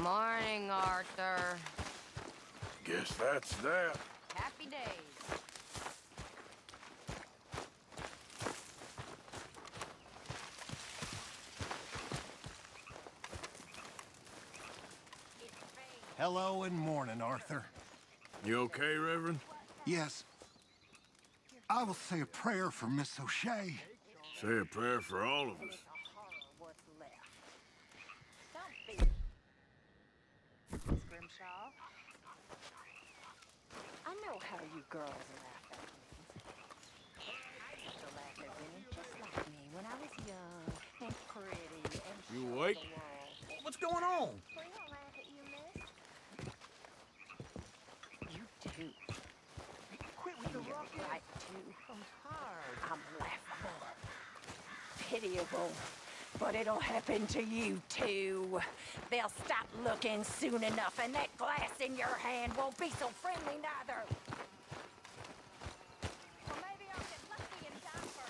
Morning, Arthur. Guess that's that. Happy days. Hello and morning, Arthur. You okay, Reverend? Yes. I will say a prayer for Miss O'Shea. Say a prayer for all of us. Grimshaw. I know how you girls laugh at me. I used to laugh at women just like me when I was young and pretty and You sure awake? of the world. What's going on? We don't laugh at you, miss. You do. Quit with the You're ruckus. right, too. I'm tired. I'm laughable. Pitiable. But it'll happen to you, too. They'll stop looking soon enough, and that glass in your hand won't be so friendly, neither. Well, maybe I'll get lucky in time for...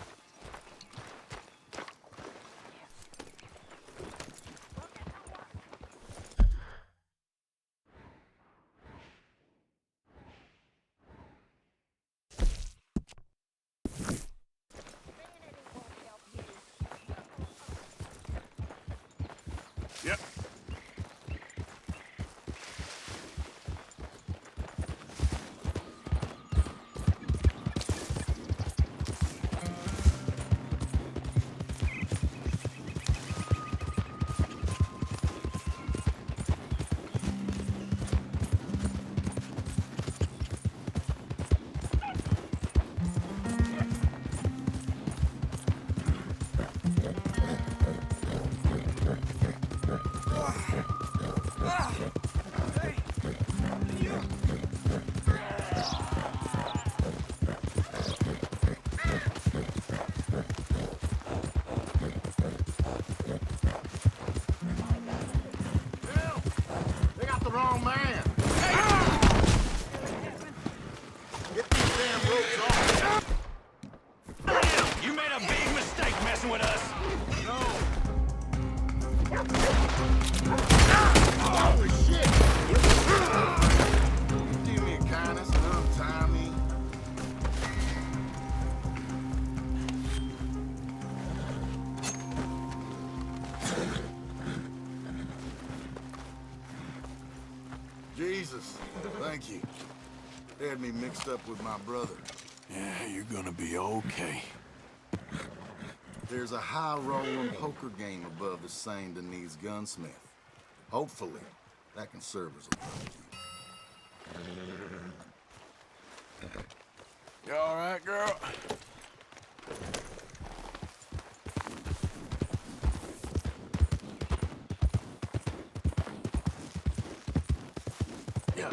Look at the work. Vanity won't help you. Yep. They got the wrong man. Get these damn ropes off. You made a big mistake messing with us. No. Holy shit! You do me a kindness and untie me. Jesus, thank you. They had me mixed up with my brother. Yeah, you're gonna be okay. There's a high-rolling poker game above the Saint Denis gunsmith. Hopefully, that can serve as a thank you. You all right, girl? Yeah.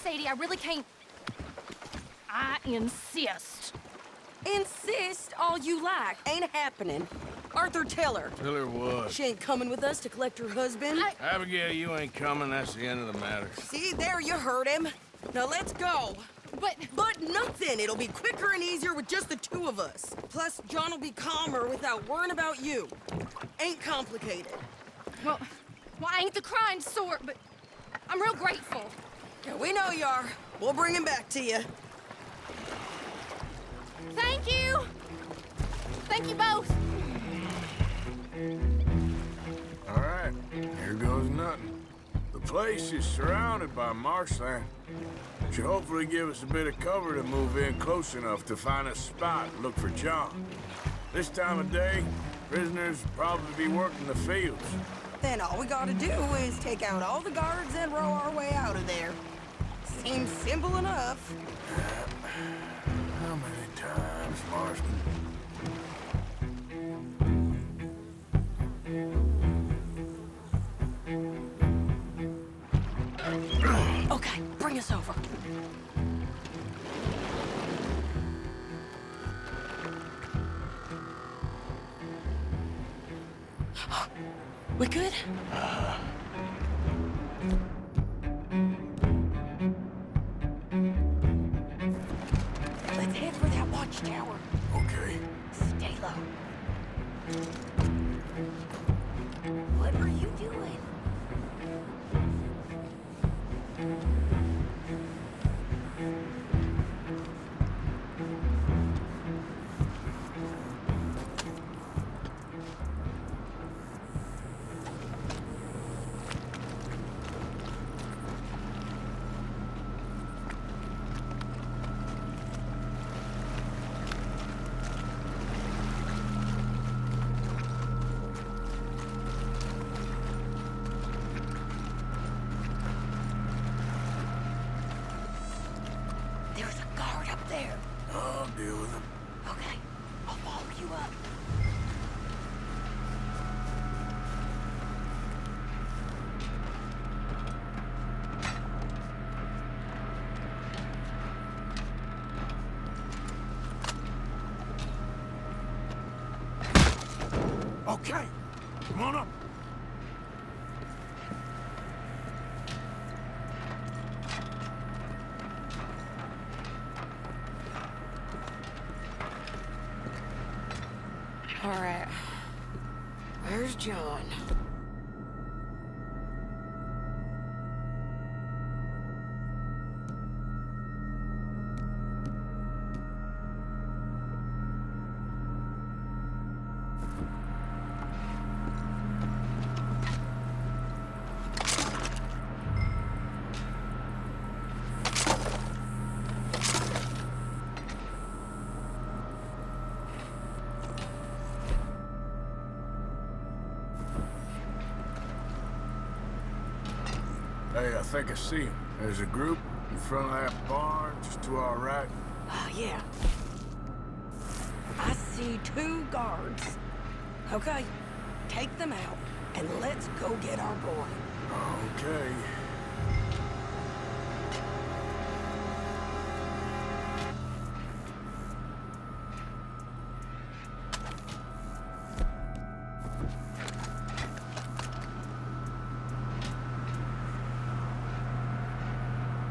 Sadie, I really can't... I insist. Insist all you like. Ain't happening. Arthur, tell her. Tell her what? She ain't coming with us to collect her husband. Abigail, you ain't coming. That's the end of the matter. See, there you heard him. Now let's go. But Nothing. It'll be quicker and easier with just the two of us. Plus, John will be calmer without worrying about you. Ain't complicated. well, I ain't the kind sort, but I'm real grateful. Yeah, we know you are. We'll bring him back to you. Thank you. Thank you both. All right, here goes nothing. The place is surrounded by marshland. Should hopefully give us a bit of cover to move in close enough to find a spot and look for John. This time of day, prisoners will probably be working the fields. Then all we gotta do is take out all the guards and row our way out of there. Seems simple enough. How many times, Marston? Okay, bring us over. We good? Let's head for that watchtower. Okay. Stay low. What are you doing? There's a guard up there. I'll deal with him. Okay, I'll follow you up. Okay, come on up. All right. Where's John? Hey, I think I see him. There's a group in front of that barn, just to our right. Oh, yeah. I see 2 guards. Okay, take them out, and let's go get our boy. Okay.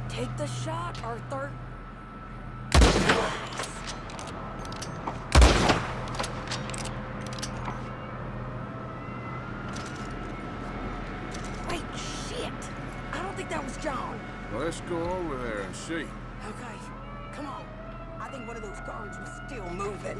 Take the shot, Arthur. Wait, shit! I don't think that was John. Well, let's go over there and see. Okay, come on. I think one of those guards was still moving.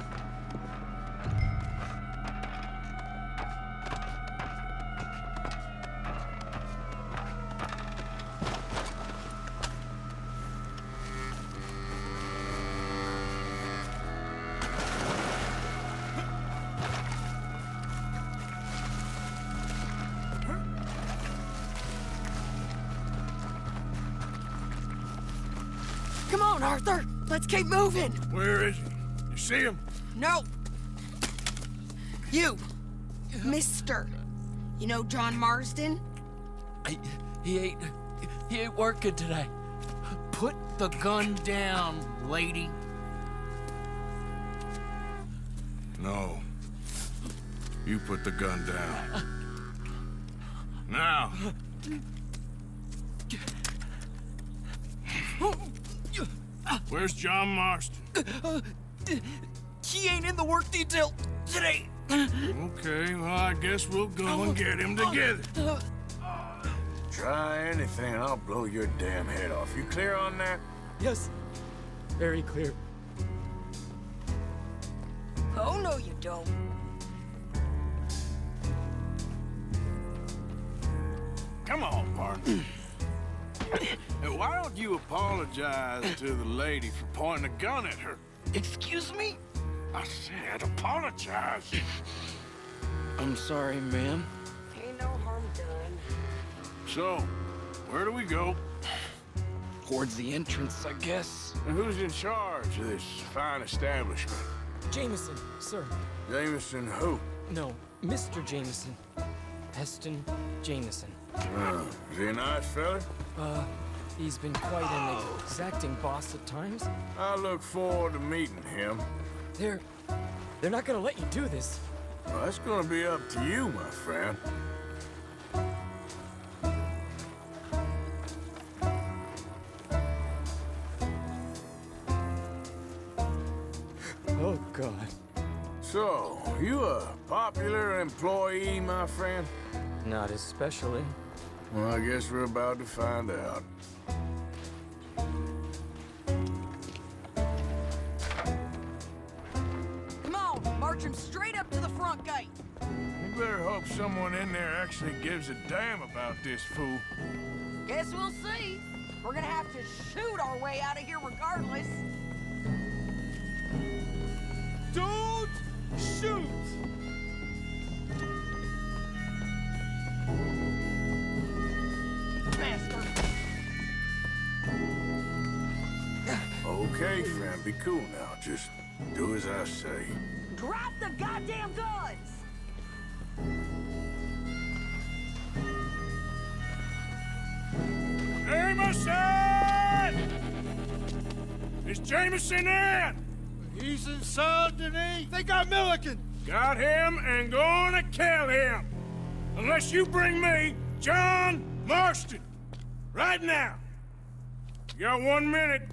Come on, Arthur. Let's keep moving. Where is he? You see him? No. You. Mister. You know John Marsden? He ain't working today. Put the gun down, lady. No. You put the gun down. Now. Where's John Marston? He ain't in the work detail today. Okay, well, I guess we'll go and get him together. Try anything, and I'll blow your damn head off. You clear on that? Yes. Very clear. Oh, no, you don't. Come on, partner. Hey, why don't you apologize to the lady for pointing a gun at her? Excuse me? I said apologize. I'm sorry, ma'am. Ain't no harm done. So, where do we go? Towards the entrance, I guess. And who's in charge of this fine establishment? Jameson, sir. Jameson who? No, Mr. Jameson. Heston Jameson. Is he a nice fella? He's been quite an exacting boss at times. I look forward to meeting him. They're not gonna let you do this. Well, that's gonna be up to you, my friend. Oh, God. So, you a popular employee, my friend? Not especially. Well, I guess we're about to find out. Come on, march him straight up to the front gate. You better hope someone in there actually gives a damn about this fool. Guess we'll see. We're gonna have to shoot our way out of here regardless. Don't shoot! Bastard. Okay, friend, be cool now. Just do as I say. Drop the goddamn guns! Jameson! Is Jameson in? He's inside, Denis. They got Milliken. Got him and gonna kill him. Unless you bring me John Marston. Right now. You got 1 minute.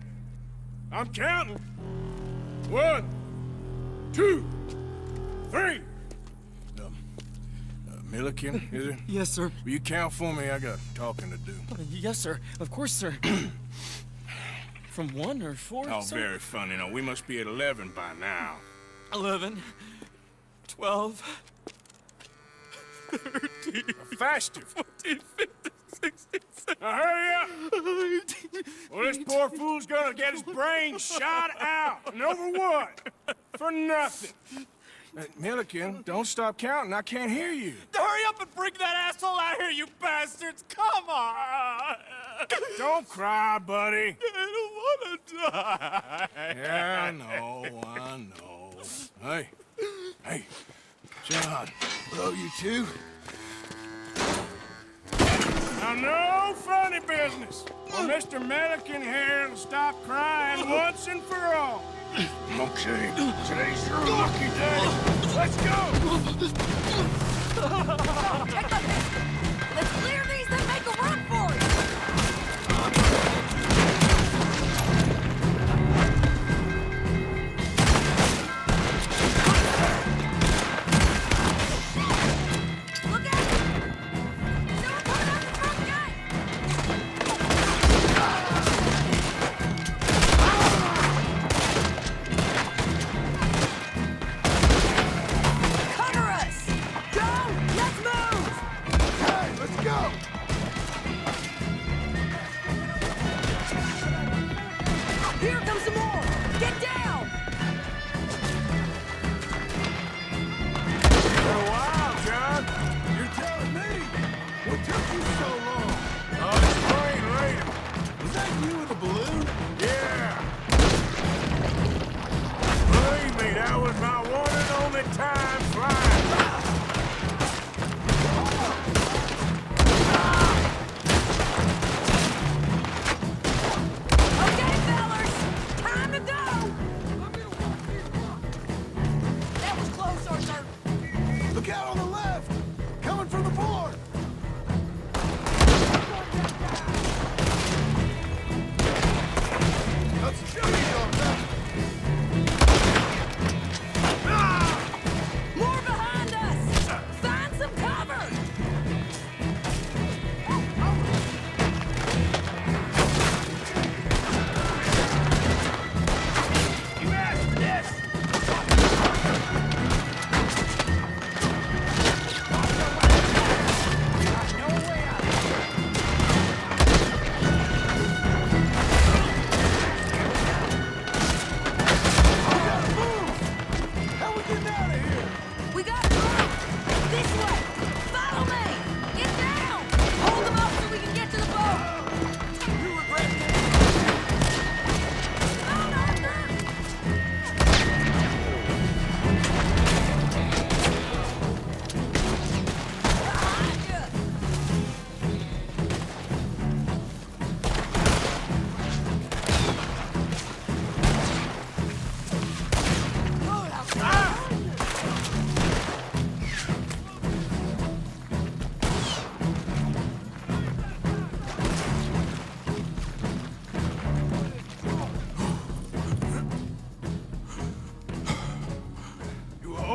I'm counting. 1, 2, 3. Milliken, is it? Yes, sir. Will you count for me? I got talking to do. Yes, sir. Of course, sir. From 1 or 4, Oh, sir? very funny. No, we must be at 11 by now. 11, 12, 13, Faster. 14, 15, 16, 17, Now hurry up. 18. Well, this poor fool's gonna get his brains shot out. And over what? For nothing. Milliken, don't stop counting. I can't hear you. Hurry up and bring that asshole out here, you bastards! Come on! Don't cry, buddy. I don't want to die. Yeah, I know. Hey, John. Hello, you two. Now, no funny business. Well, Mr. Milliken here will stop crying once and for all. Okay, today's your lucky day. Let's go. Take the pistol. Let's clear these and make a run for it. Look out! Someone coming out the front gate! Cover us! Go! Let's move!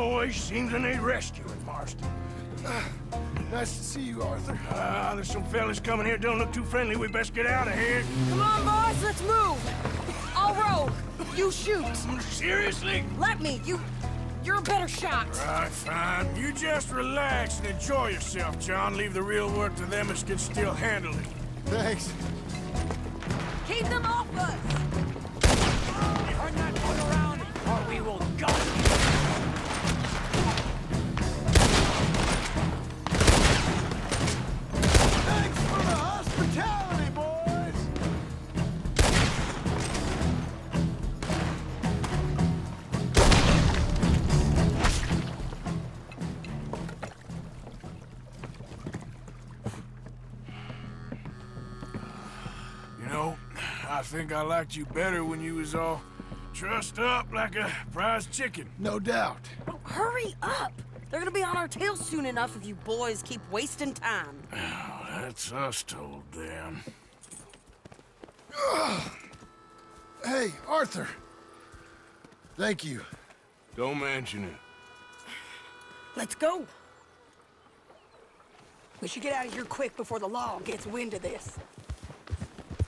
always seems to need rescuing, Marston. Nice to see you, Arthur. There's some fellas coming here. Don't look too friendly. We best get out of here. Come on, boys, let's move. I'll row. You shoot. Seriously? Let me. You're a better shot. Right, fine. You just relax and enjoy yourself, John. Leave the real work to them as can still handle it. Thanks. Keep them off us! Turn that boat around, or we will gut you. Thanks for the hospitality, boys! You know, I think I liked you better when you was all trussed up like a prize chicken. No doubt. Hurry up. They're gonna be on our tails soon enough if you boys keep wasting time. Oh, that's us told them. Hey, Arthur. Thank you. Don't mention it. Let's go. We should get out of here quick before the law gets wind of this.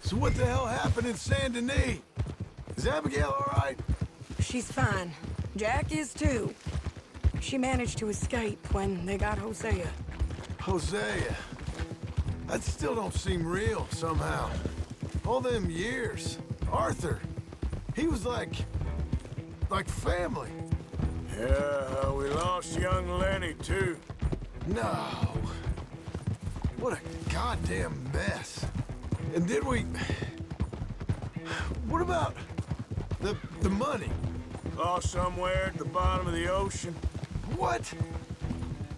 So what the hell happened in Saint Denis? Is Abigail all right? She's fine. Jack is too. She managed to escape when they got Hosea. Hosea. That still don't seem real, somehow. All them years. Arthur. He was like family. Yeah, we lost young Lenny, too. No. What a goddamn mess. And did we... What about the money? Lost somewhere at the bottom of the ocean. What?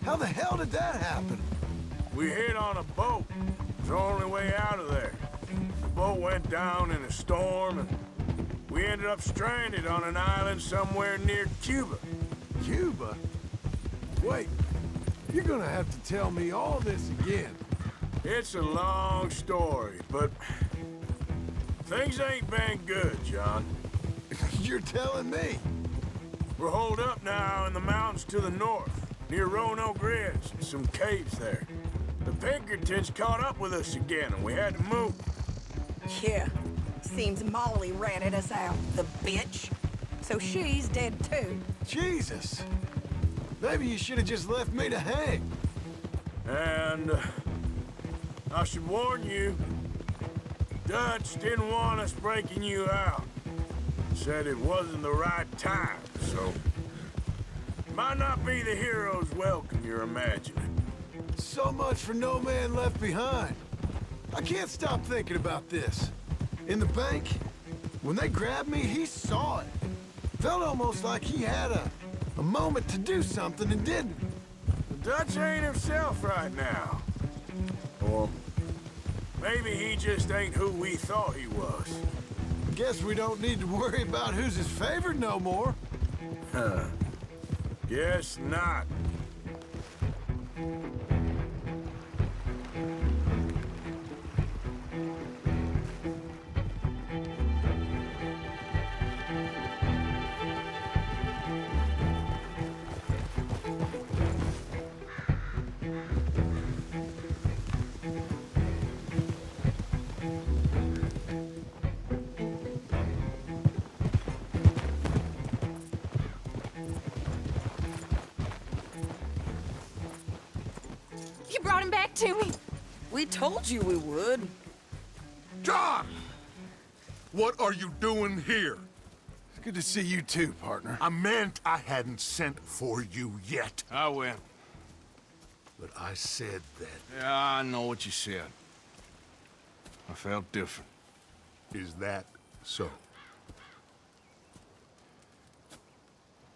How the hell did that happen? We hit on a boat. It was the only way out of there. The boat went down in a storm, and we ended up stranded on an island somewhere near Cuba. Cuba? Wait, you're gonna have to tell me all this again. It's a long story, but things ain't been good, John. You're telling me? We're holed up now in the mountains to the north, near Roanoke Ridge, and some caves there. The Pinkertons caught up with us again, and we had to move. Yeah. Seems Molly ratted us out, the bitch. So she's dead too. Jesus. Maybe you should have just left me to hang. And I should warn you, Dutch didn't want us breaking you out. Said it wasn't the right time, so might not be the hero's welcome you're imagining. So much for no man left behind. I can't stop thinking about this. In the bank, when they grabbed me, he saw it. Felt almost like he had a moment to do something and didn't. Dutch ain't himself right now. Or maybe he just ain't who we thought he was. Guess we don't need to worry about who's his favorite no more. Huh. Guess not. You brought him back to me. We told you we would. John! What are you doing here? It's good to see you too, partner. I meant I hadn't sent for you yet. I went. But I said that. Yeah, I know what you said. I felt different. Is that so?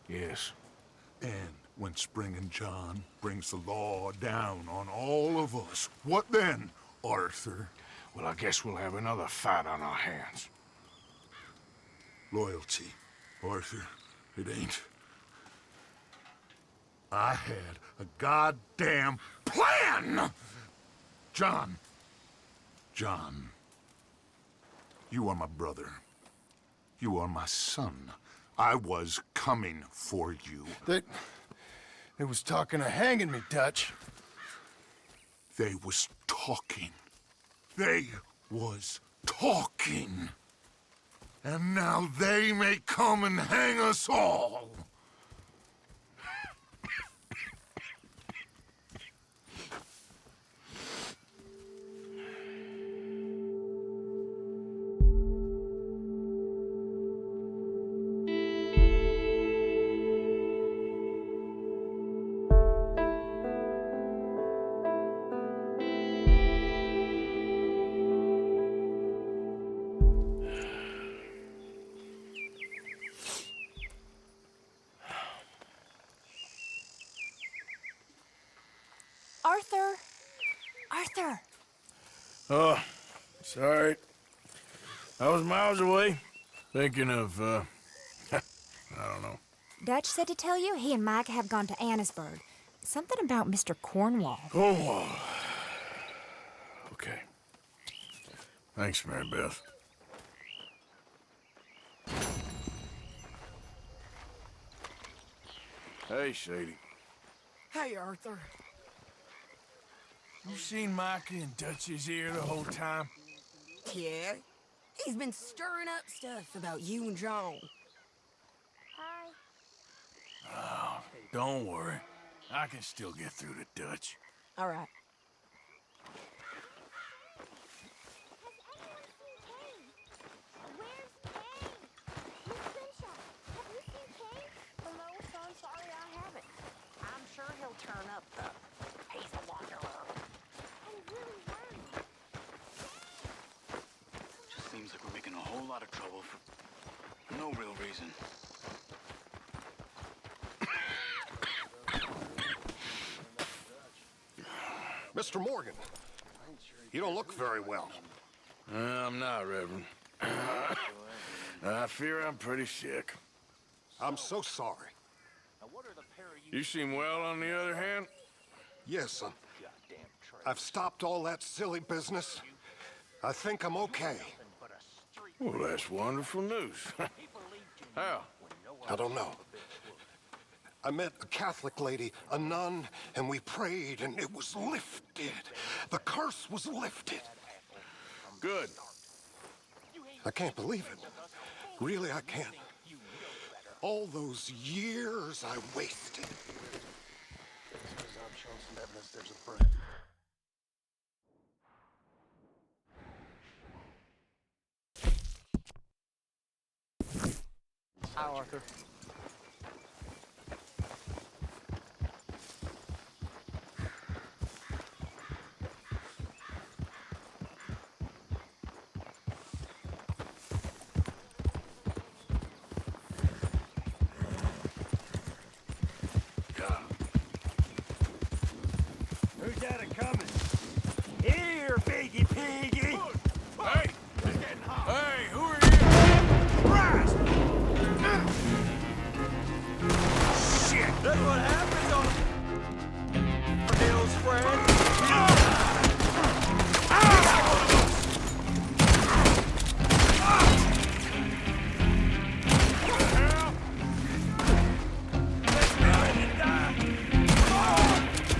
Yes. And when Spring and John brings the law down on all of us, what then, Arthur? Well, I guess we'll have another fight on our hands. Loyalty, Arthur, it ain't. I had a goddamn plan! John, you are my brother. You are my son. I was coming for you. They was talking of hanging me, Dutch. They was talking. They was talking. And now they may come and hang us all. Arthur! Arthur! Oh, sorry. I was miles away, thinking of, I don't know. Dutch said to tell you he and Mike have gone to Annisburg. Something about Mr. Cornwall. Cornwall. Okay. Thanks, Mary Beth. Hey, Sadie. Hey, Arthur. You seen Micah in Dutch's ear the whole time? Yeah? He's been stirring up stuff about you and John. Oh, don't worry. I can still get through to Dutch. All right. I'm sure he'll turn up, though. He's a wanderer. Just seems like we're making a whole lot of trouble for no real reason. Mr. Morgan, you don't look very well. I'm not, Reverend. I fear I'm pretty sick. I'm so sorry. You seem well, on the other hand? Yes, I've stopped all that silly business. I think I'm okay. Well, that's wonderful news. How? I don't know. I met a Catholic lady, a nun, and we prayed, and it was lifted. The curse was lifted. Good. I can't believe it. Really, I can't. All those years I wasted. Hi, Arthur. Who's that a-coming? Here, piggy piggy! Hey! Hey, who are you? Christ! Shit! That's what happens on Hills, friend.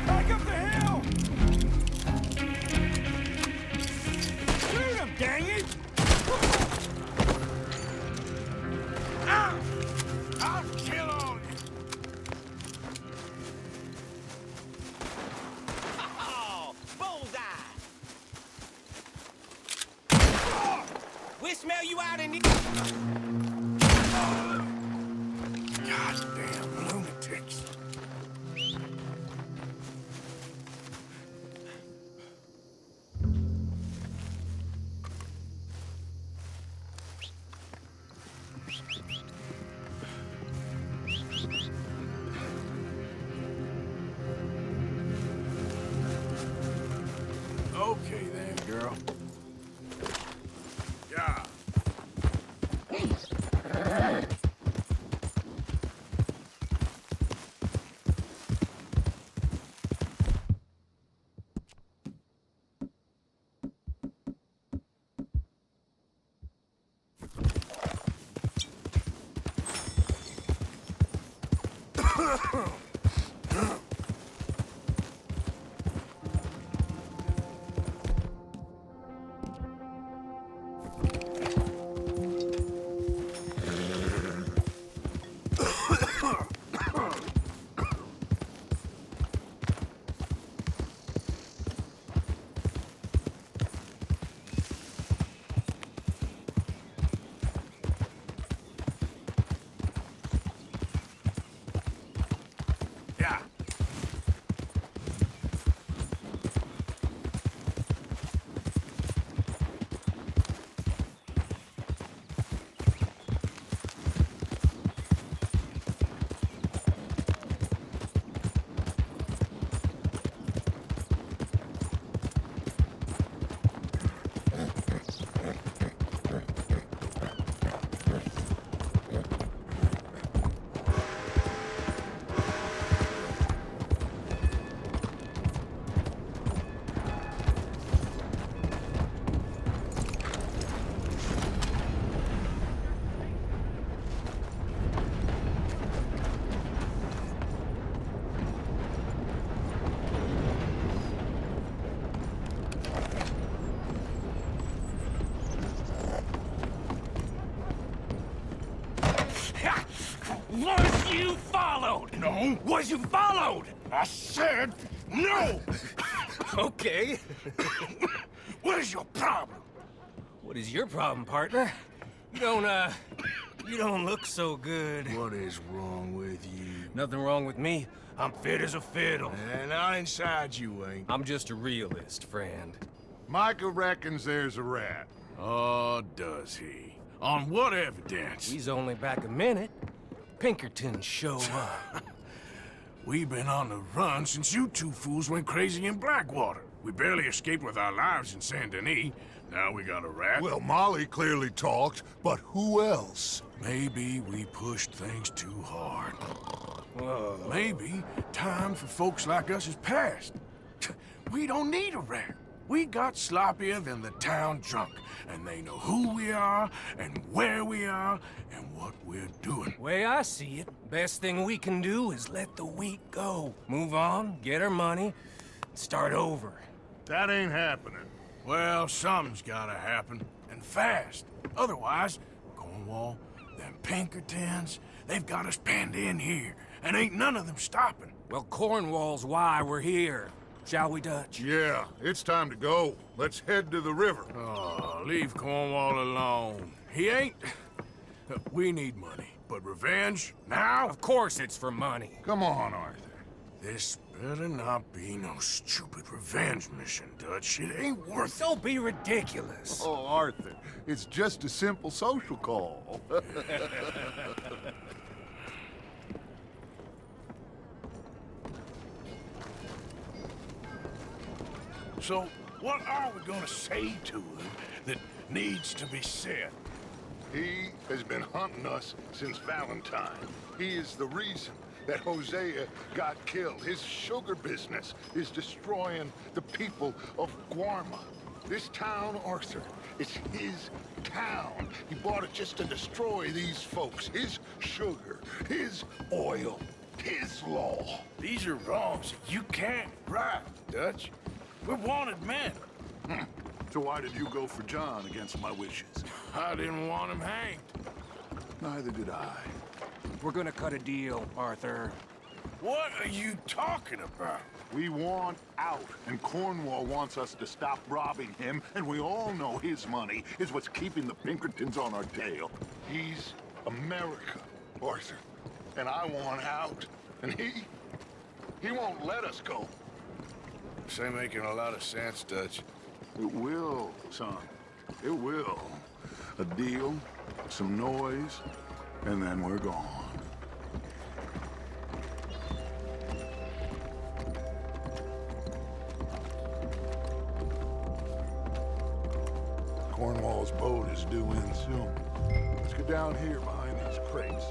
Back up the hill! Shoot him, dang it! I'll kill all of you. Oh, bullseye! We smell you out in the... Goddamn lunatics. Okay then, girl. Yeah. Was you followed? No. Was you followed? I said no. Okay. What is your problem? What is your problem, partner? You don't look so good. What is wrong with you? Nothing wrong with me. I'm fit as a fiddle. And not inside you ain't. I'm just a realist, friend. Micah reckons there's a rat. Oh, does he? On what evidence? He's only back a minute. Pinkertons show up. We've been on the run since you two fools went crazy in Blackwater. We barely escaped with our lives in Saint Denis. Now we got a rat. Well, Molly clearly talked, but who else? Maybe we pushed things too hard. Maybe time for folks like us is past. We don't need a rat. We got sloppier than the town drunk, and they know who we are, and where we are, and what we're doing. Way I see it, best thing we can do is let the week go. Move on, get our money, start over. That ain't happening. Well, something's gotta happen, and fast. Otherwise, Cornwall, them Pinkertons, they've got us penned in here, and ain't none of them stopping. Well, Cornwall's why we're here. Shall we, Dutch? Yeah, it's time to go. Let's head to the river. Oh, leave Cornwall alone. He ain't... We need money, but revenge, now? Of course it's for money. Come on, Arthur. This better not be no stupid revenge mission, Dutch. It ain't worth it. Don't be ridiculous. Oh, Arthur, it's just a simple social call. So, what are we gonna say to him that needs to be said? He has been hunting us since Valentine. He is the reason that Hosea got killed. His sugar business is destroying the people of Guarma. This town, Arthur, it's his town. He bought it just to destroy these folks. His sugar, his oil, his law. These are wrongs you can't right, Dutch. We're wanted men. So why did you go for John against my wishes? I didn't want him hanged. Neither did I. We're gonna cut a deal, Arthur. What are you talking about? We want out, and Cornwall wants us to stop robbing him, and we all know his money is what's keeping the Pinkertons on our tail. He's America, Arthur. And I want out. And he won't let us go. This ain't making a lot of sense, Dutch. It will, son. It will. A deal, some noise, and then we're gone. Cornwall's boat is due in soon. Let's get down here behind these crates.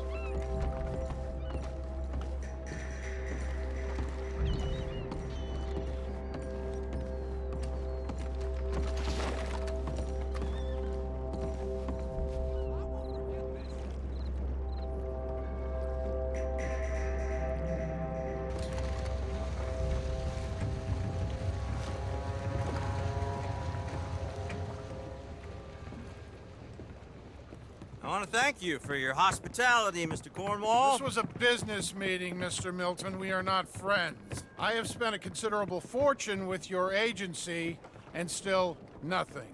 I want to thank you for your hospitality, Mr. Cornwall. This was a business meeting, Mr. Milton. We are not friends. I have spent a considerable fortune with your agency, and still nothing.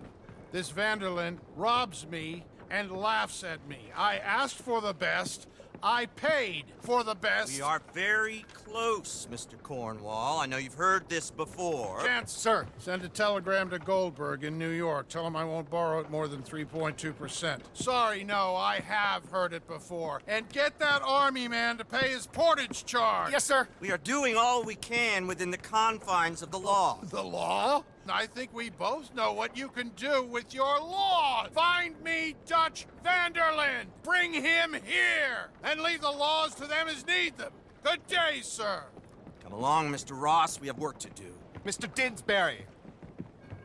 This Vanderlyn robs me and laughs at me. I asked for the best. I paid for the best. We are very close, Mr. Cornwall. I know you've heard this before. Chance, sir, send a telegram to Goldberg in New York. Tell him I won't borrow it more than 3.2%. Sorry, no, I have heard it before. And get that army man to pay his portage charge. Yes, sir. We are doing all we can within the confines of the law. The law? I think we both know what you can do with your law. Find me Dutch Vanderlyn. Bring him here. And leave the laws to them as need them. Good day, sir. Come along, Mr. Ross. We have work to do. Mr. Didsbury.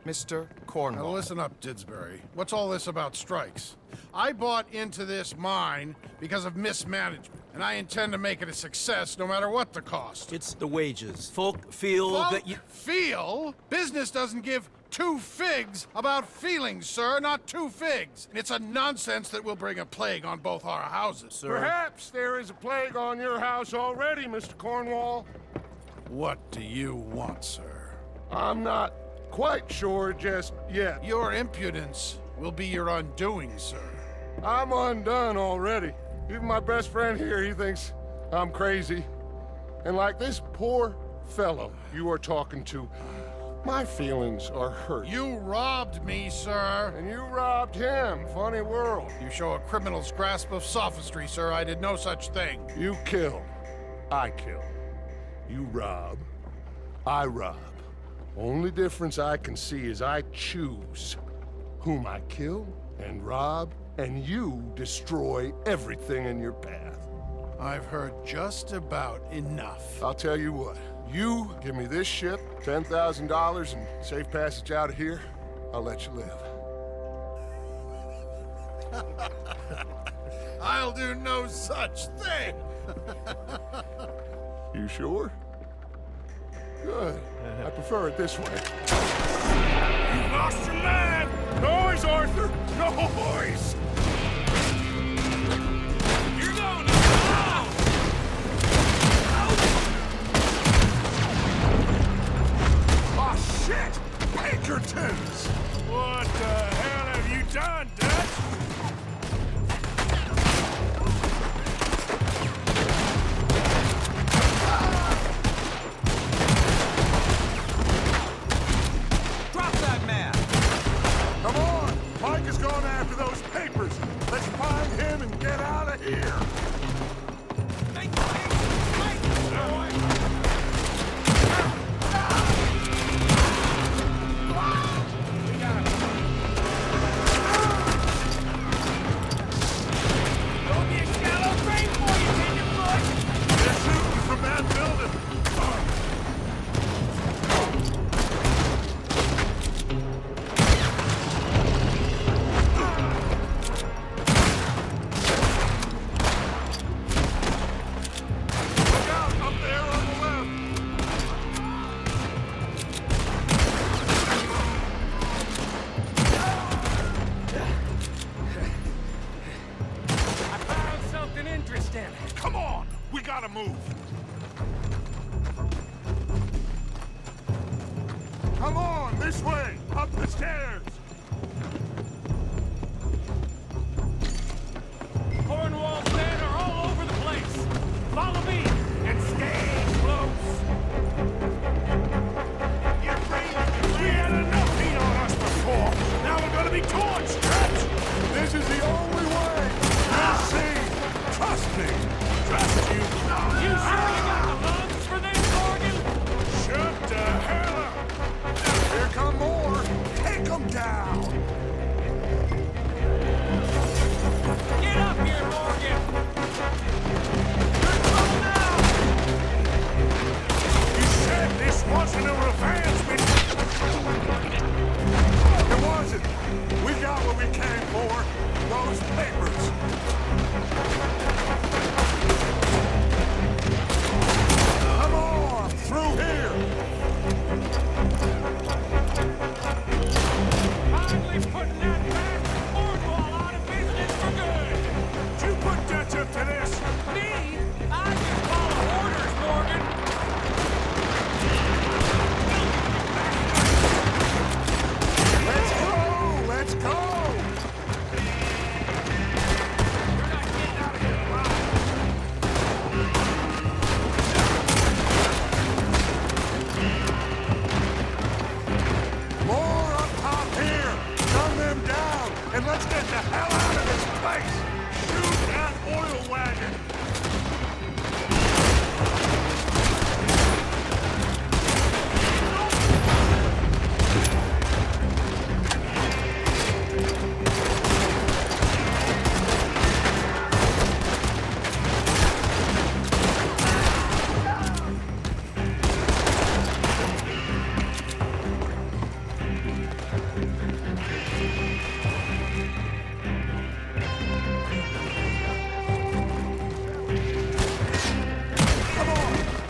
Mr. Cornwall. Now listen up, Didsbury. What's all this about strikes? I bought into this mine because of mismanagement, and I intend to make it a success no matter what the cost. It's the wages. Folk feel that you... Feel? Business doesn't give two figs about feelings, sir, not two figs. It's a nonsense that will bring a plague on both our houses, sir. Perhaps there is a plague on your house already, Mr. Cornwall. What do you want, sir? I'm not quite sure just yet. Your impudence will be your undoing, sir. I'm undone already. Even my best friend here, he thinks I'm crazy. And like this poor fellow you are talking to, my feelings are hurt. You robbed me, sir. And you robbed him. Funny world. You show a criminal's grasp of sophistry, sir. I did no such thing. You kill. I kill. You rob. I rob. Only difference I can see is I choose whom I kill and rob, and you destroy everything in your path. I've heard just about enough. I'll tell you what. You give me this ship, $10,000, and safe passage out of here, I'll let you live. I'll do no such thing. You sure? Good. I prefer it this way. You lost your man! Noise, Arthur! Noise! You're going now! Oh, shit! Pinkertons! What the hell have you done, Dutch? Drop that man! Come on! Mike is going after those papers. Let's find him and get out of here. Come on! We gotta move! Come on, this way! Up the stairs! Cornwall's men are all over the place! Follow me, and stay close! You're crazy! We had enough heat on us before! Now we're gonna be torched, Dutch! This is the only way! We'll see! Trust me! Trust you! You sure you got the lungs for this, Morgan? Shut the hell up! Here come more! Take them down!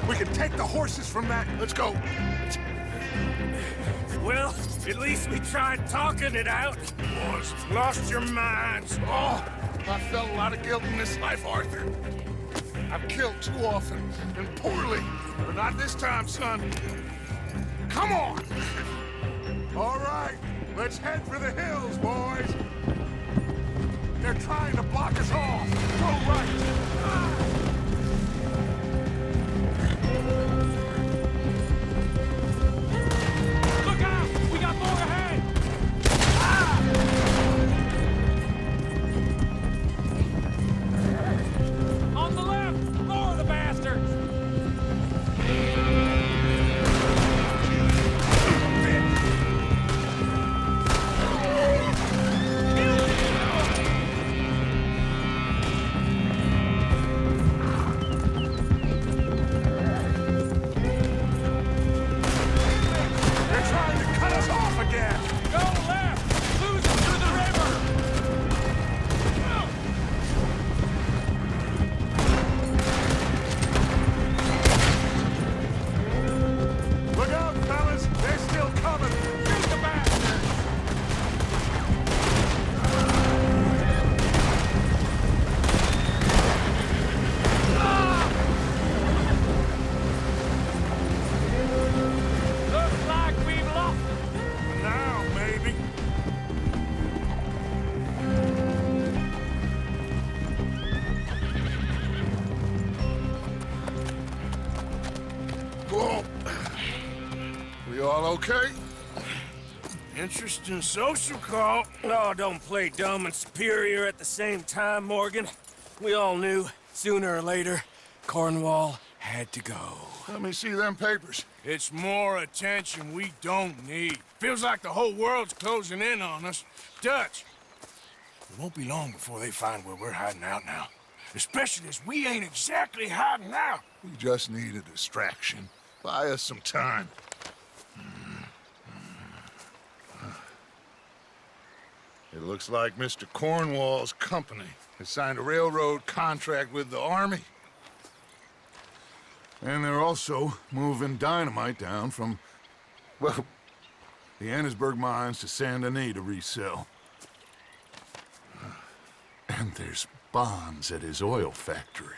We can take the horses from that. Let's go. Well, at least we tried talking it out. Boys, Lost your minds. oh, I felt a lot of guilt in this life, Arthur. I've killed too often and poorly, but not this time, son. Come on! All right, let's head for the hills, boys. They're trying to block us off. Go right. Look out! We got more ahead! On the left! More of the bastards! Okay? Interesting social call. Oh, don't play dumb and superior at the same time, Morgan. We all knew, sooner or later, Cornwall had to go. Let me see them papers. It's more attention we don't need. Feels like the whole world's closing in on us. Dutch, it won't be long before they find where we're hiding out now. Especially as we ain't exactly hiding out. We just need a distraction. Buy us some time. It looks like Mr. Cornwall's company has signed a railroad contract with the army. And they're also moving dynamite down from, well, the Annesburg mines to Saint Denis to resell. And there's bonds at his oil factory.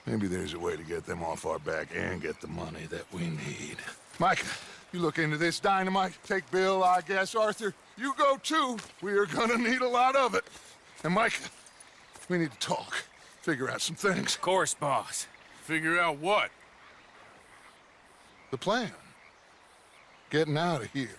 Maybe there's a way to get them off our back and get the money that we need. Micah, you look into this dynamite. Take Bill, I guess. Arthur, you go too. We are gonna need a lot of it. And Micah, we need to talk. Figure out some things. Of course, boss. Figure out what? The plan. Getting out of here.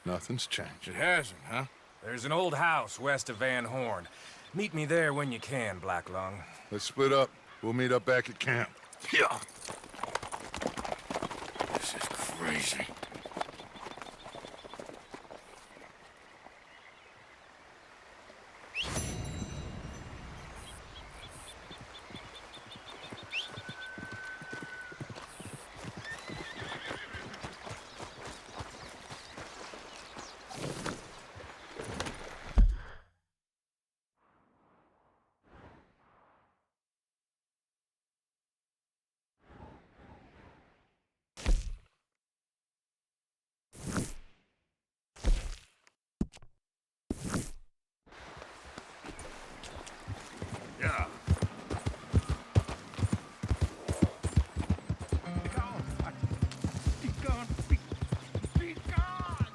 Nothing's changed. It hasn't, huh? There's an old house west of Van Horn. Meet me there when you can, Black Lung. Let's split up. We'll meet up back at camp. Yeah. This is crazy. Yeah. Be gone. Be gone.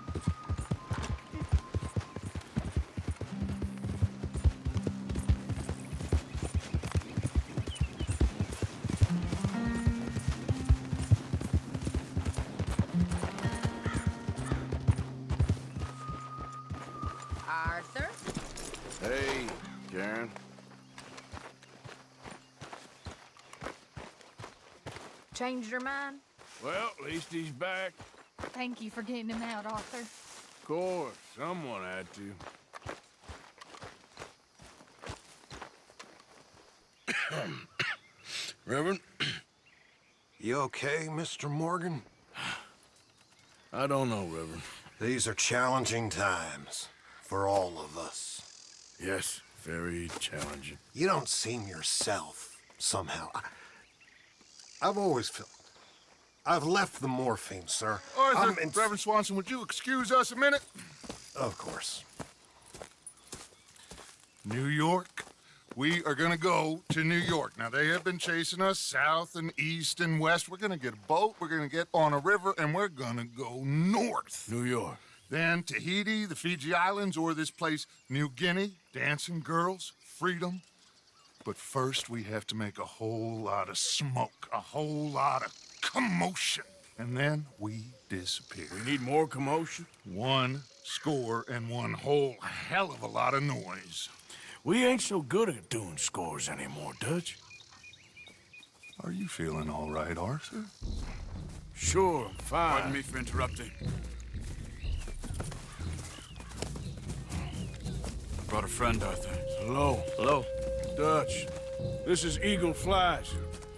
Arthur? Hey, Karen. Changed your mind? Well, at least he's back. Thank you for getting him out, Arthur. Of course, someone had to. Reverend, you okay, Mr. Morgan? I don't know, Reverend. These are challenging times for all of us. Yes, very challenging. You don't seem yourself, somehow. I've always felt. I've left the morphine, sir. Arthur, Reverend Swanson, would you excuse us a minute? Of course. New York. We are gonna go to New York. Now, they have been chasing us south and east and west. We're gonna get a boat, we're gonna get on a river, and we're gonna go north. New York. Then Tahiti, the Fiji Islands, or this place, New Guinea, dancing girls, freedom. But first, we have to make a whole lot of smoke, a whole lot of commotion. And then we disappear. We need more commotion? 1 score and 1 whole hell of a lot of noise. We ain't so good at doing scores anymore, Dutch. Are you feeling all right, Arthur? Sure, I'm fine. Pardon me for interrupting. I brought a friend, Arthur. Hello. Hello. Dutch. This is Eagle Flies.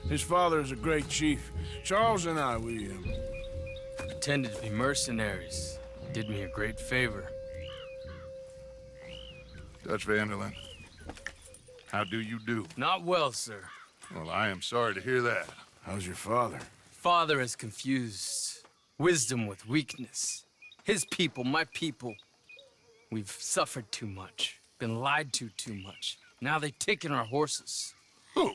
His father is a great chief. Charles and I, we pretended to be mercenaries. Did me a great favor. Dutch Vanderlyn, how do you do? Not well, sir. Well, I am sorry to hear that. How's your father? Father has confused wisdom with weakness. His people, my people. We've suffered too much. Been lied to too much. Now they've taken our horses. Who?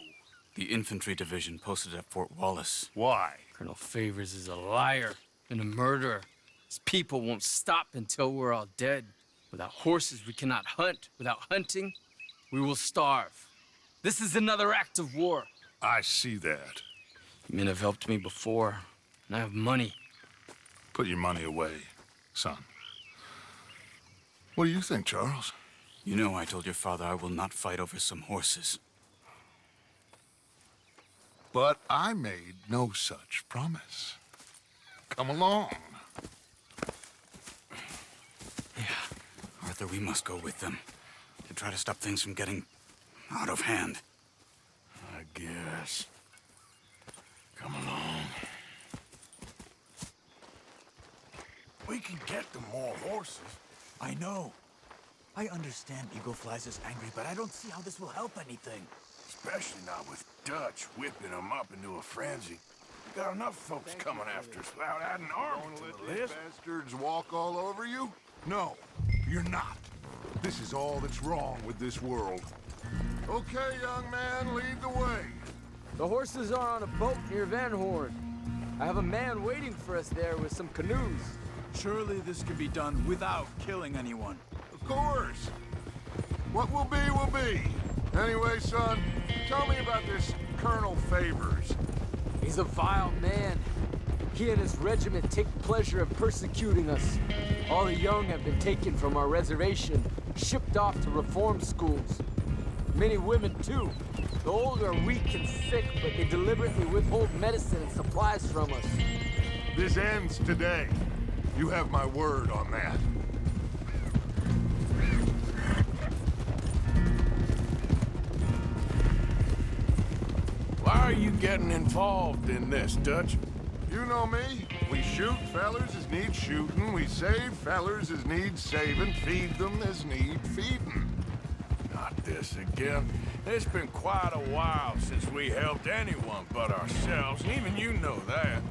The infantry division posted at Fort Wallace. Why? Colonel Favors is a liar and a murderer. His people won't stop until we're all dead. Without horses, we cannot hunt. Without hunting, we will starve. This is another act of war. I see that. Men have helped me before, and I have money. Put your money away, son. What do you think, Charles? You know I told your father I will not fight over some horses. But I made no such promise. Come along. Yeah, Arthur, we must go with them to try to stop things from getting out of hand. I guess. Come along. We can get them more horses. I know. I understand Eagle Flies is angry, but I don't see how this will help anything. Especially not with Dutch whipping them up into a frenzy. We got enough folks coming after us without adding arms to the list. Bastards walk all over you? No, you're not. This is all that's wrong with this world. Okay, young man, lead the way. The horses are on a boat near Van Horn. I have a man waiting for us there with some canoes. Surely this can be done without killing anyone. Of course. What will be, will be. Anyway, son, tell me about this Colonel Favors. He's a vile man. He and his regiment take pleasure in persecuting us. All the young have been taken from our reservation, shipped off to reform schools. Many women, too. The old are weak and sick, but they deliberately withhold medicine and supplies from us. This ends today. You have my word on that. Why are you getting involved in this, Dutch? You know me. We shoot fellers as need shooting. We save fellers as need saving. Feed them as need feeding. Not this again. It's been quite a while since we helped anyone but ourselves. Even you know that.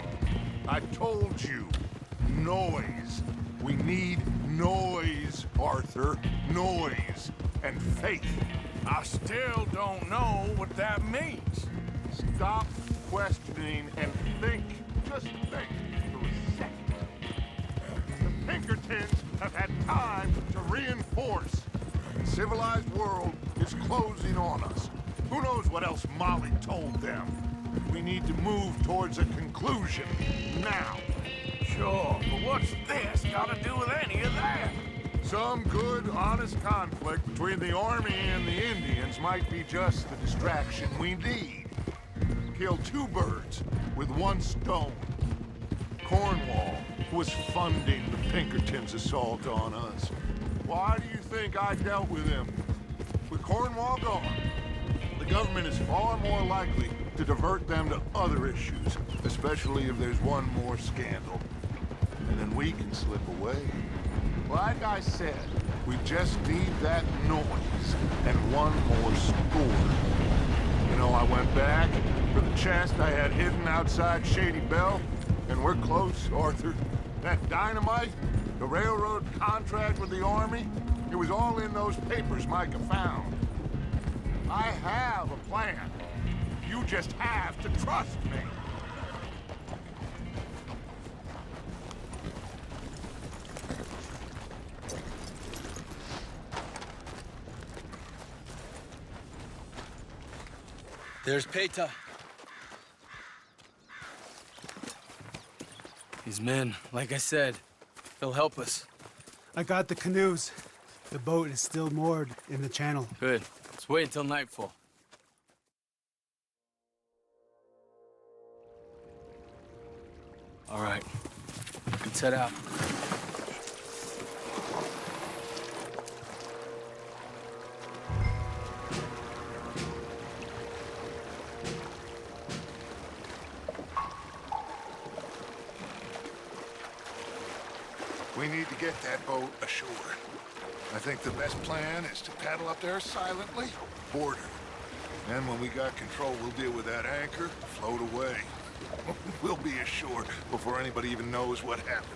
I told you. Noise. We need noise, Arthur. Noise. And faith. I still don't know what that means. Stop questioning and think. Just think for a second. The Pinkertons have had time to reinforce. The civilized world is closing on us. Who knows what else Molly told them? We need to move towards a conclusion now. Sure, but what's this got to do with any of that? Some good, honest conflict between the army and the Indians might be just the distraction we need. Kill 2 birds with 1 stone. Cornwall was funding the Pinkertons' assault on us. Why do you think I dealt with him? With Cornwall gone, the government is far more likely to divert them to other issues, especially if there's one more scandal. And then we can slip away. Like I said, we just need that noise and 1 more score. You know, I went back for the the chest I had hidden outside Shady Belle, and we're close, Arthur. That dynamite, the railroad contract with the Army, it was all in those papers Micah found. I have a plan. You just have to trust me. There's Peta. These men, like I said, they'll help us. I got the canoes. The boat is still moored in the channel. Good. Let's wait until nightfall. All right. Let's head out. We need to get that boat ashore. I think the best plan is to paddle up there silently, board her. Then when we got control, we'll deal with that anchor, float away. We'll be ashore before anybody even knows what happened.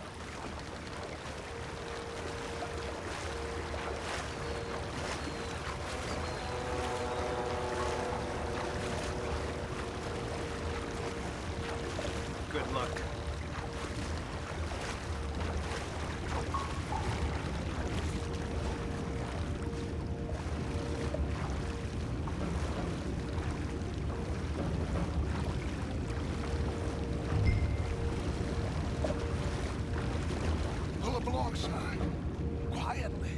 Good luck. Pull up alongside. Quietly.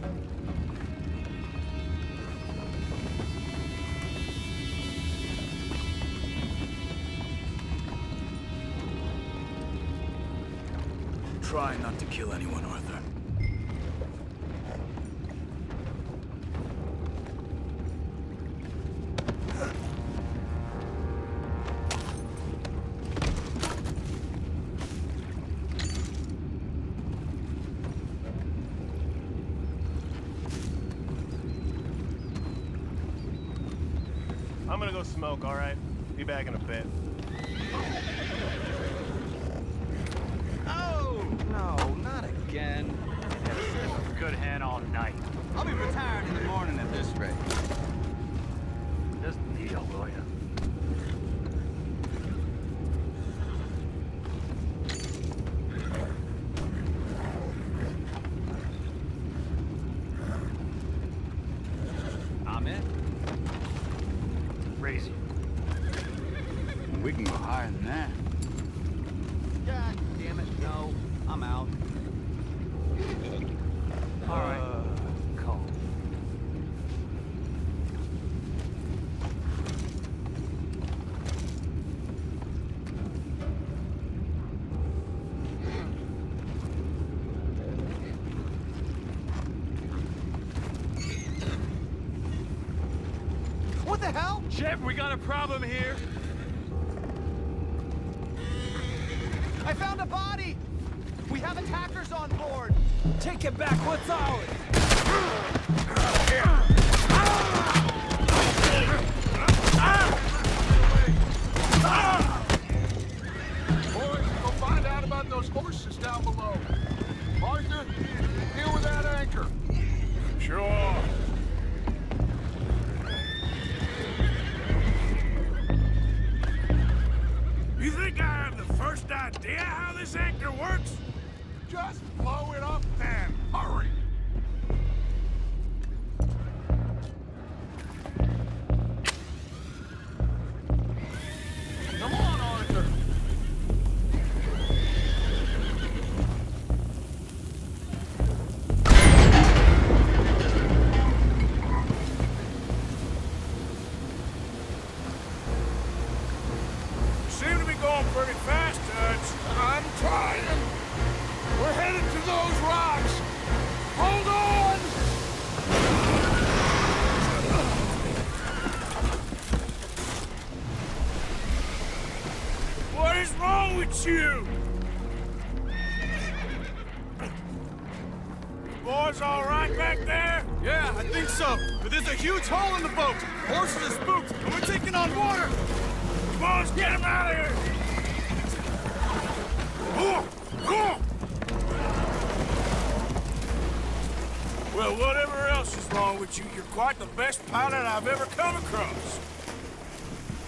Try not to kill anyone, Arthur. I'm gonna go smoke, all right? Be back in a bit. Oh, no, not again. A good hand all night. I'll be retired in the morning at this rate. Just kneel, will ya? I'm in. Raise you. We can go higher than that. God damn it, no. I'm out. All right. Colm. What the hell? Shep, we got a problem here. I found a body! We have attackers on board! Take it back, what's ours? Boys, go find out about those horses down below. Arthur, deal with that anchor. Sure. You think I have the first idea how this anchor works? Just blow it up then. Hurry. Come on, Arthur. Seem to be going pretty fast, Dutch. I'm trying. We're headed to those rocks. Hold on! What is wrong with you? Boys all right back there? Yeah, I think so. But there's a huge hole in the boat. Horses are spooked, and we're taking on water. boys! Get him out of here! Well, whatever else is wrong with you, you're quite the best pilot I've ever come across.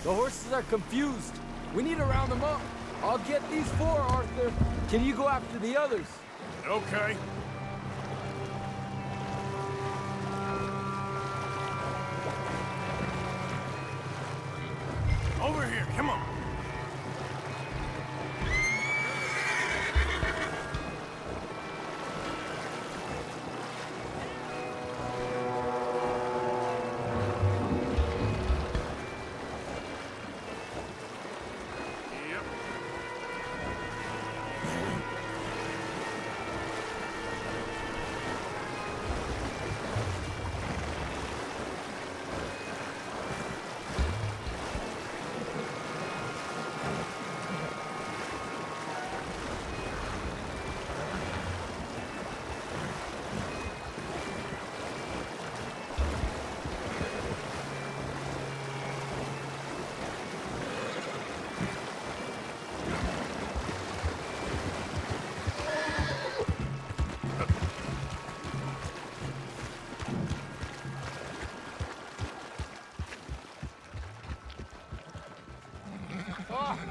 The horses are confused. We need to round them up. I'll get these 4, Arthur. Can you go after the others? Okay. Over here, come on.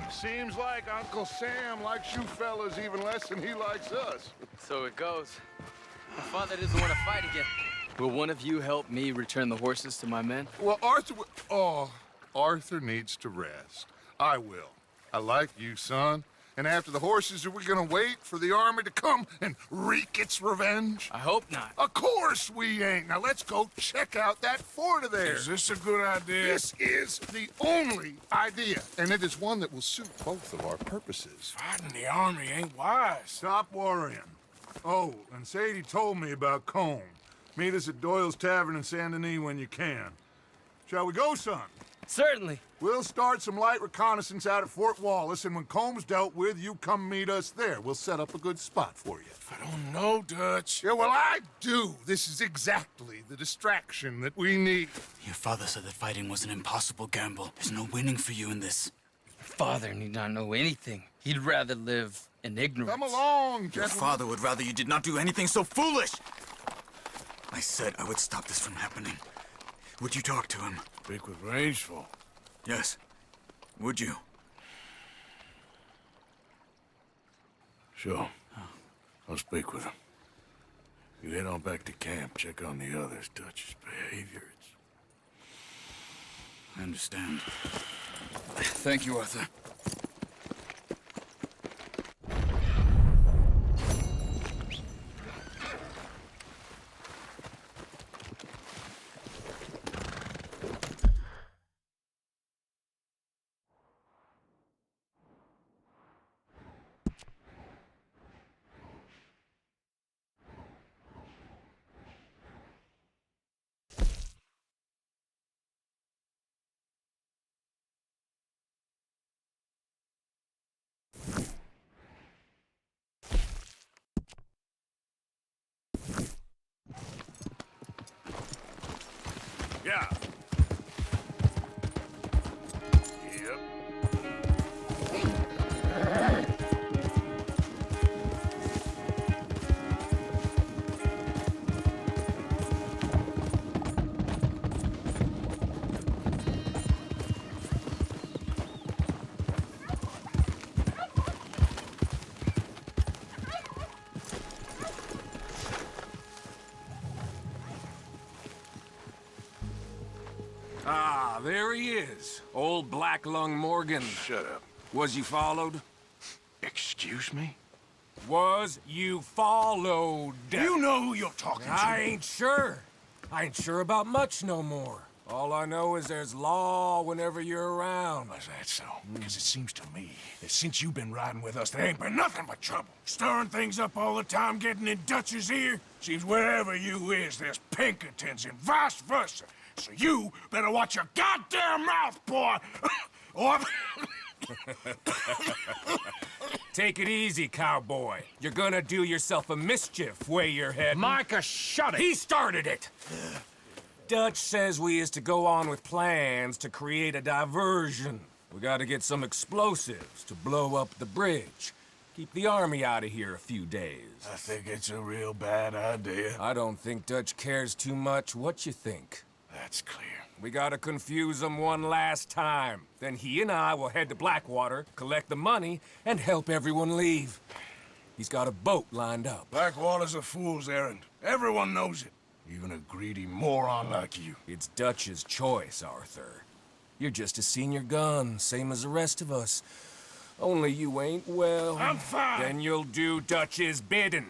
Seems like Uncle Sam likes you fellas even less than he likes us. So it goes. My father doesn't want to fight again. Will one of you help me return the horses to my men? Well, Arthur... Oh, Arthur needs to rest. I will. I like you, son. And after the horses, are we gonna wait for the army to come and wreak its revenge? I hope not. Of course we ain't. Now let's go check out that fort of theirs. Is this a good idea? This is the only idea, and it is one that will suit both of our purposes. Fighting the army ain't wise. Stop worrying. Oh, and Sadie told me about Colm. Meet us at Doyle's Tavern in Saint Denis when you can. Shall we go, son? Certainly. We'll start some light reconnaissance out at Fort Wallace, and when Colm's dealt with, you come meet us there. We'll set up a good spot for you. I don't know, Dutch. Yeah, well, I do. This is exactly the distraction that we need. Your father said that fighting was an impossible gamble. There's no winning for you in this. Father need not know anything. He'd rather live in ignorance. Come along, Your gentlemen. father would rather you did not do anything so foolish. I said I would stop this from happening. Would you talk to him? Speak with Rangeful. Yes. Would you? Sure. I'll speak with him. You head on back to camp, check on the others. Dutch's behavior, I understand. Thank you, Arthur. Yeah. Yep. Ah, there he is. Old Black Lung Morgan. Shut up. Was you followed? Excuse me? Was you followed? You know who you're talking to. I ain't sure. I ain't sure about much no more. All I know is there's law whenever you're around. Is that so? Because it seems to me that since you've been riding with us, there ain't been nothing but trouble. Stirring things up all the time, getting in Dutch's ear. Seems wherever you is, there's Pinkertons and vice versa. So you better watch your goddamn mouth, boy! Or... Take it easy, cowboy. You're gonna do yourself a mischief where you're heading. Micah, shut it! He started it! Dutch says we is to go on with plans to create a diversion. We gotta get some explosives to blow up the bridge. Keep the army out of here a few days. I think it's a real bad idea. I don't think Dutch cares too much what you think. That's clear. We gotta confuse him one last time. Then he and I will head to Blackwater, collect the money, and help everyone leave. He's got a boat lined up. Blackwater's a fool's errand. Everyone knows it. Even a greedy moron like you. It's Dutch's choice, Arthur. You're just a senior gun, same as the rest of us. Only you ain't well. I'm fine. Then you'll do Dutch's bidding,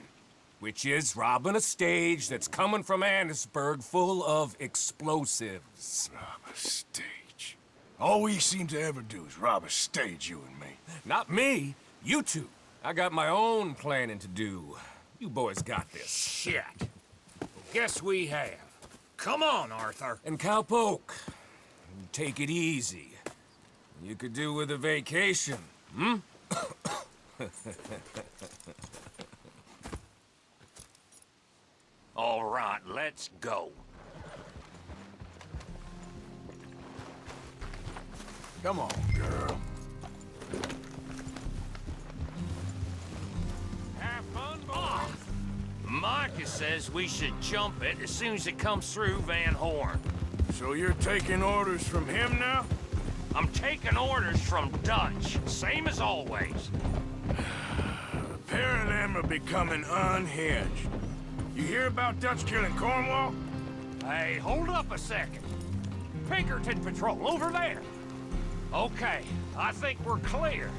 which is robbing a stage that's coming from Annesburg full of explosives. Rob a stage? All we seem to ever do is rob a stage, you and me. Not me, you two. I got my own planning to do. You boys got this. Shit. Guess we have. Come on, Arthur. And Cowpoke, take it easy. You could do with a vacation, hmm? All right, let's go. Come on, girl. Have fun, boys. Micah says we should jump it as soon as it comes through Van Horn. So you're taking orders from him now? I'm taking orders from Dutch, same as always. The pair of them are becoming unhinged. You hear about Dutch killing Cornwall? Hey, hold up a second. Pinkerton Patrol, over there. Okay, I think we're clear.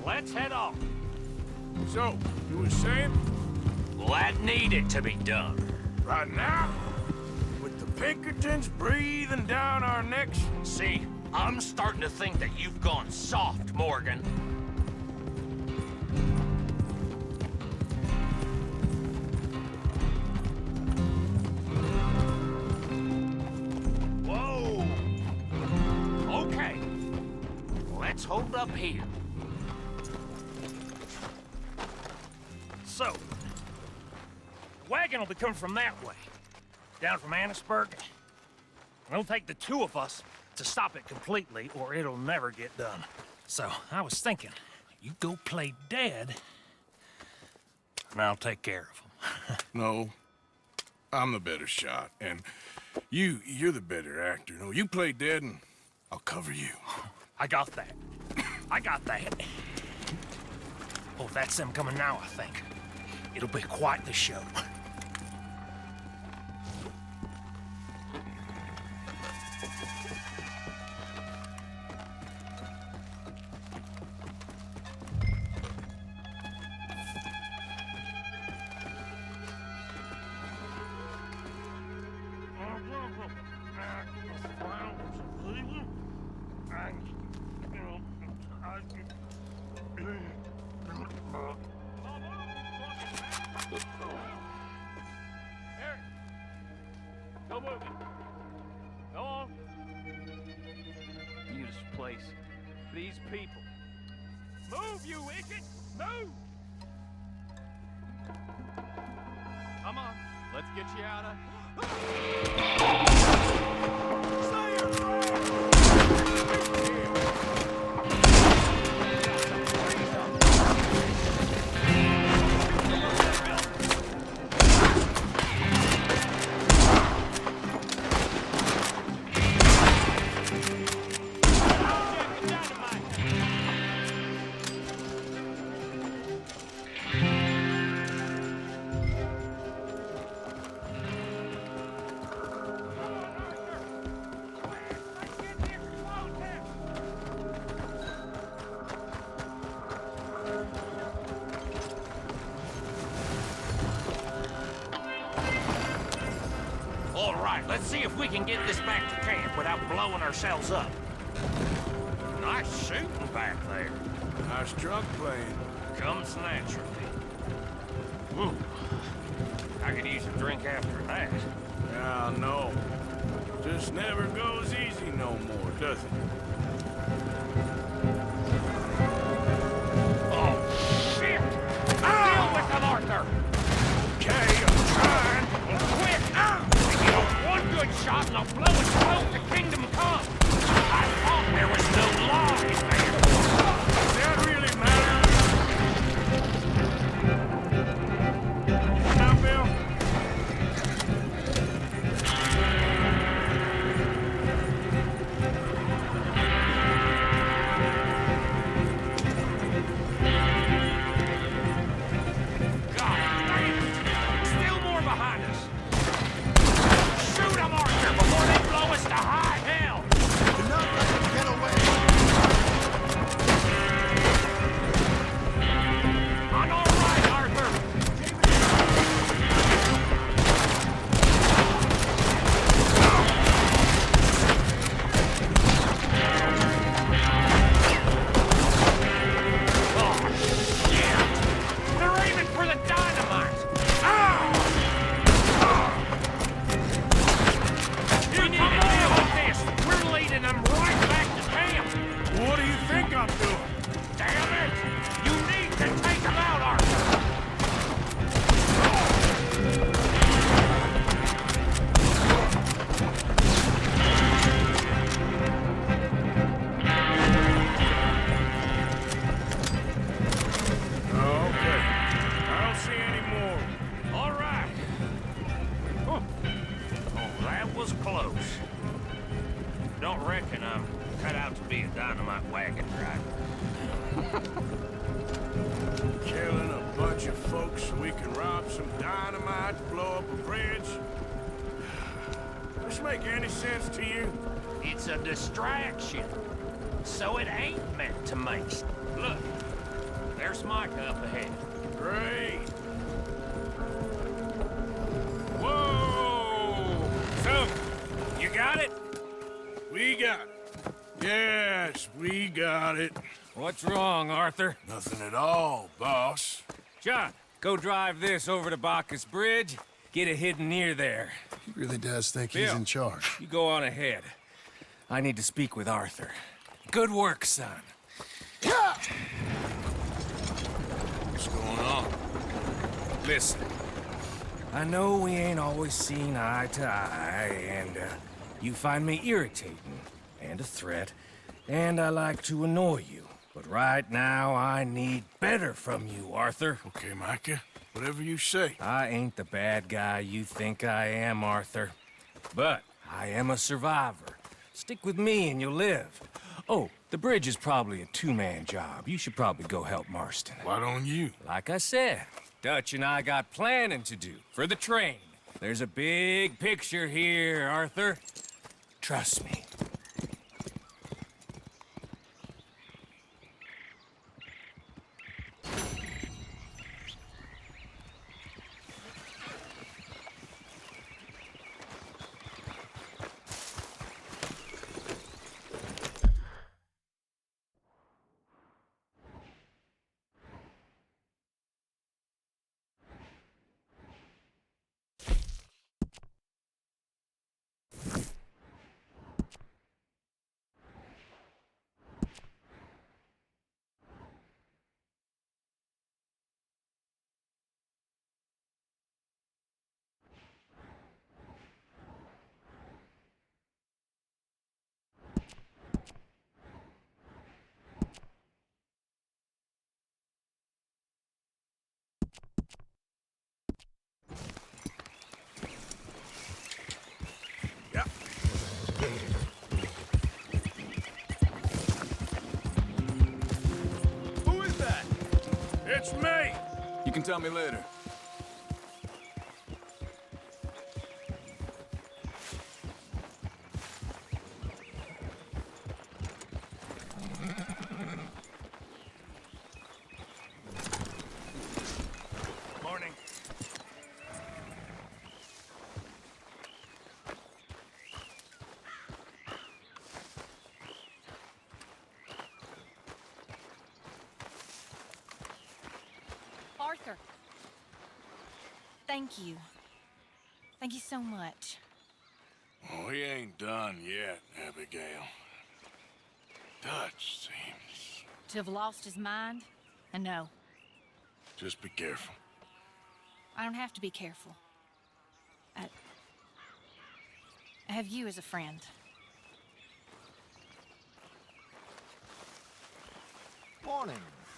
Let's head off. So, you were saying? Well, that needed to be done. Right now? With the Pinkertons breathing down our necks? See, I'm starting to think that you've gone soft, Morgan. Whoa! Okay. Let's hold up here. So, the wagon will be coming from that way, down from Annesburg. It'll take the two of us to stop it completely, or it'll never get done. So, I was thinking, you go play dead, and I'll take care of them. No. I'm the better shot, and you're the better actor. No, you play dead, and I'll cover you. I got that. I got that. Oh, that's them coming now, I think. It'll be quite the show. Go move it. Go on. Beautiful place. These people. Move, you idiot! Move! Come on. Let's get you out of... All right, let's see if we can get this back to camp without blowing ourselves up. Nice shooting back there. Nice drunk playing. Comes naturally. Ooh, I could use a drink after that. Yeah, no. Just never goes easy no more, does it? Oh, shit! Deal with them, Arthur! Okay, I'm trying. Well, quit! You know, one good shot and I'll blow it both to Kingdom Come! I thought there was no law in Killing a bunch of folks so we can rob some dynamite to blow up a bridge? Does this make any sense to you? It's a distraction. So it ain't meant to make. Look, there's Micah up ahead. Great. Whoa! So, you got it? We got it. Yes, we got it. What's wrong, Arthur? Nothing at all, boss. John, go drive this over to Bacchus Bridge. Get it hidden near there. He really does think Bill, he's in charge. You go on ahead. I need to speak with Arthur. Good work, son. What's going on? Listen, I know we ain't always seen eye to eye, and you find me irritating and a threat, and I like to annoy you. But right now, I need better from you, Arthur. Okay, Micah. Whatever you say. I ain't the bad guy you think I am, Arthur. But I am a survivor. Stick with me and you'll live. Oh, the bridge is probably a two-man job. You should probably go help Marston. Why don't you? Like I said, Dutch and I got planning to do for the train. There's a big picture here, Arthur. Trust me. It's me! You can tell me later. Morning. Arthur. Thank you. Thank you so much. Oh, he ain't done yet, Abigail. Dutch seems... To have lost his mind? And no, Just be careful. I don't have to be careful. I have you as a friend. Morning,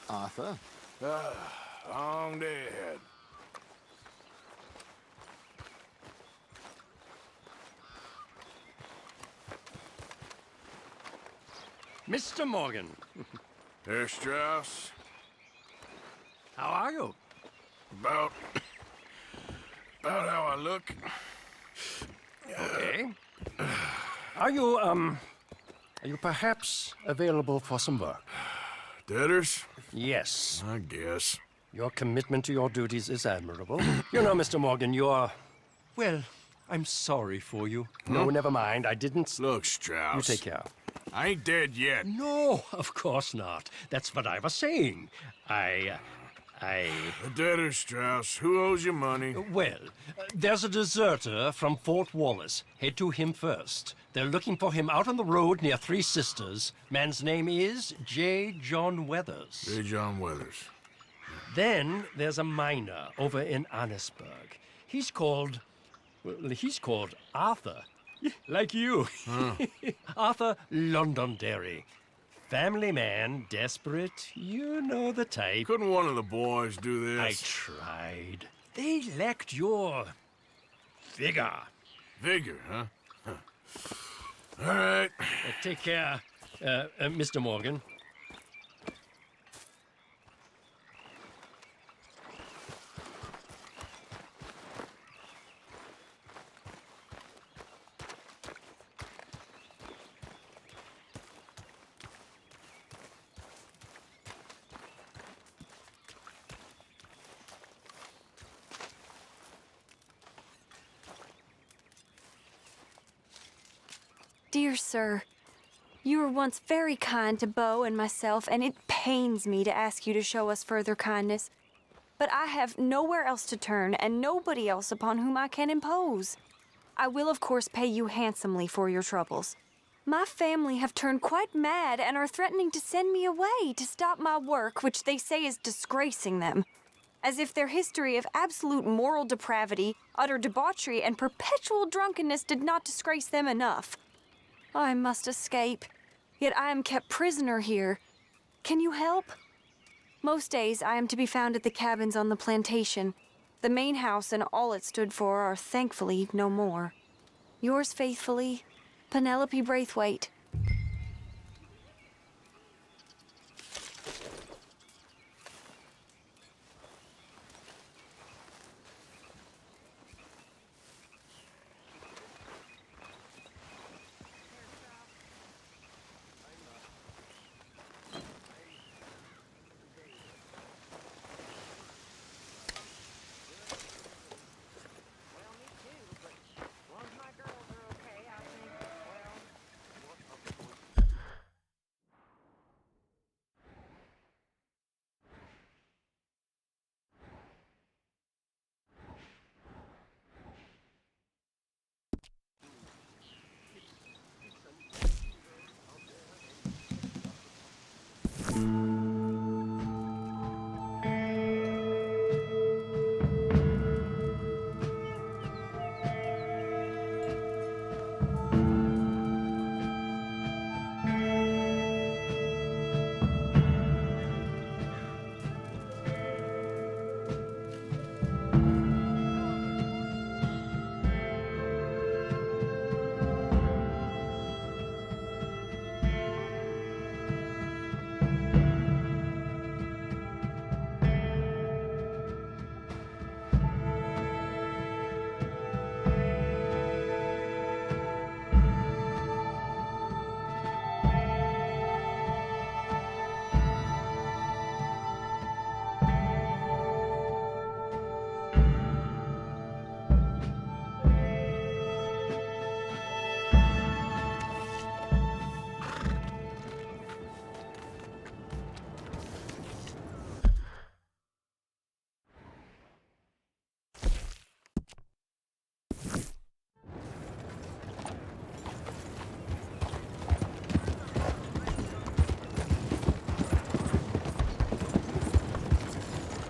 Arthur. Long dead. Mr. Morgan. Herr Strauss. How are you? About how I look. Okay. Are you perhaps available for some work? Debtors? Yes. I guess. Your commitment to your duties is admirable. You know, Mr. Morgan, you're... Well, I'm sorry for you. No, never mind. I didn't... Look, Strauss. You take care. I ain't dead yet. No, of course not. That's what I was saying. The debtors, Strauss. Who owes you money? Well, there's a deserter from Fort Wallace. Head to him first. They're looking for him out on the road near Three Sisters. Man's name is J. John Weathers. J. John Weathers. Then there's a miner over in Annesburg. He's called Arthur. Like you. Arthur Londonderry. Family man, desperate, you know the type. Couldn't one of the boys do this? I tried. They lacked your... vigor. Vigor, huh? All right. Take care, Mr. Morgan. Dear sir, you were once very kind to Beau and myself, and it pains me to ask you to show us further kindness. But I have nowhere else to turn, and nobody else upon whom I can impose. I will, of course, pay you handsomely for your troubles. My family have turned quite mad and are threatening to send me away to stop my work, which they say is disgracing them. As if their history of absolute moral depravity, utter debauchery, and perpetual drunkenness did not disgrace them enough. I must escape, yet I am kept prisoner here. Can you help? Most days I am to be found at the cabins on the plantation. The main house and all it stood for are thankfully no more. Yours faithfully, Penelope Braithwaite.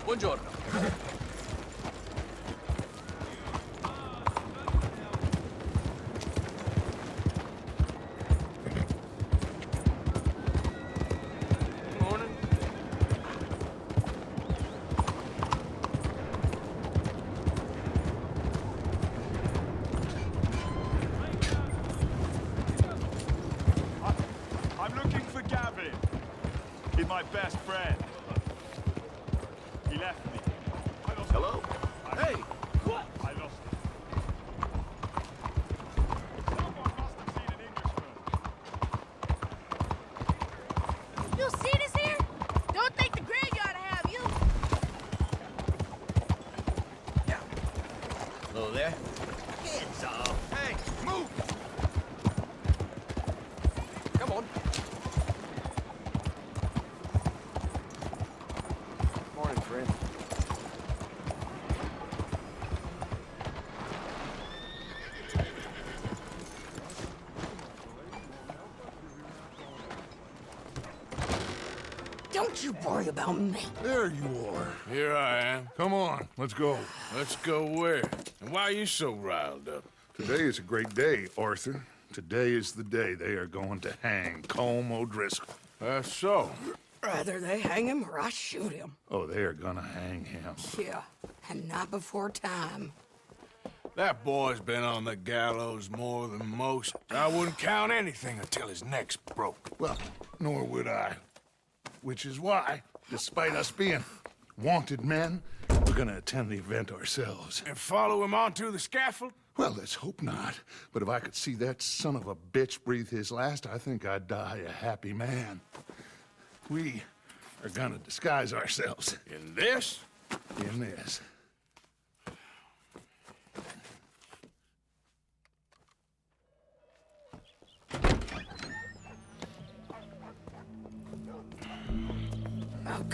Buongiorno. Morning. I'm looking for Gavin. He's my best friend. He left me. Hello? Hey! What? I lost him. Someone must have seen an Englishman. You see this here? Don't think the graveyard have you. Hello there. Hands off. Hey, move! Come on. Morning, friend. Don't you worry about me. There you are. Here I am. Come on, let's go. Let's go where? And why are you so riled up? Today is a great day, Arthur. Today is the day they are going to hang Colm O'Driscoll. That's so. Rather they hang him or I shoot him. Oh, they are gonna hang him. Yeah, and not before time. That boy's been on the gallows more than most. I wouldn't count anything until his neck's broke. Well, nor would I. Which is why, despite us being wanted men, we're gonna attend the event ourselves. And follow him onto the scaffold? Well, let's hope not. But if I could see that son of a bitch breathe his last, I think I'd die a happy man. We are gonna disguise ourselves. In this? In this.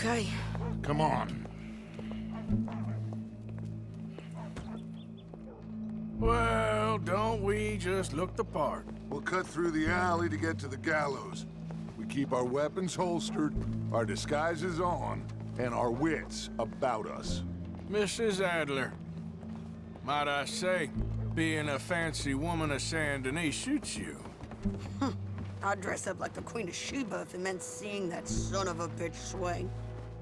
Okay. Come on. Well, don't we just look the part? We'll cut through the alley to get to the gallows. We keep our weapons holstered, our disguises on, and our wits about us. Mrs. Adler, might I say, being a fancy woman of Saint Denis suits you. I'd dress up like the Queen of Sheba if it meant seeing that son of a bitch swing.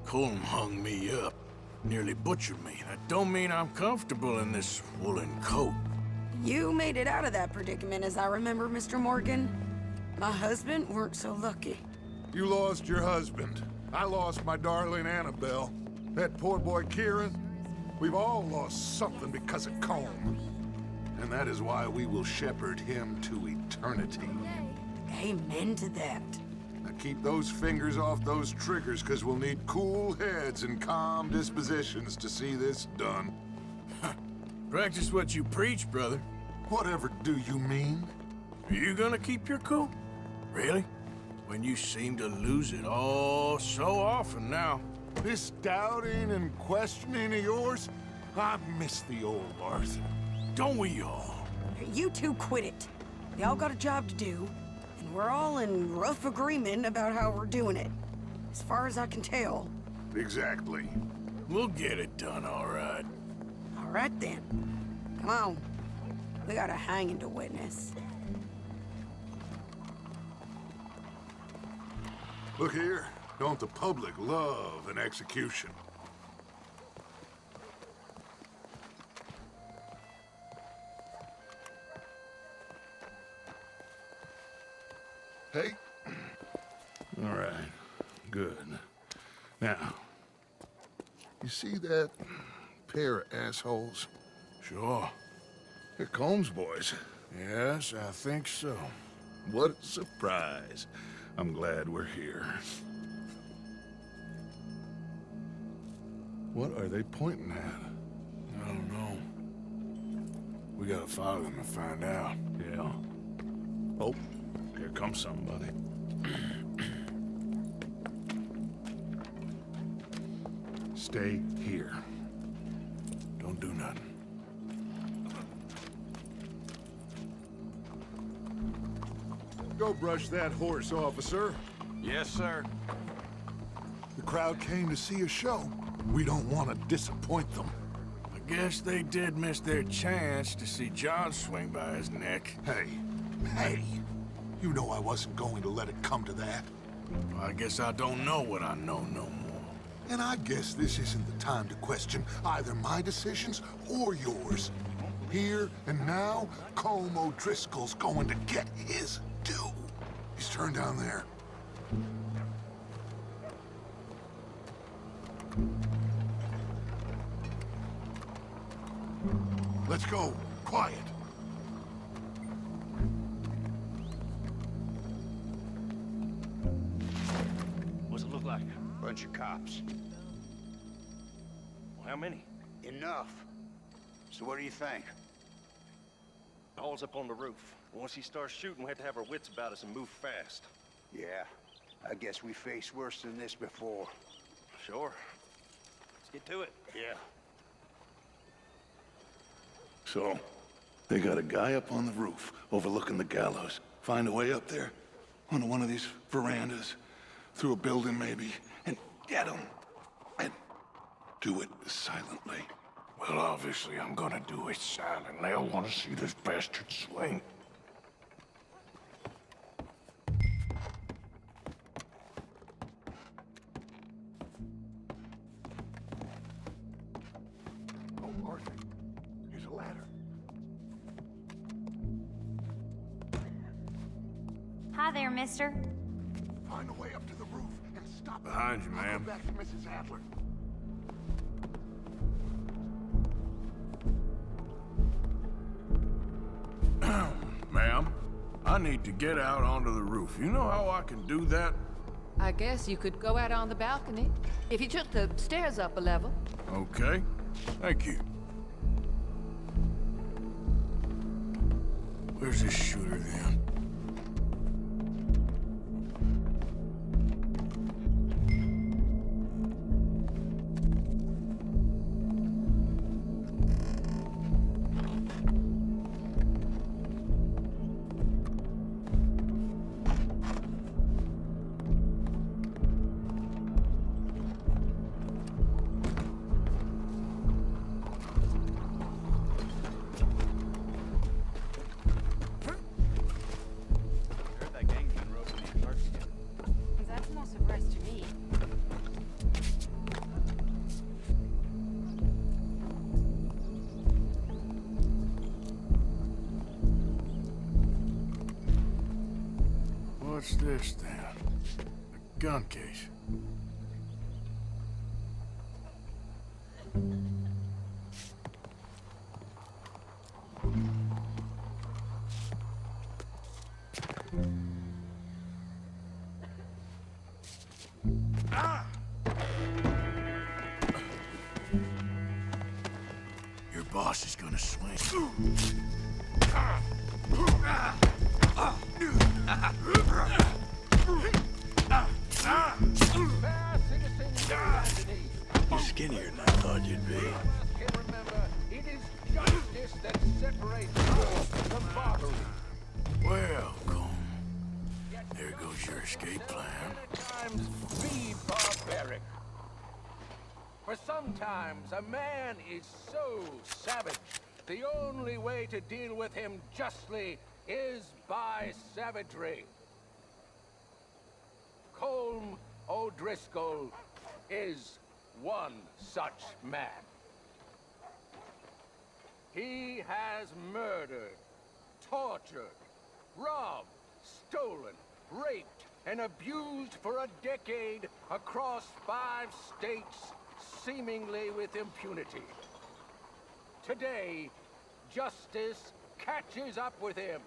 Colm hung me up, nearly butchered me. That don't mean I'm comfortable in this woolen coat. You made it out of that predicament, as I remember, Mr. Morgan. My husband weren't so lucky. You lost your husband. I lost my darling Annabelle. That poor boy Kieran. We've all lost something because of Colm. And that is why we will shepherd him to eternity. Amen to that. Now keep those fingers off those triggers, because we'll need cool heads and calm dispositions to see this done. Practice what you preach, brother. Whatever do you mean? Are you gonna keep your cool? Really? When you seem to lose it all so often now. This doubting and questioning of yours, I miss the old Arthur. Don't we all? You two quit it. We all got a job to do, and we're all in rough agreement about how we're doing it. As far as I can tell. Exactly. We'll get it done, all right. All right, then. Come on. We got a hanging to witness. Look here. Don't the public love an execution? Hey. All right. Good. Now, you see that pair of assholes? Sure. They're Colm's boys. Yes, I think so. What a surprise. I'm glad we're here. What are they pointing at? I don't know. We gotta follow them and find out. Yeah. Oh, here comes somebody. Stay here. Don't do nothing. Go brush that horse, officer. Yes, sir. The crowd came to see a show. We don't want to disappoint them. I guess they did miss their chance to see John swing by his neck. Hey, you know I wasn't going to let it come to that. Well, I guess I don't know what I know no more. And I guess this isn't the time to question either my decisions or yours. Here and now, Colm O'Driscoll's going to get his due. He's turned down there. Let's go. Quiet. What's it look like? Bunch of cops. Well, how many? Enough. So what do you think? All's up on the roof. Once he starts shooting, we have to have our wits about us and move fast. Yeah, I guess we faced worse than this before. Sure. Let's get to it. Yeah. So, they got a guy up on the roof overlooking the gallows. Find a way up there, onto one of these verandas, through a building maybe, and get him. And do it silently. Well, obviously I'm gonna do it silently. I want to see this bastard swing. Oh, Arthur, here's a ladder. Hi there, mister. Find a way up to the roof and stop. Behind you, I'll ma'am. go back to Mrs. Adler. Ma'am, I need to get out onto the roof. You know how I can do that? I guess you could go out on the balcony if you took the stairs up a level. Okay. Thank you. Where's this shooter then? What's this, then? A gun case. Your boss is gonna swing. You're skinnier than I thought you'd be. Remember, it is justice that separates force from barbarity. Well, Colm, there goes your escape plan. Times be barbaric. For sometimes a man is so savage, the only way to deal with him justly is by savagery. Colm O'Driscoll is one such man. He has murdered, tortured, robbed, stolen, raped, and abused for a decade across 5 states, seemingly with impunity. Today, justice catches up with him.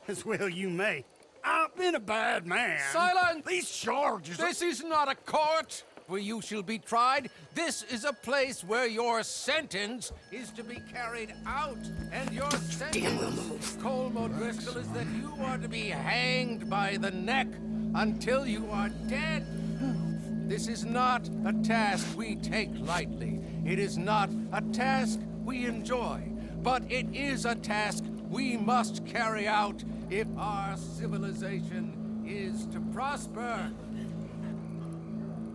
As well you may. I've been a bad man. Silence! These charges... This is not a court where you shall be tried. This is a place where your sentence is to be carried out. And your sentence, Colm O'Driscoll, is that you are to be hanged by the neck until you are dead. This is not a task we take lightly. It is not a task we enjoy. But it is a task we must carry out if our civilization is to prosper.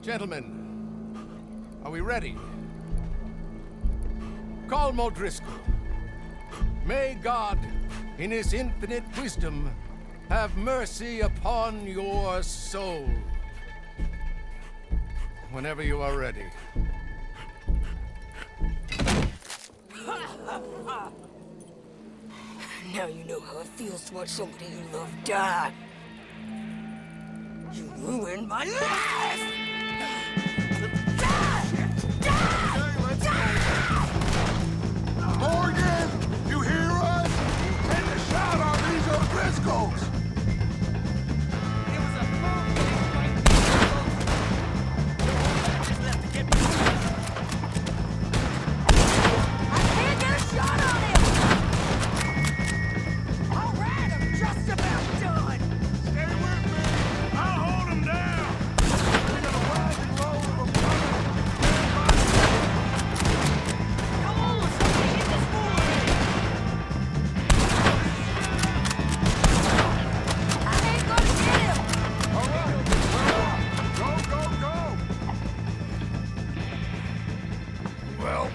Gentlemen, are we ready? Colm O'Driscoll, may God, in his infinite wisdom, have mercy upon your soul. Whenever you are ready. Now you know how it feels to watch somebody you love die. You ruined my life! Morgan, you hear us? Take a shot on these O'Driscolls! Well,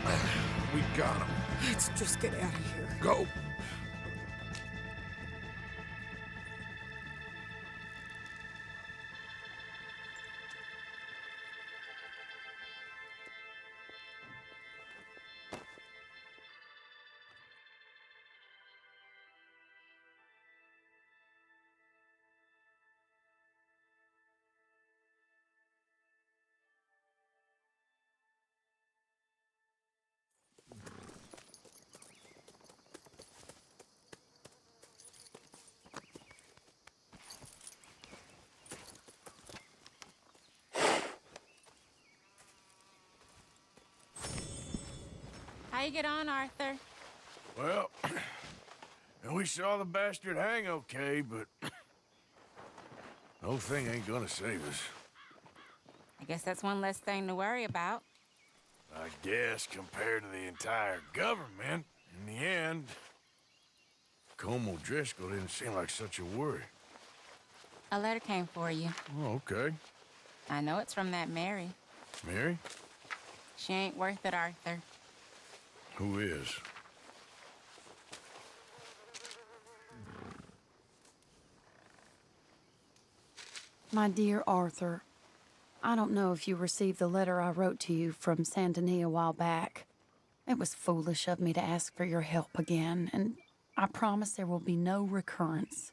we got him. Let's just get out of here. Go. How you get on, Arthur? Well, and we saw the bastard hang okay, but the whole thing ain't gonna save us. I guess that's one less thing to worry about. I guess compared to the entire government, in the end, Colm O'Driscoll didn't seem like such a worry. A letter came for you. Oh, okay. I know it's from that Mary. Mary? She ain't worth it, Arthur. Who is? My dear Arthur, I don't know if you received the letter I wrote to you from Saint Denis a while back. It was foolish of me to ask for your help again, and I promise there will be no recurrence.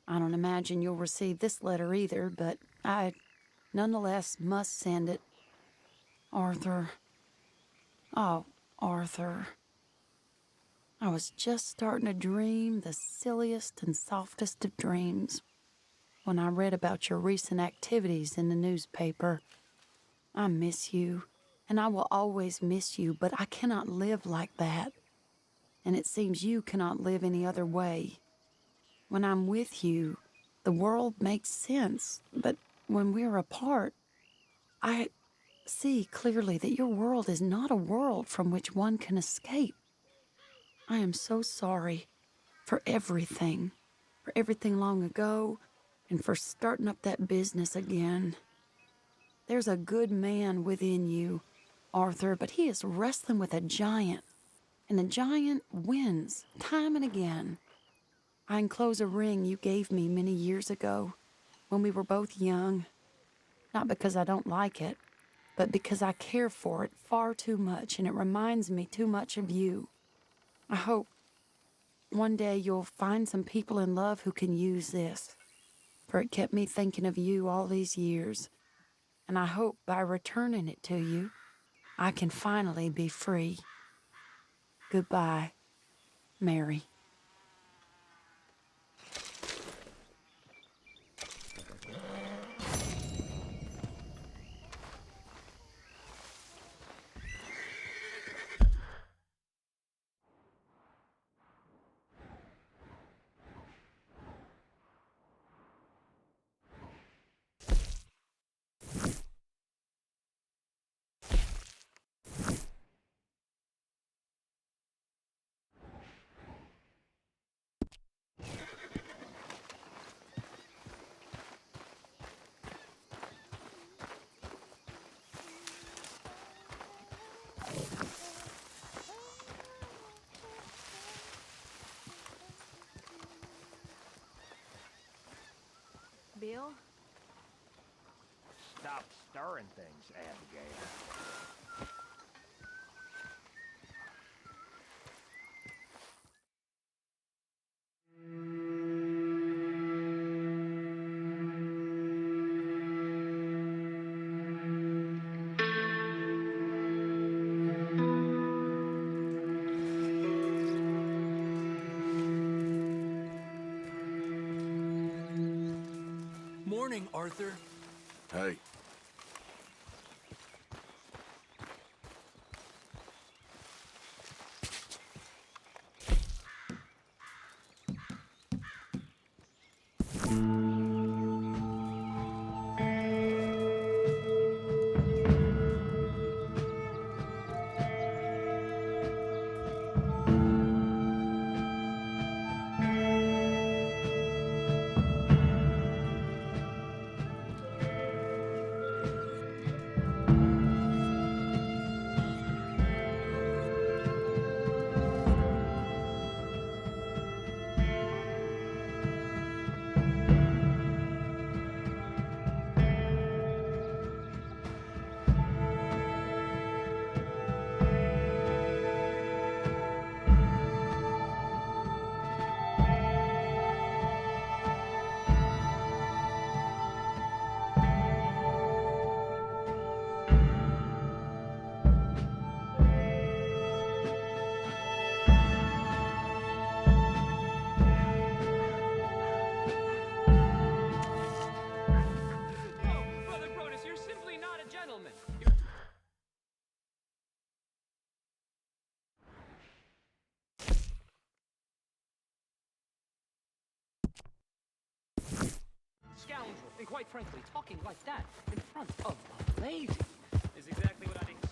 I don't imagine you'll receive this letter either, but I nonetheless must send it. Arthur. Oh, Arthur. I was just starting to dream the silliest and softest of dreams when I read about your recent activities in the newspaper. I miss you, and I will always miss you, but I cannot live like that. And it seems you cannot live any other way. When I'm with you, the world makes sense, but when we're apart, I see clearly that your world is not a world from which one can escape. I am so sorry for everything long ago, and for starting up that business again. There's a good man within you, Arthur, but he is wrestling with a giant, and the giant wins time and again. I enclose a ring you gave me many years ago, when we were both young. Not because I don't like it, but because I care for it far too much, and it reminds me too much of you. I hope one day you'll find some people in love who can use this, for it kept me thinking of you all these years, and I hope by returning it to you, I can finally be free. Goodbye, Mary. Bill? Stop stirring things, Abigail. Morning, Arthur. Hey. Scoundrel, and quite frankly, talking like that in front of a lady is exactly what I'd expect.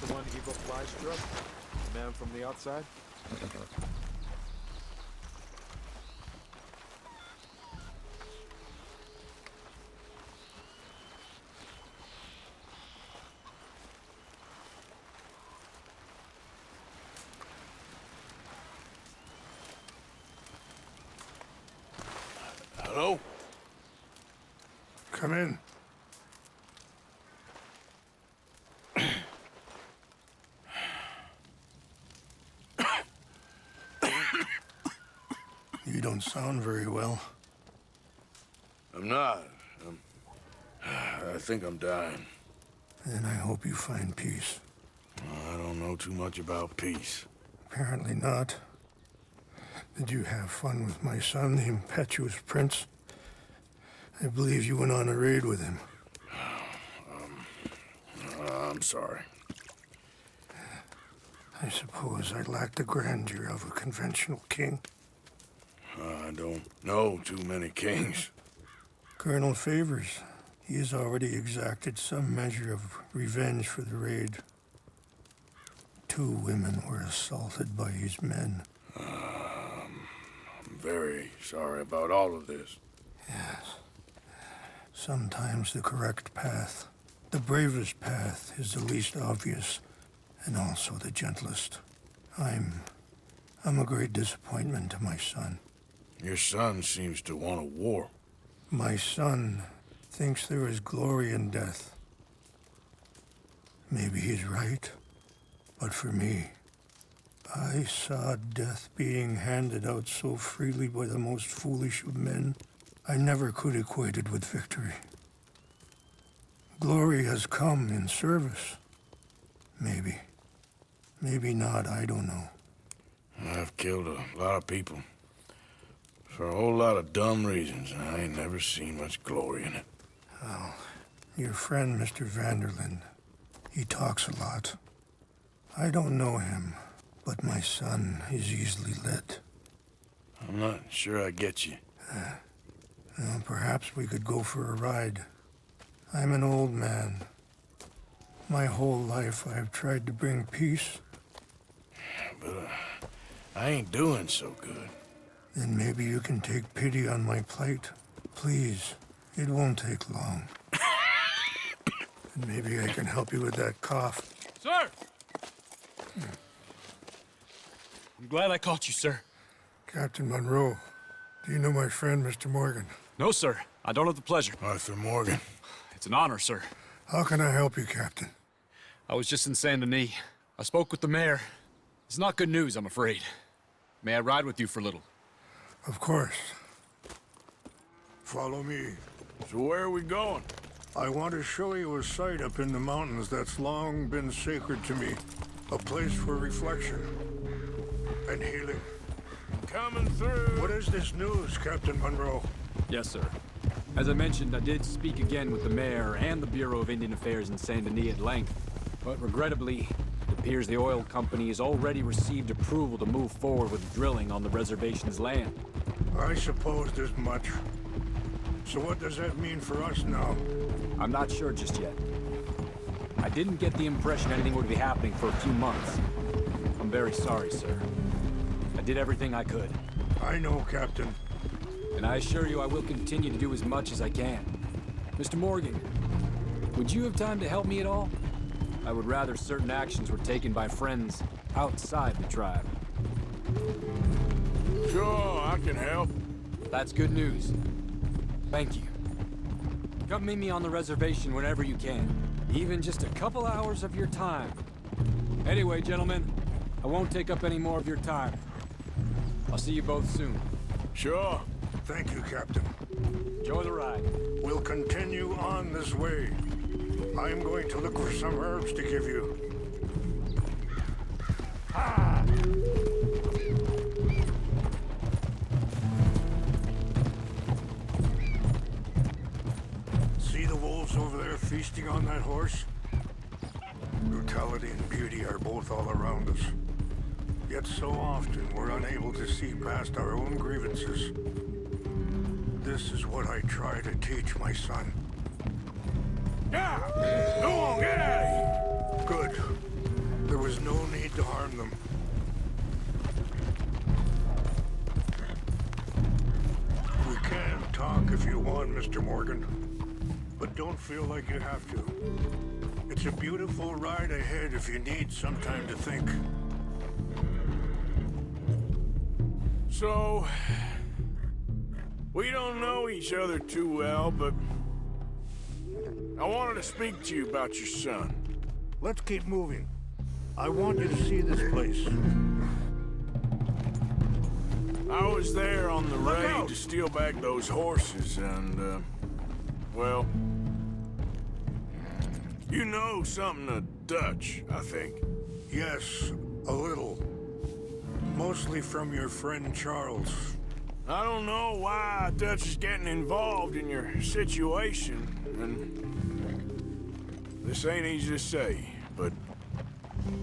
the one Eagle Fly struck? The man from the outside? Hello? Come in. You don't sound very well. I'm not. I think I'm dying. And I hope you find peace. I don't know too much about peace. Apparently not. Did you have fun with my son, the impetuous prince? I believe you went on a raid with him. I'm sorry. I suppose I lack the grandeur of a conventional king. I don't know too many kings. Colonel Favors, he has already exacted some measure of revenge for the raid. 2 women were assaulted by his men. I'm very sorry about all of this. Yes. Sometimes the correct path, the bravest path, is the least obvious, and also the gentlest. I'm a great disappointment to my son. Your son seems to want a war. My son thinks there is glory in death. Maybe he's right, but for me, I saw death being handed out so freely by the most foolish of men, I never could equate it with victory. Glory has come in service. Maybe. Maybe not, I don't know. I've killed a lot of people. For a whole lot of dumb reasons, and I ain't never seen much glory in it. Oh, your friend, Mr. Vanderlyn, he talks a lot. I don't know him, but my son is easily led. I'm not sure I get you. Well, perhaps we could go for a ride. I'm an old man. My whole life I've tried to bring peace. But I ain't doing so good. Then maybe you can take pity on my plight. Please, it won't take long. And maybe I can help you with that cough. Sir! I'm glad I caught you, sir. Captain Monroe, do you know my friend, Mr. Morgan? No, sir. I don't have the pleasure. Arthur Morgan. It's an honor, sir. How can I help you, Captain? I was just in Saint Denis. I spoke with the mayor. It's not good news, I'm afraid. May I ride with you for a little? Of course. Follow me. So where are we going? I want to show you a site up in the mountains that's long been sacred to me. A place for reflection and healing. Coming through. What is this news, Captain Monroe? Yes, sir. As I mentioned, I did speak again with the mayor and the Bureau of Indian Affairs in Saint Denis at length. But regrettably, it appears the oil company has already received approval to move forward with drilling on the reservation's land. I supposed as much. So what does that mean for us now? I'm not sure just yet. I didn't get the impression anything would be happening for a few months. I'm very sorry, sir. I did everything I could. I know, Captain. And I assure you I will continue to do as much as I can. Mr. Morgan, would you have time to help me at all? I would rather certain actions were taken by friends outside the tribe. Sure, I can help. That's good news. Thank you. Come meet me on the reservation whenever you can. Even just a couple hours of your time. Anyway, gentlemen, I won't take up any more of your time. I'll see you both soon. Sure. Thank you, Captain. Enjoy the ride. We'll continue on this way. I'm going to look for some herbs to give you. Ah! See the wolves over there feasting on that horse? Brutality and beauty are both all around us. Yet so often we're unable to see past our own grievances. This is what I try to teach my son. Now, go on, get out of here. Good. There was no need to harm them. We can talk if you want, Mr. Morgan. But don't feel like you have to. It's a beautiful ride ahead if you need some time to think. So, we don't know each other too well, but I wanted to speak to you about your son. Let's keep moving. I want you to see this place. I was there on the raid to steal back those horses, and, well, you know something of Dutch, I think. Yes, a little. Mostly from your friend Charles. I don't know why Dutch is getting involved in your situation, and this ain't easy to say, but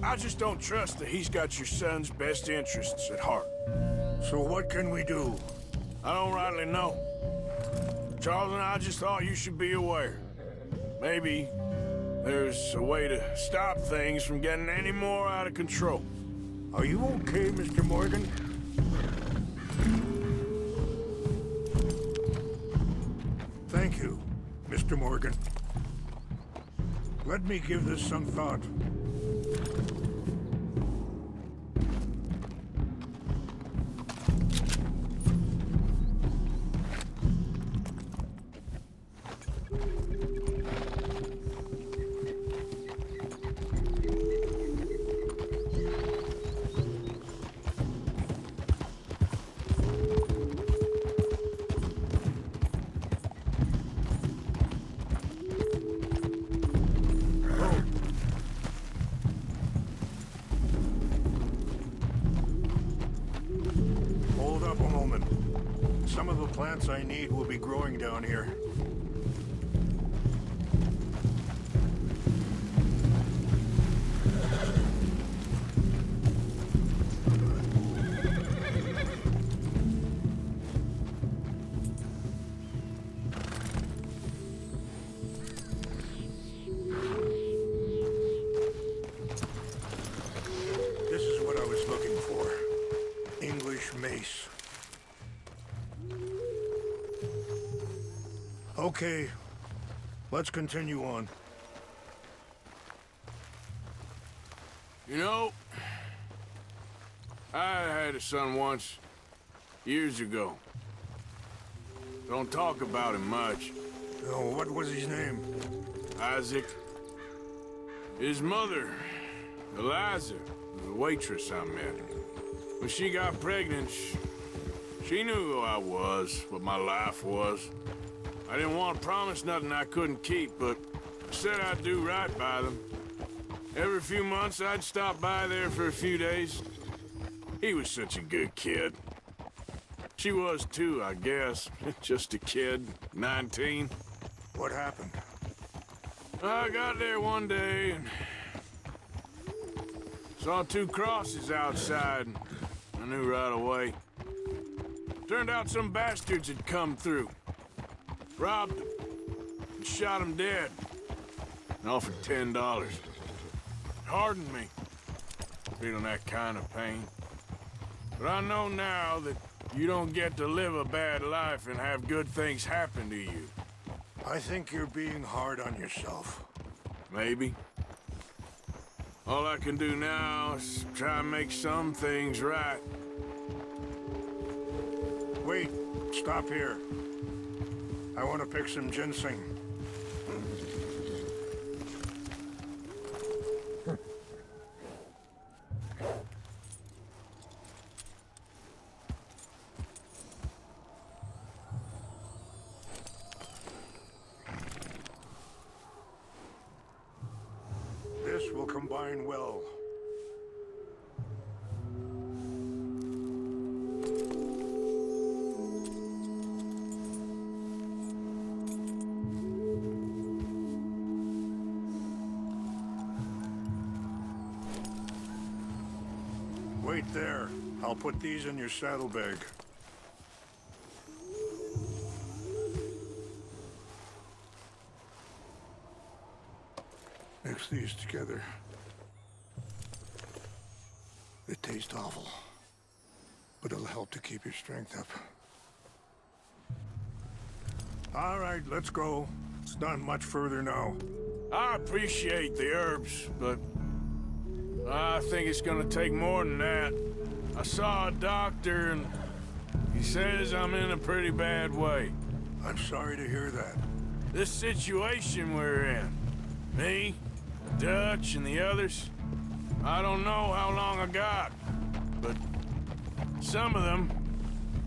I just don't trust that he's got your son's best interests at heart. So what can we do? I don't rightly know. Charles and I just thought you should be aware. Maybe there's a way to stop things from getting any more out of control. Are you okay, Mr. Morgan? Thank you, Mr. Morgan. Let me give this some thought. Hold up a moment. Some of the plants I need will be growing down here. This is what I was looking for. English mace. Okay, let's continue on. You know, I had a son once, years ago. Don't talk about him much. Oh, what was his name? Isaac. His mother, Eliza, was a waitress I met. When she got pregnant, she knew who I was, what my life was. I didn't want to promise nothing I couldn't keep, but I said I'd do right by them. Every few months, I'd stop by there for a few days. He was such a good kid. She was too, I guess. Just a kid, 19. What happened? I got there one day and saw two crosses outside, and I knew right away. Turned out some bastards had come through, robbed them, and shot them dead, and offered $10. It hardened me, feeling that kind of pain. But I know now that you don't get to live a bad life and have good things happen to you. I think you're being hard on yourself. Maybe. All I can do now is try and make some things right. Wait, stop here. I want to pick some ginseng. This will combine well. Wait there. I'll put these in your saddlebag. Mix these together. taste awful, but it'll help to keep your strength up. All right, let's go. It's not much further now. I appreciate the herbs, but I think it's gonna take more than that. I saw a doctor and he says I'm in a pretty bad way. I'm sorry to hear that. This situation we're in, me, Dutch, and the others, I don't know how long I got, but some of them,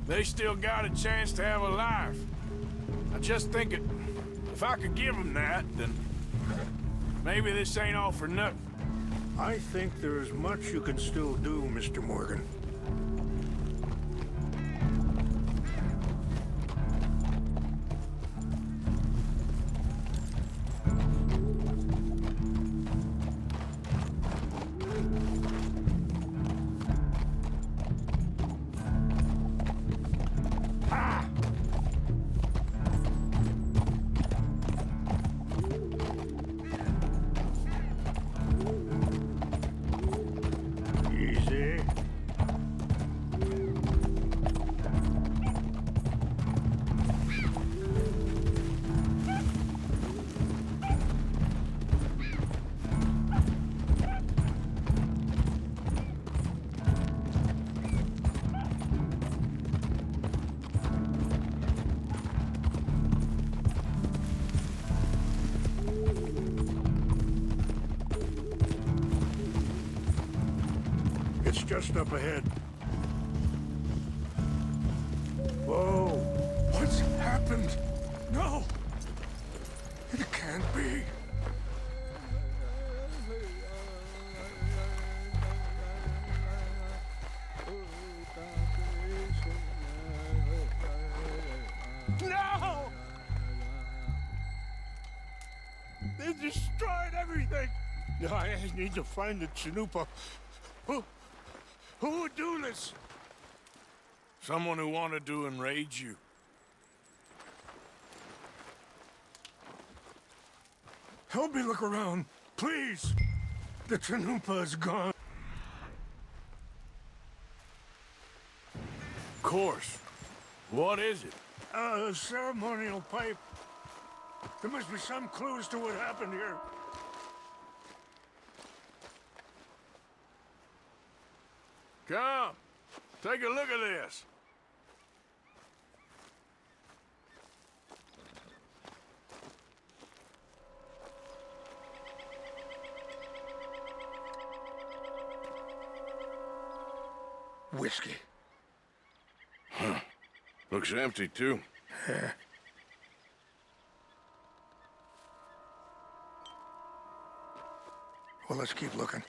they still got a chance to have a life. I just think if I could give them that, then maybe this ain't all for nothing. I think there's much you can still do, Mr. Morgan. Easy. It's just up ahead. Whoa! What's happened? No! It can't be. No! They destroyed everything! I need to find the Chanupa. Who would do this? Someone who wanted to enrage you. Help me look around, please. The Chanupa is gone. Of course. What is it? A ceremonial pipe. There must be some clues to what happened here. Come, take a look at this. Whiskey. Huh. Looks empty, too. Yeah. Well, let's keep looking.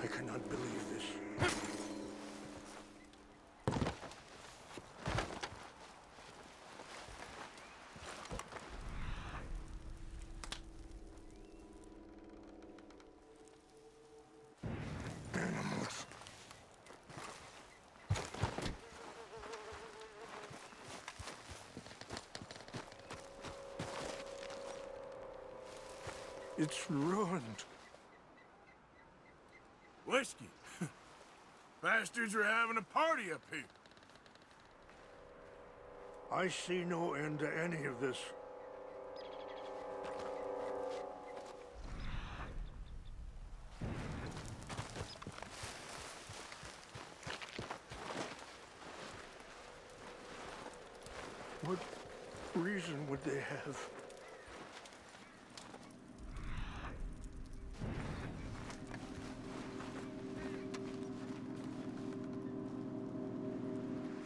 I cannot believe this. Animals. It's ruined. Whiskey. Bastards are having a party up here. I see no end to any of this. What reason would they have?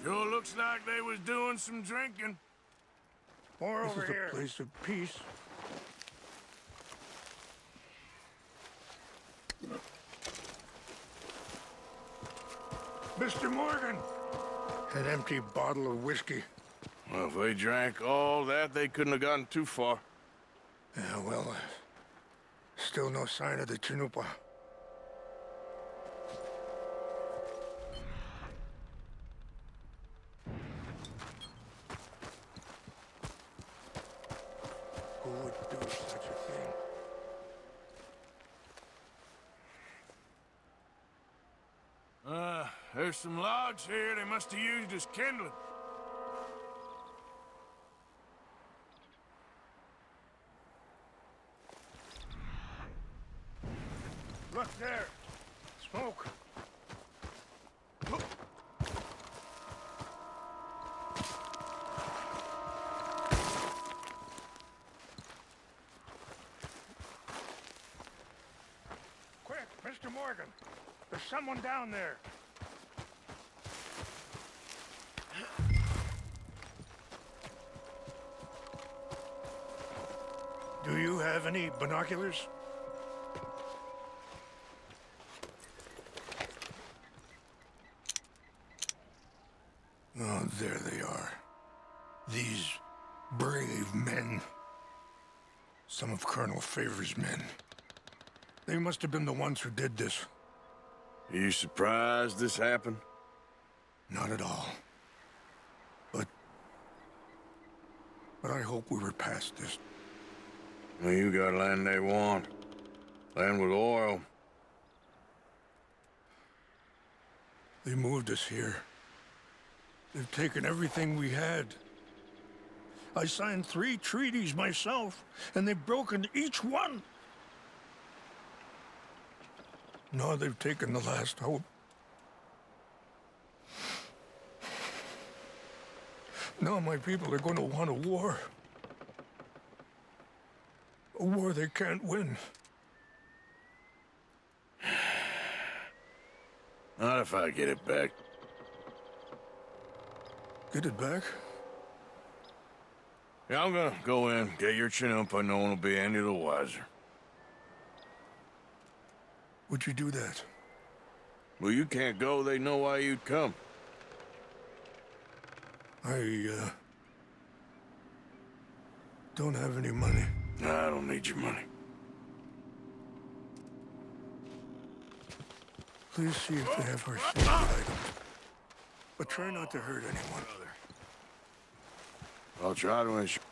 Sure looks like they was doing some drinking. More over here. This is a place of peace. Mr. Morgan! An empty bottle of whiskey. Well, if they drank all that, they couldn't have gotten too far. Yeah, well, still no sign of the Chanupa. Who would do such a thing? There's some logs here they must have used as kindling. Look there! Smoke! Quick, Mr. Morgan! There's someone down there! Do you have any binoculars? Oh, there they are. These brave men. Some of Colonel Favor's men. They must have been the ones who did this. Are you surprised this happened? Not at all. But I hope we were past this. Well, you got land they want. Land with oil. They moved us here. They've taken everything we had. I signed 3 treaties myself, and they've broken each one. Now they've taken the last hope. Now my people are going to want a war. A war they can't win. Not if I get it back. Get it back? Yeah, I'm gonna go in, get your Chinook, but no one will be any the wiser. Would you do that? Well, you can't go, they know why you'd come. I don't have any money. Nah, I don't need your money. Please see if they have our sacred items. But try not to hurt anyone. I'll try to ensure.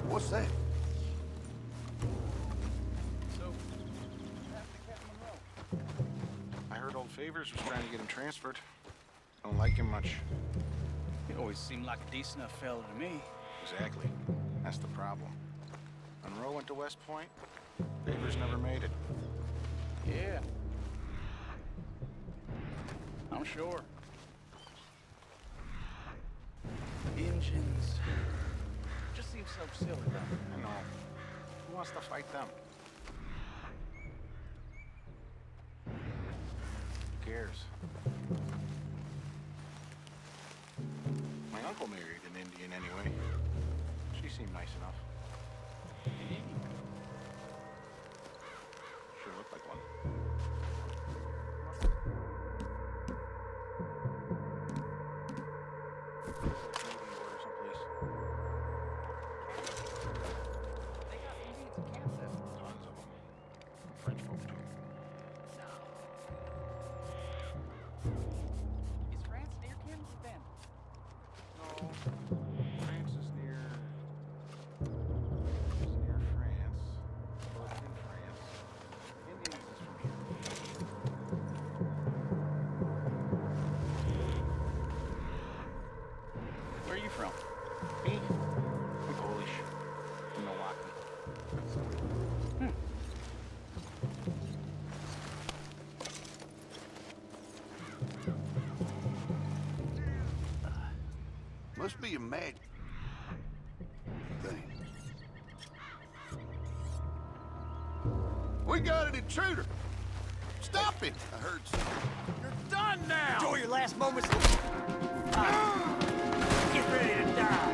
What's that? I heard old Favors was trying to get him transferred. Don't like him much. He always seemed like a decent enough fella to me. Exactly. That's the problem. Monroe went to West Point. Favors never made it. Yeah. I'm sure. Engines. Just seems so silly, though. I know. Who wants to fight them? Who cares? My uncle married an Indian anyway. She seemed nice enough. Sure looked like one. French folk too. Is France near Kim or Ben? No, France is near France. Well, it's in France. Indians is from here. Where are you from? Me? I'm Polish. From Milwaukee. Must be a magic thing. We got an intruder! coffee. I heard some. You're done now! Enjoy your last moments. Get ready to die.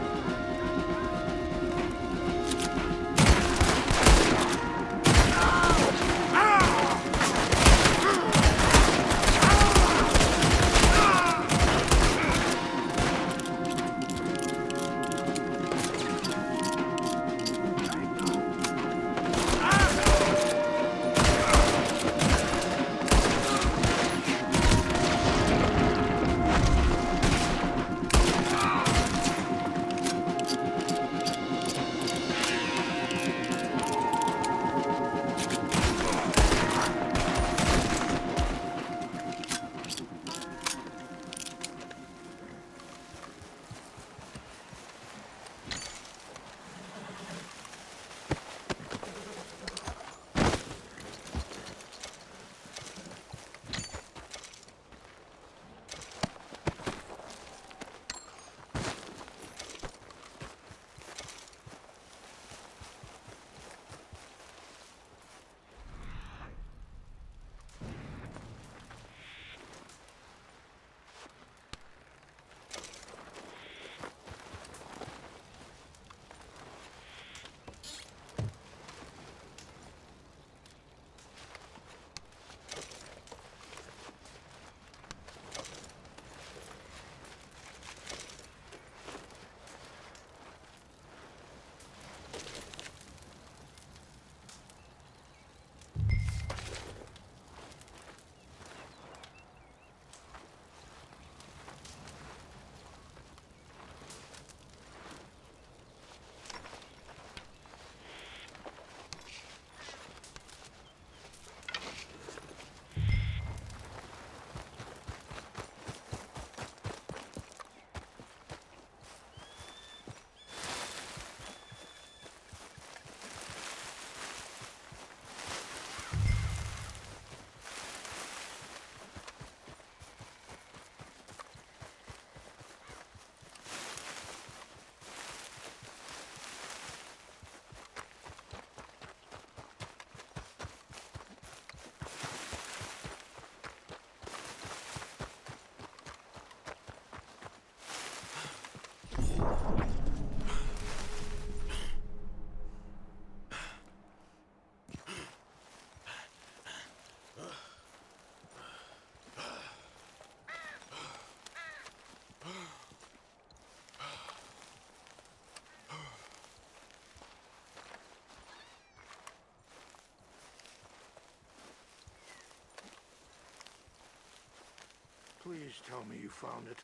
Please tell me you found it.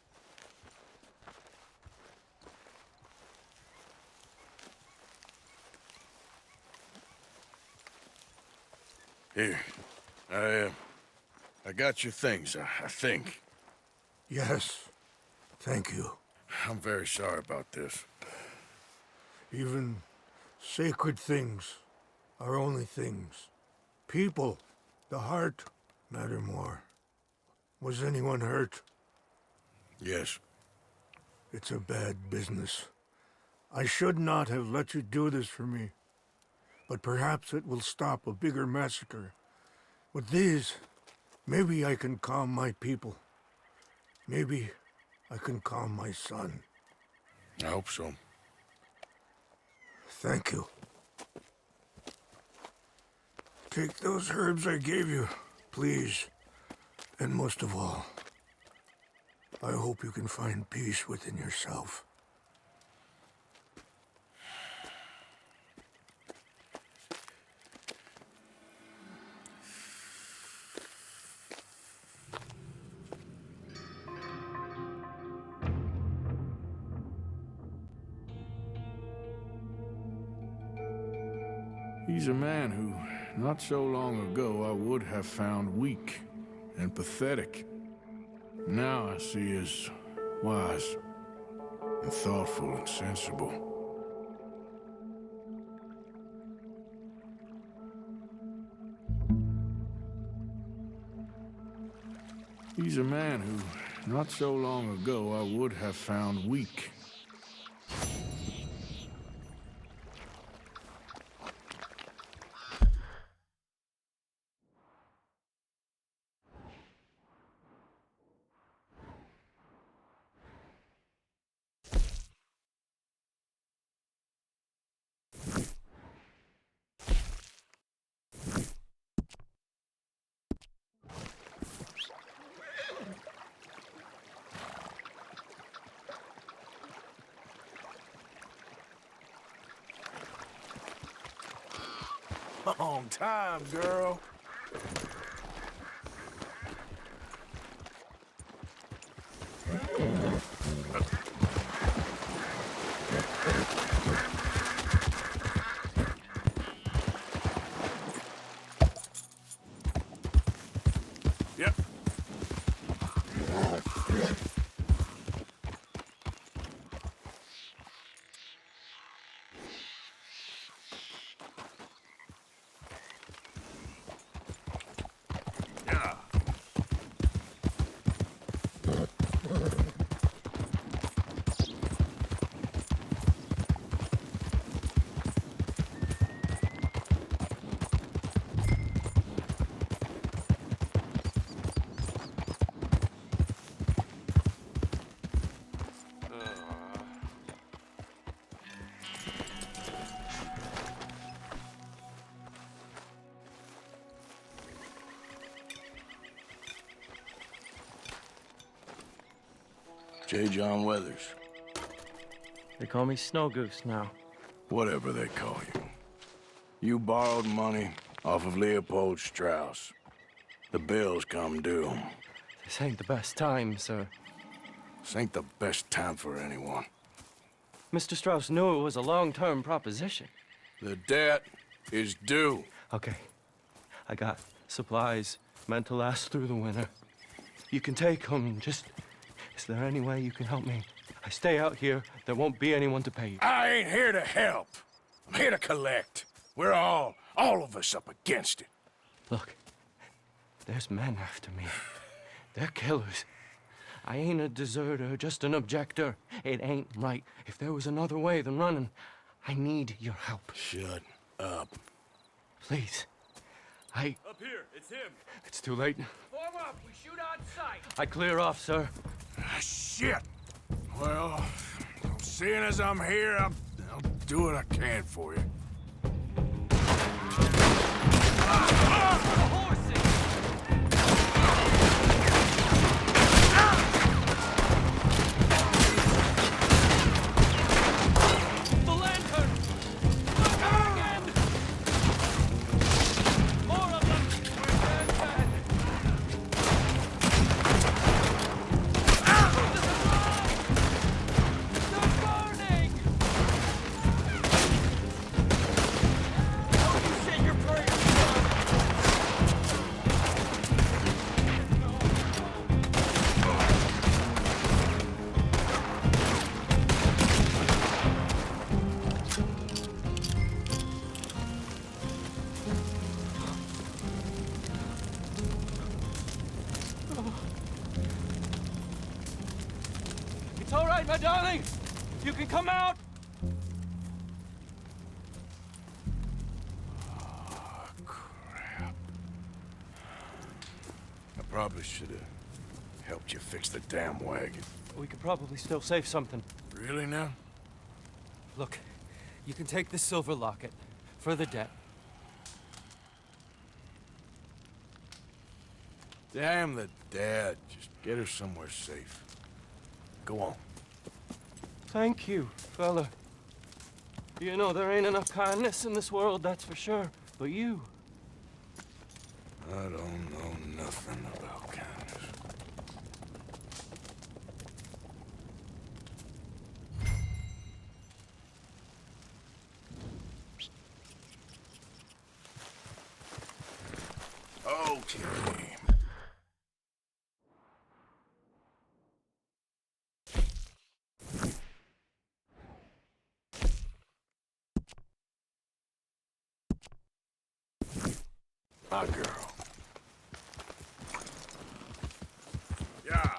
Here. I got your things, I think. Yes. Thank you. I'm very sorry about this. Even sacred things are only things. People, the heart, matter more. Was anyone hurt? Yes. It's a bad business. I should not have let you do this for me. But perhaps it will stop a bigger massacre. With these, maybe I can calm my people. Maybe I can calm my son. I hope so. Thank you. Take those herbs I gave you, please. And most of all, I hope you can find peace within yourself. He's a man who, not so long ago, I would have found weak and pathetic. Now I see as wise and thoughtful and sensible. He's a man who, not so long ago, I would have found weak. long time, girl. Yep. Yeah. J. John Weathers. They call me Snow Goose now. Whatever they call you. You borrowed money off of Leopold Strauss. The bills come due. This ain't the best time, sir. This ain't the best time for anyone. Mr. Strauss knew it was a long-term proposition. The debt is due. Okay. I got supplies meant to last through the winter. You can take them, just... Is there any way you can help me? I stay out here, there won't be anyone to pay you. I ain't here to help. I'm here to collect. We're all of us up against it. Look, there's men after me. They're killers. I ain't a deserter, just an objector. It ain't right. If there was another way than running, I need your help. Shut up. Please. Up here, it's him. It's too late. Form up, we shoot on sight. I clear off, sir. Ah, shit. Well, seeing as I'm here, I'll do what I can for you. It's all right, my darling. You can come out. Oh, crap. I probably should have helped you fix the damn wagon. We could probably still save something. Really now? Look, you can take this silver locket for the debt. Damn the dad. Just get her somewhere safe. Go on. Thank you, fella. You know, there ain't enough kindness in this world, that's for sure. But you... I don't know nothing about kindness. Okay. My girl. Yeah.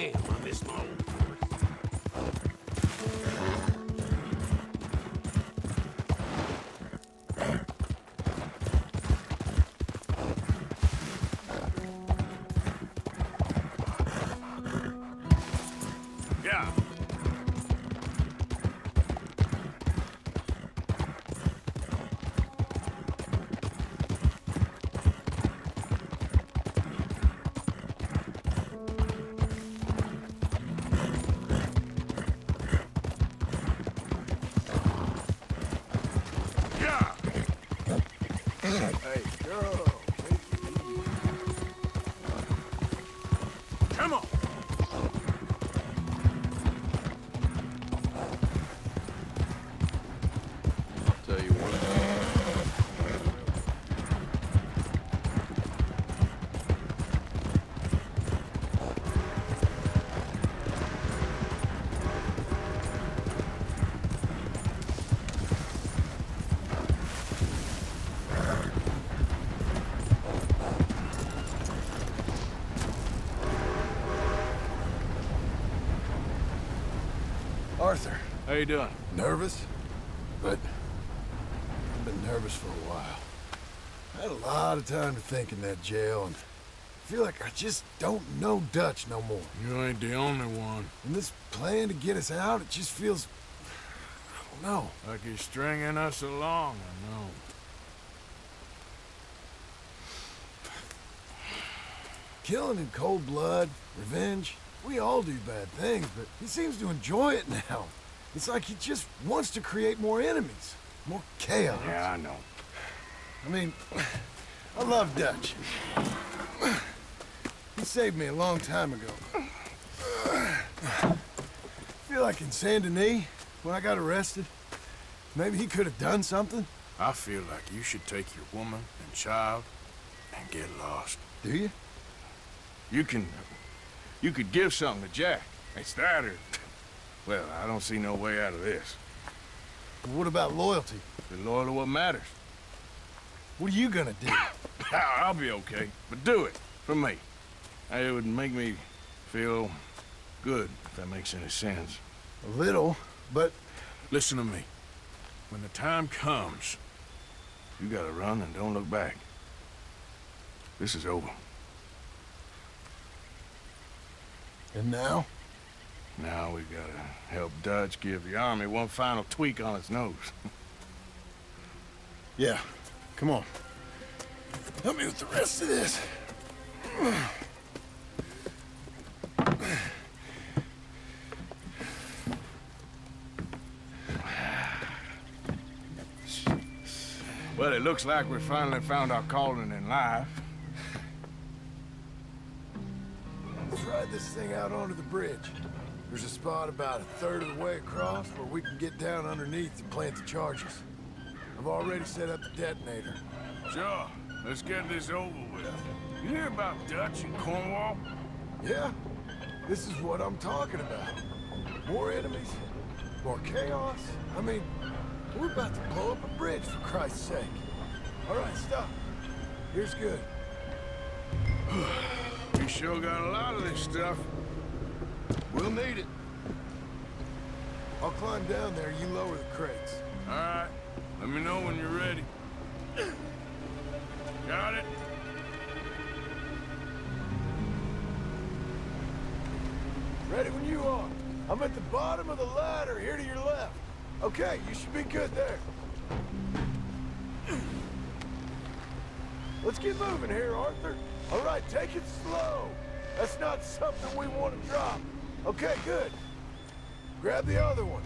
Damn, I miss my old boys. Yeah. Hey, girl. Come on. I'll tell you what. Arthur. How you doing? Nervous? But I've been nervous for a while. I had a lot of time to think in that jail, and I feel like I just don't know Dutch no more. You ain't the only one. And this plan to get us out, it just feels... I don't know. Like he's stringing us along, I know. Killing in cold blood, revenge, we all do bad things, but he seems to enjoy it now. It's like he just wants to create more enemies, more chaos. Yeah, I know. I mean, I love Dutch. He saved me a long time ago. I feel like in Saint Denis, when I got arrested, maybe he could have done something. I feel like you should take your woman and child and get lost. Do you? You could give something to Jack. It's that or... Well, I don't see no way out of this. But what about loyalty? Be loyal to what matters. What are you gonna do? I'll be okay, but do it for me. It would make me feel good, if that makes any sense. A little, but... Listen to me. When the time comes, you gotta run and don't look back. This is over. And now? Now we gotta help Dutch give the army one final tweak on its nose. Yeah, come on. Help me with the rest of this. Well, it looks like we finally found our calling in life. Let's ride this thing out onto the bridge. There's a spot about a third of the way across where we can get down underneath and plant the charges. I've already set up the detonator. Sure. Let's get this over with. You hear about Dutch in Cornwall? Yeah, this is what I'm talking about. More enemies, more chaos. I mean, we're about to blow up a bridge, for Christ's sake. All right, stop. Here's good. We sure got a lot of this stuff. We'll need it. I'll climb down there, you lower the crates. All right. Let me know when you're ready. Got it? Ready when you are. I'm at the bottom of the ladder, here to your left. Okay, you should be good there. Let's get moving here, Arthur. All right, take it slow. That's not something we want to drop. Okay, good. Grab the other one.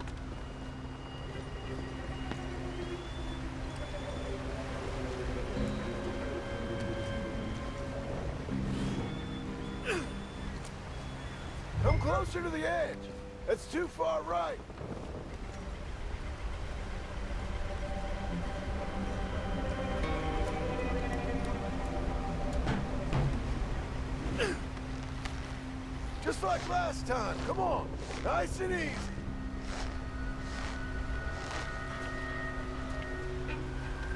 Come closer to the edge. That's too far right. Just like last time. Come on. Nice and easy.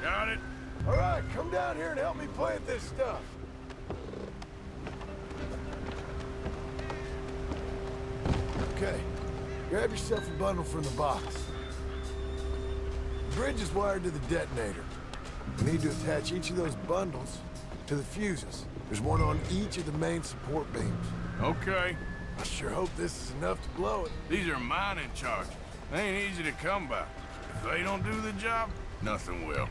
Got it? All right, come down here and help me plant this stuff. Grab yourself a bundle from the box. The bridge is wired to the detonator. We need to attach each of those bundles to the fuses. There's one on each of the main support beams. Okay. I sure hope this is enough to blow it. These are mining charges. They ain't easy to come by. If they don't do the job, nothing will.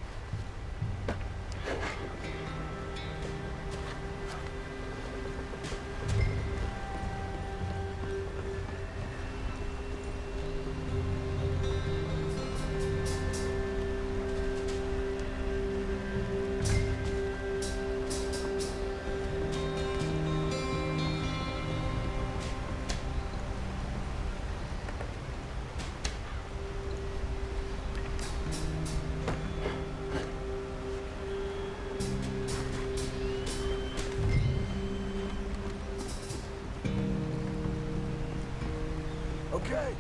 Okay.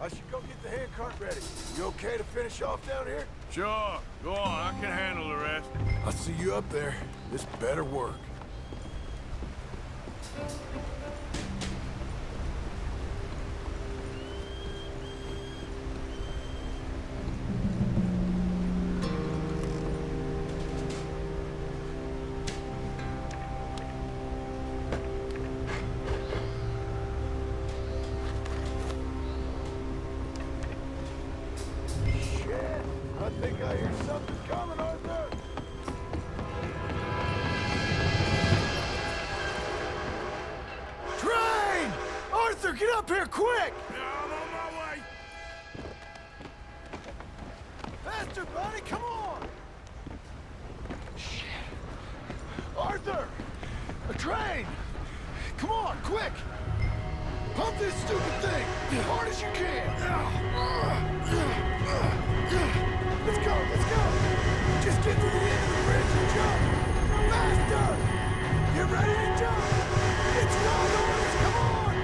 I should go get the handcart ready. You okay to finish off down here? Sure. Go on. I can handle the rest. I'll see you up there. This better work. I think I hear something coming, Arthur! Train! Arthur, get up here, quick! I'm on my way! Faster, buddy, come on! Shit. Arthur! A train! Come on, quick! Pump this stupid thing! As hard as you can! Let's go, let's go! Just get to the end of the bridge and jump! Faster! Get ready to jump! It's not ours, come on!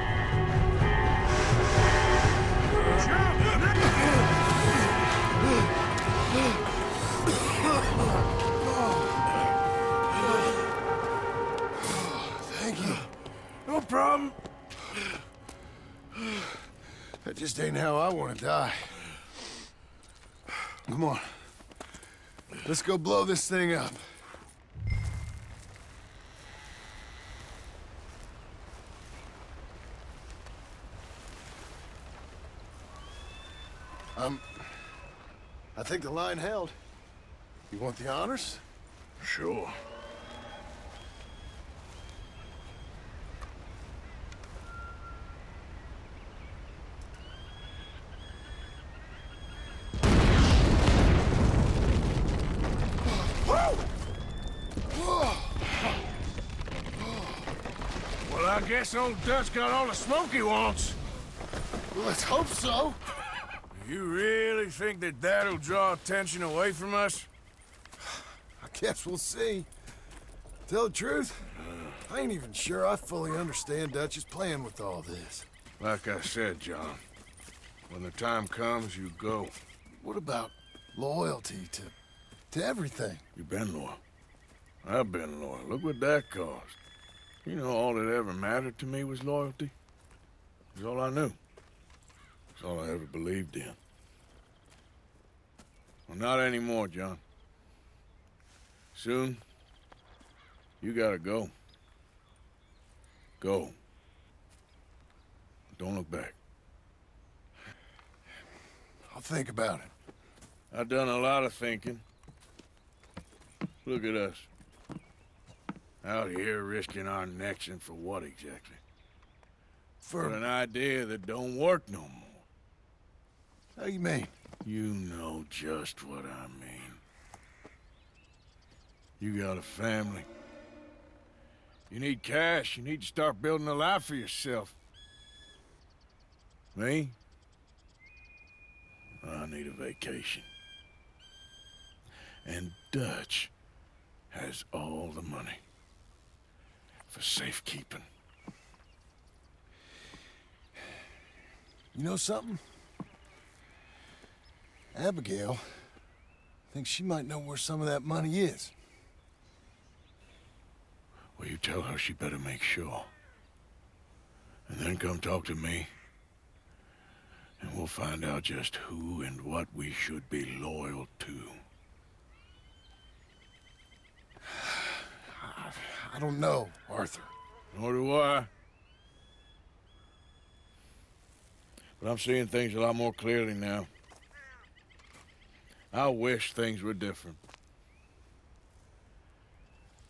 Thank you. No problem. That just ain't how I want to die. Come on. Let's go blow this thing up. I think the line held. You want the honors? Sure. Well, I guess old Dutch got all the smoke he wants. Well, let's hope so. You really think that that'll draw attention away from us? I guess we'll see. Tell the truth, I ain't even sure I fully understand Dutch's plan with all this. Like I said, John, when the time comes, you go. What about loyalty to everything? You've been loyal. I've been loyal. Look what that cost. You know, all that ever mattered to me was loyalty. It was all I knew. It's all I ever believed in. Well, not anymore, John. Soon, you gotta go. Go. Don't look back. I'll think about it. I've done a lot of thinking. Look at us. Out here risking our necks, and for what exactly? For an idea that don't work no more. How you mean? You know just what I mean. You got a family. You need cash. You need to start building a life for yourself. Me? I need a vacation. And Dutch has all the money for safekeeping. You know something? Abigail thinks she might know where some of that money is. Well, you tell her she better make sure. And then come talk to me. And we'll find out just who and what we should be loyal to. I don't know, Arthur. Nor do I. But I'm seeing things a lot more clearly now. I wish things were different.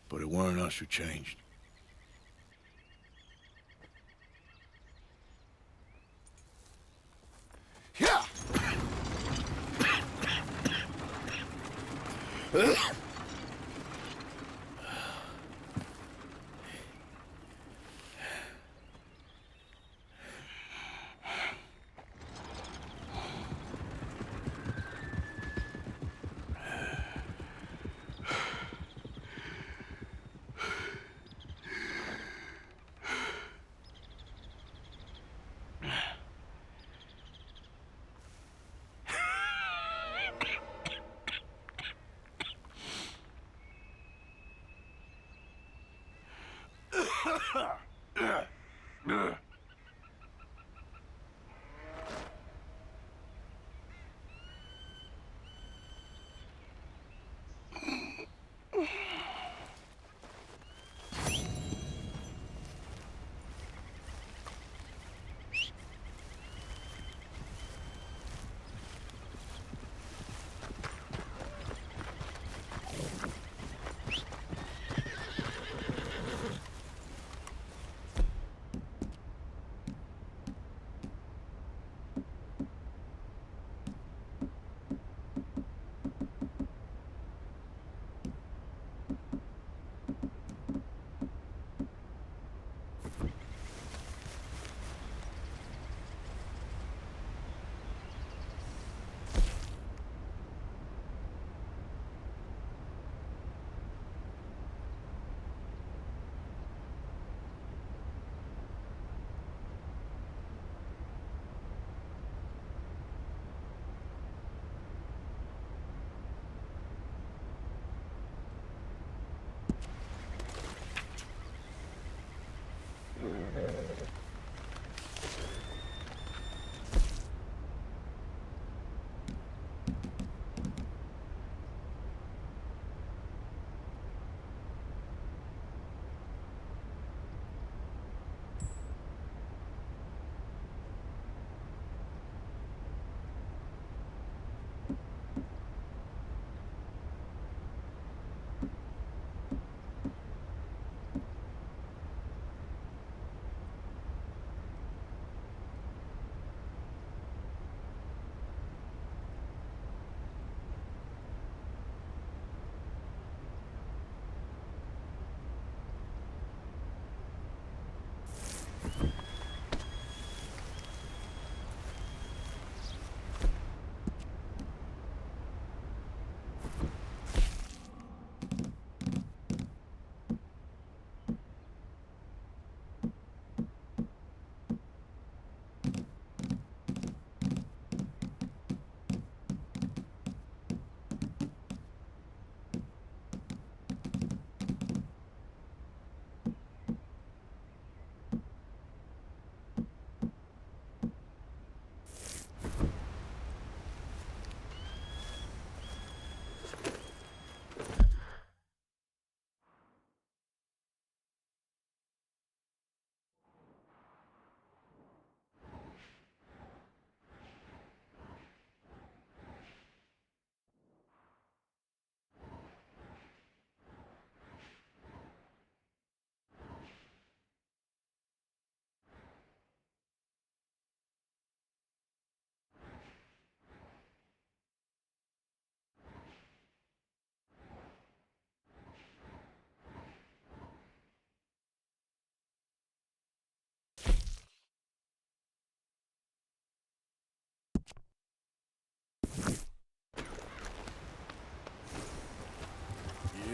But it weren't us who changed. Yeah!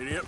Idiot.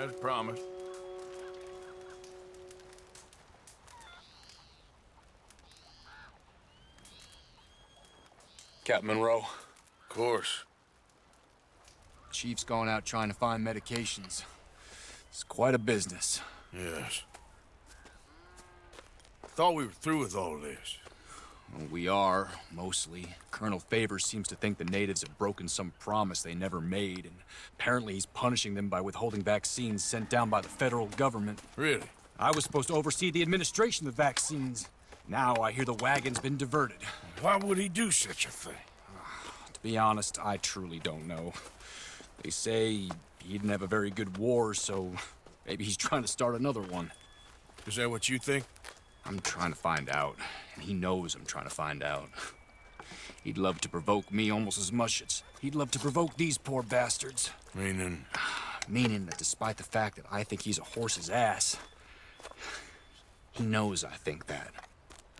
as promised. Captain Monroe. Of course. Chief's gone out trying to find medications. It's quite a business. Yes. Thought we were through with all this. Well, we are, mostly. Colonel Favors seems to think the natives have broken some promise they never made, and apparently he's punishing them by withholding vaccines sent down by the federal government. Really? I was supposed to oversee the administration of the vaccines. Now I hear the wagon's been diverted. Why would he do such a thing? To be honest, I truly don't know. They say he didn't have a very good war, so maybe he's trying to start another one. Is that what you think? I'm trying to find out, and he knows I'm trying to find out. He'd love to provoke me almost as much as he'd love to provoke these poor bastards. Meaning? Meaning that despite the fact that I think he's a horse's ass, he knows I think that.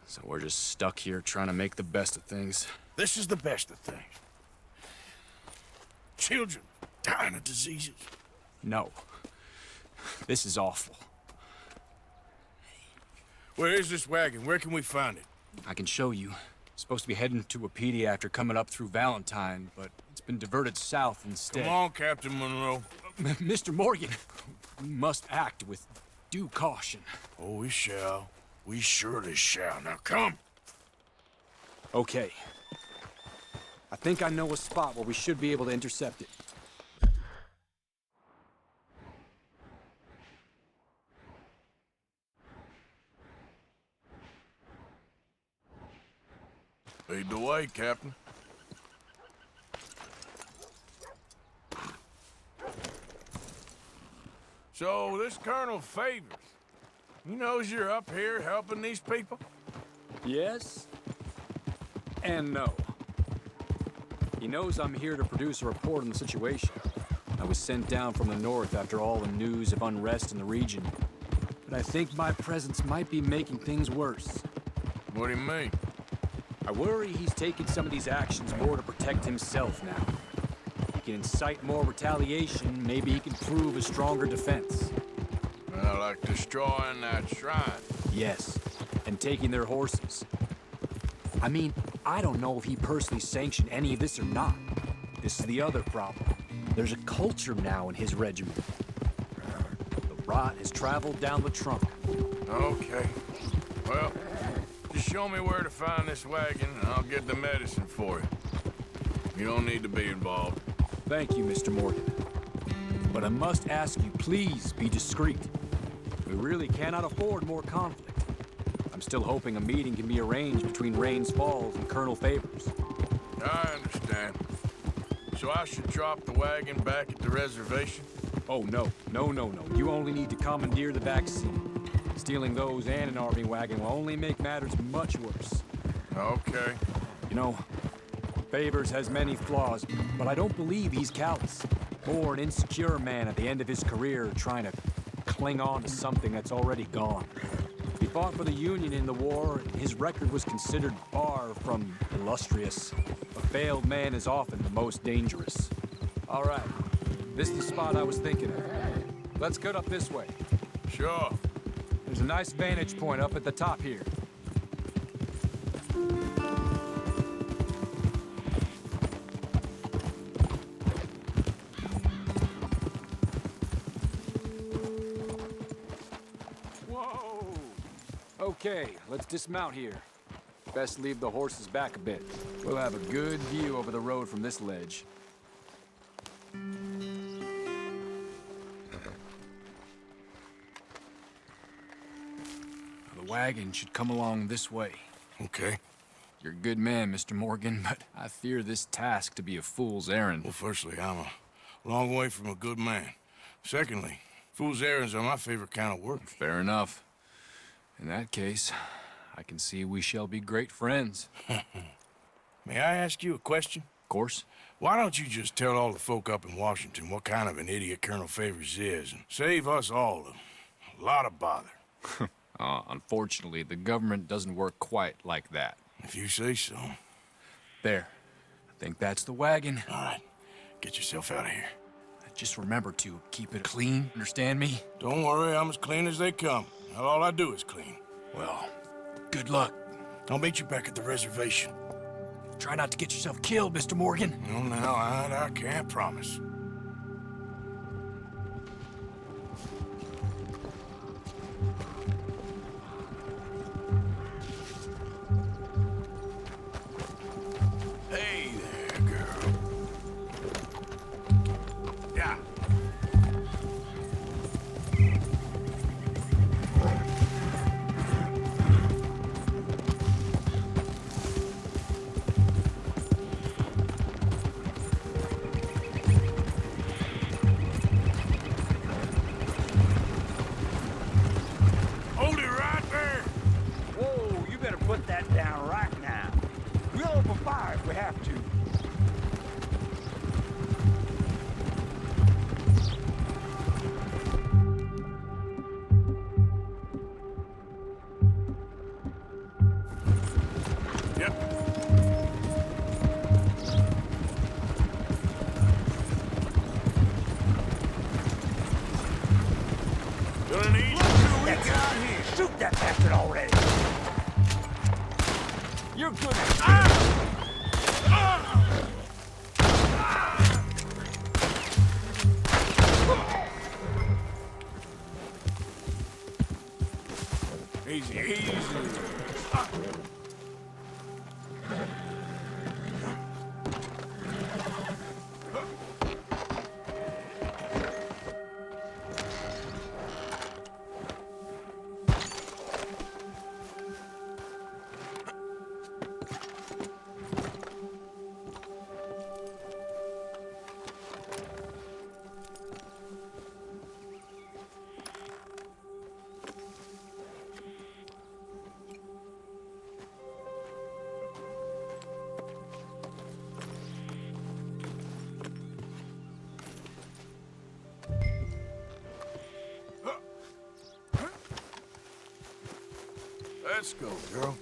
So we're just stuck here trying to make the best of things. This is the best of things. Children dying of diseases. No. This is awful. Where is this wagon? Where can we find it? I can show you. It's supposed to be heading to Wapiti after coming up through Valentine, but it's been diverted south instead. Come on, Captain Monroe. Mr. Morgan, we must act with due caution. Oh, we shall. We surely shall. Now come. Okay. I think I know a spot where we should be able to intercept it. Lead the way, Captain. So, this Colonel Favors, he knows you're up here helping these people? Yes. And no. He knows I'm here to produce a report on the situation. I was sent down from the north after all the news of unrest in the region. But I think my presence might be making things worse. What do you mean? I worry he's taking some of these actions more to protect himself now. He can incite more retaliation, maybe he can prove a stronger defense. Well, like destroying that shrine. Yes, and taking their horses. I mean, I don't know if he personally sanctioned any of this or not. This is the other problem. There's a culture now in his regiment. The rot has traveled down the trunk. Okay. Well, just show me where to find this wagon, and I'll get the medicine for you. You don't need to be involved. Thank you, Mr. Morgan. But I must ask you, please be discreet. We really cannot afford more conflict. I'm still hoping a meeting can be arranged between Rains Falls and Colonel Favors. I understand. So I should drop the wagon back at the reservation? Oh, no. No. You only need to commandeer the vaccine. Stealing those and an army wagon will only make matters much worse. Okay. You know, Favors has many flaws, but I don't believe he's callous. Or an insecure man at the end of his career trying to cling on to something that's already gone. He fought for the Union in the war, and his record was considered far from illustrious. A failed man is often the most dangerous. All right, this is the spot I was thinking of. Let's cut up this way. Sure. There's a nice vantage point up at the top here. Whoa! Okay, let's dismount here. Best leave the horses back a bit. We'll have a good view over the road from this ledge. The wagon should come along this way. Okay. You're a good man, Mr. Morgan, but I fear this task to be a fool's errand. Well, firstly, I'm a long way from a good man. Secondly, fool's errands are my favorite kind of work. Fair enough. In that case, I can see we shall be great friends. May I ask you a question? Of course. Why don't you just tell all the folk up in Washington what kind of an idiot Colonel Favors is and save us all a lot of bother? Unfortunately, the government doesn't work quite like that. If you say so. There. I think that's the wagon. All right. Get yourself out of here. Just remember to keep it clean, understand me? Don't worry, I'm as clean as they come. All I do is clean. Well, good luck. I'll meet you back at the reservation. Try not to get yourself killed, Mr. Morgan. No, now, I can't promise. Hey there, girl. Yeah. Hold it right there. Whoa, you better put that down right now. We'll open fire if we have to. Yep. Gonna need we got here. Shoot that bastard already. You're good at Easy, easy. Let's go, girl.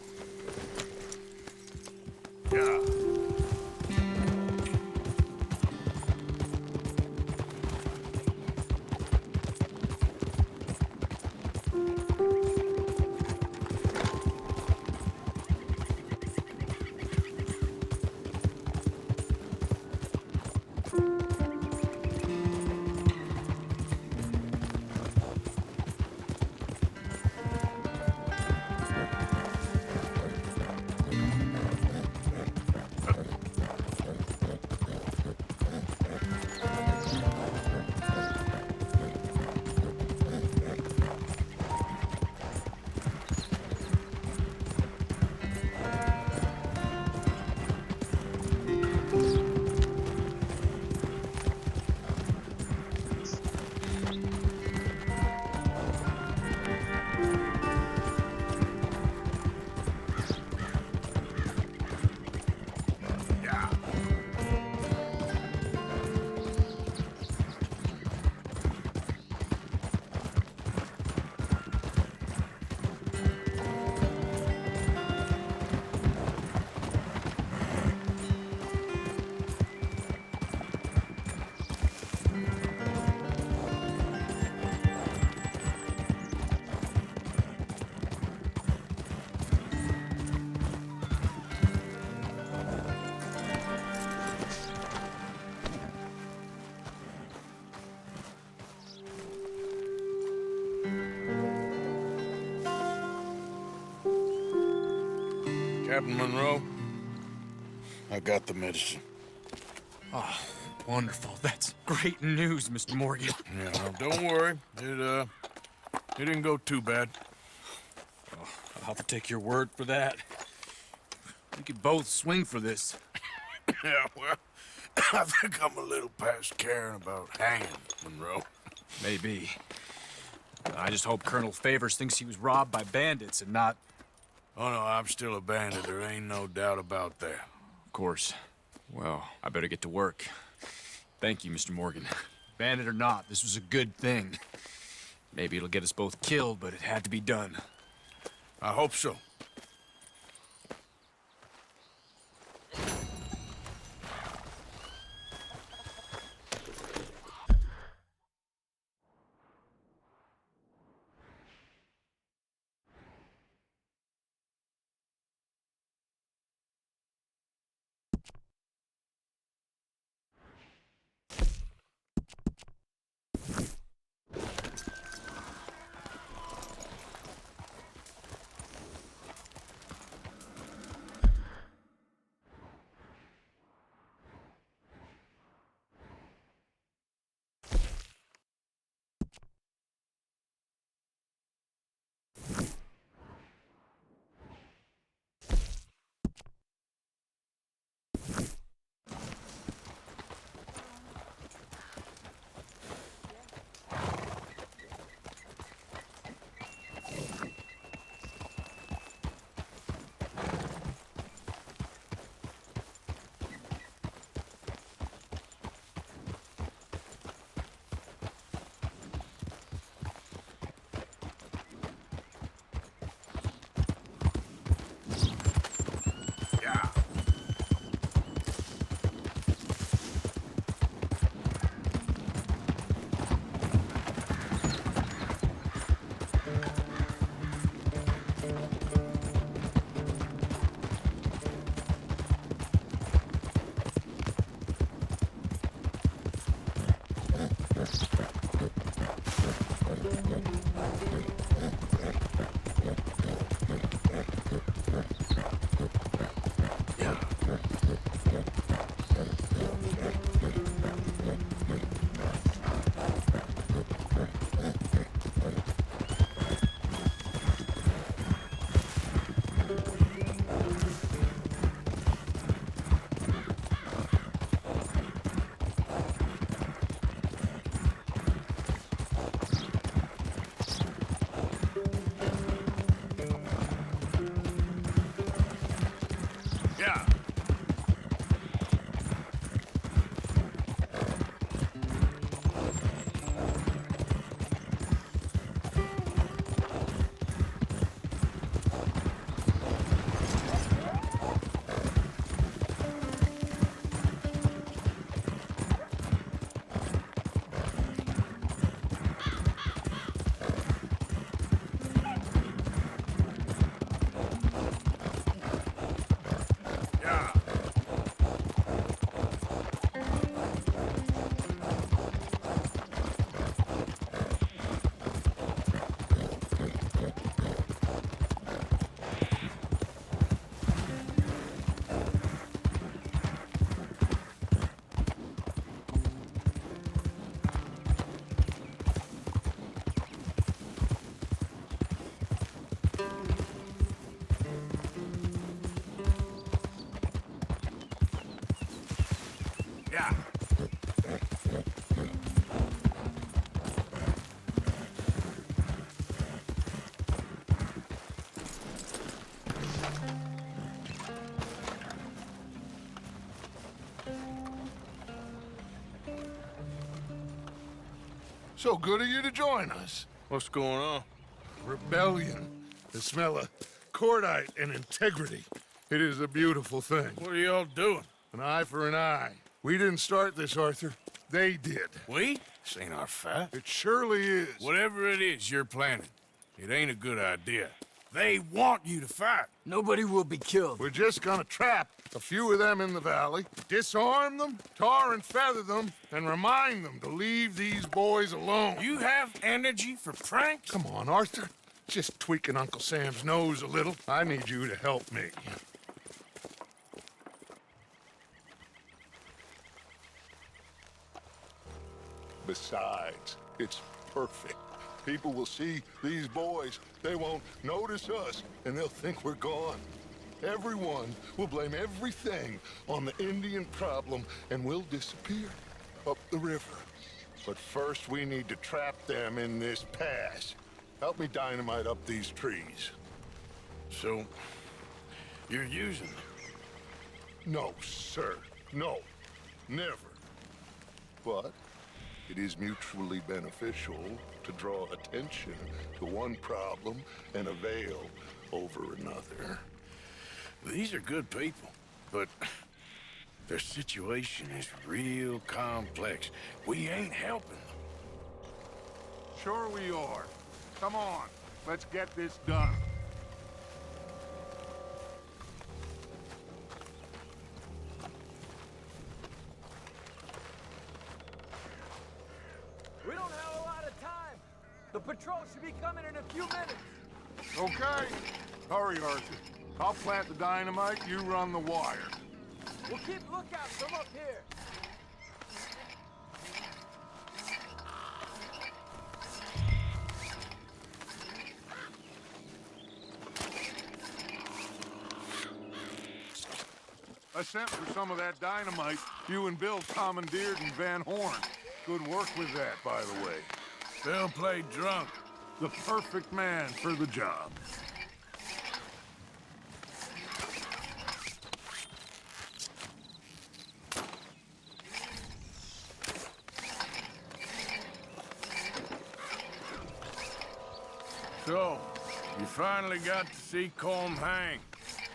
Yeah. Captain Monroe, I got the medicine. Oh, wonderful. That's great news, Mr. Morgan. Yeah, no, don't worry. It didn't go too bad. Oh, I'll have to take your word for that. We could both swing for this. Yeah, well, I think I'm a little past caring about hanging, Monroe. Maybe. I just hope Colonel Favors thinks he was robbed by bandits and not... Oh, no, I'm still a bandit. There ain't no doubt about that. Of course. Well, I better get to work. Thank you, Mr. Morgan. Bandit or not, this was a good thing. Maybe it'll get us both killed, but it had to be done. I hope so. So good of you to join us. What's going on? Rebellion. The smell of cordite and integrity. It is a beautiful thing. What are y'all doing? An eye for an eye. We didn't start this, Arthur. They did. We? This ain't our fight. It surely is. Whatever it is you're planning, it ain't a good idea. They want you to fight. Nobody will be killed. We're just gonna trap a few of them in the valley, disarm them, tar and feather them, and remind them to leave these boys alone. You have energy for pranks? Come on, Arthur. Just tweaking Uncle Sam's nose a little. I need you to help me. Besides, it's perfect. People will see these boys. They won't notice us, and they'll think we're gone. Everyone will blame everything on the Indian problem, and we'll disappear up the river. But first, we need to trap them in this pass. Help me dynamite up these trees. So, you're using them? No, sir. No. Never. But it is mutually beneficial to draw attention to one problem and avail over another. These are good people, but their situation is real complex. We ain't helping them. Sure we are. Come on, let's get this done. We don't have a lot of time. The patrol should be coming in a few minutes. Okay. Hurry, Arthur. I'll plant the dynamite, you run the wire. We'll keep lookout from up here. I sent for some of that dynamite you and Bill commandeered in Van Horn. Good work with that, by the way. Bill played drunk. The perfect man for the job. So, you finally got to see Colm hang.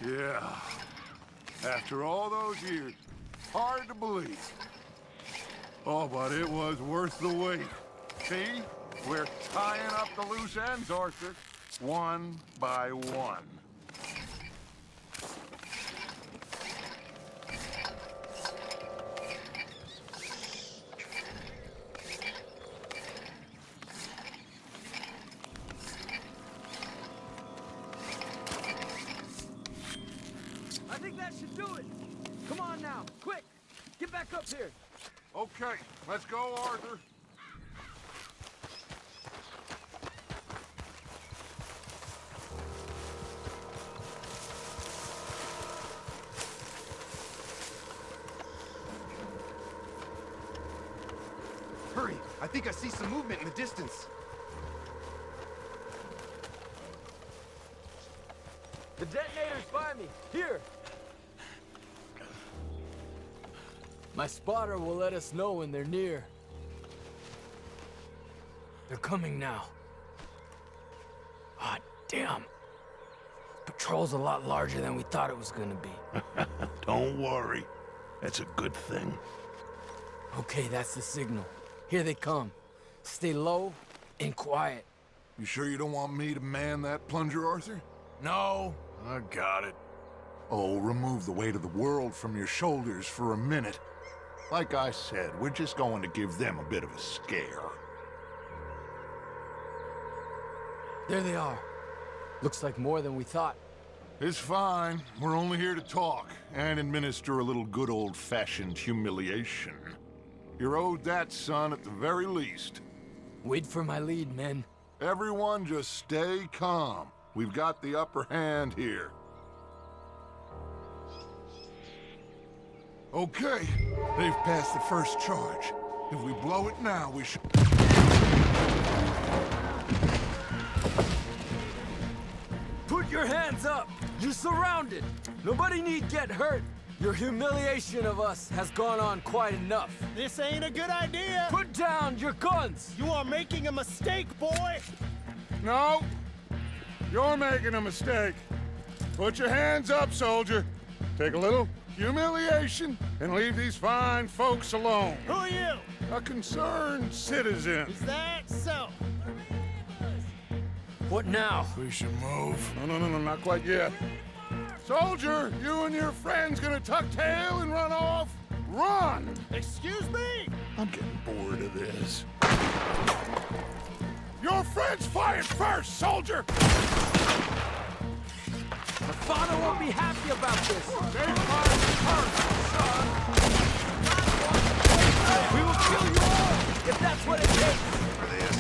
Yeah. After all those years, hard to believe. Oh, but it was worth the wait. See? We're tying up the loose ends, Arthur. One by one. I think that should do it. Come on now, quick. Get back up here. Okay, let's go, Arthur. Hurry! I think I see some movement in the distance. The detonator's by me. Here. My spotter will let us know when they're near. They're coming now. Ah, damn. Patrol's a lot larger than we thought it was gonna be. Don't worry. That's a good thing. Okay, that's the signal. Here they come. Stay low and quiet. You sure you don't want me to man that plunger, Arthur? No, I got it. Oh, remove the weight of the world from your shoulders for a minute. Like I said, we're just going to give them a bit of a scare. There they are. Looks like more than we thought. It's fine. We're only here to talk and administer a little good old-fashioned humiliation. You're owed that, son, at the very least. Wait for my lead, men. Everyone just stay calm. We've got the upper hand here. Okay, they've passed the first charge. If we blow it now, we should... Put your hands up! You're surrounded! Nobody need get hurt! Your humiliation of us has gone on quite enough. This ain't a good idea! Put down your guns! You are making a mistake, boy! No, you're making a mistake. Put your hands up, soldier. Take a little humiliation and leave these fine folks alone. Who are you? A concerned citizen. Is that so? What now? We should move. No, not quite yet. Soldier, you and your friends gonna tuck tail and run off? Run! Excuse me? I'm getting bored of this. Your friends fired first, soldier! My father won't be happy about this. They fired first, son! We will kill you all, if that's what it takes. For this.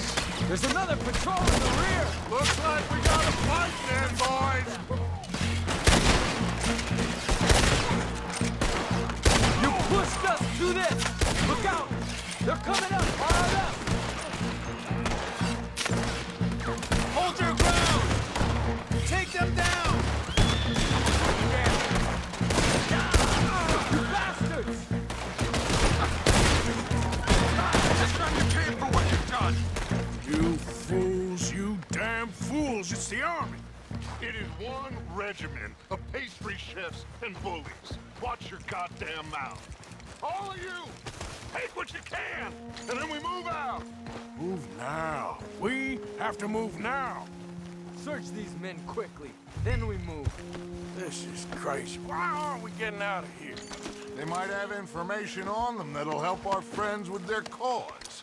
There's another patrol in the rear. Looks like we got a fight then, boys. You pushed us to this. Look out. They're coming up. Hard up. Hold your ground! Take them down! You bastards! Just run your kid for what you've done. You fools, you damn fools. It's the army. It is one regiment of pastry chefs and bullies. Watch your goddamn mouth. All of you, take what you can, and then we move out. Move now. We have to move now. Search these men quickly, then we move. This is crazy. Why aren't we getting out of here? They might have information on them that'll help our friends with their cause.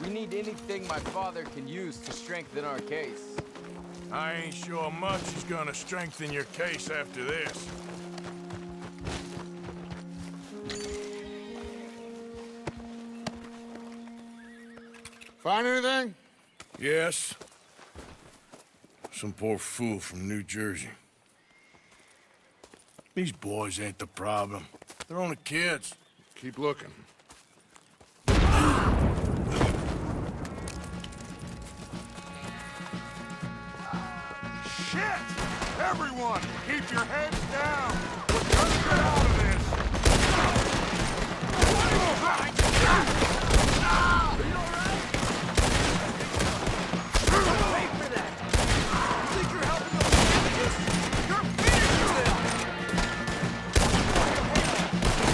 We need anything my father can use to strengthen our case. I ain't sure much is gonna strengthen your case after this. Find anything? Yes. Some poor fool from New Jersey. These boys ain't the problem. They're only kids. Keep looking. Shit! Everyone, keep your heads down! We're gonna get out of this! Are you alright? Don't pay for that! You think you're helping those savages? You're feeding them!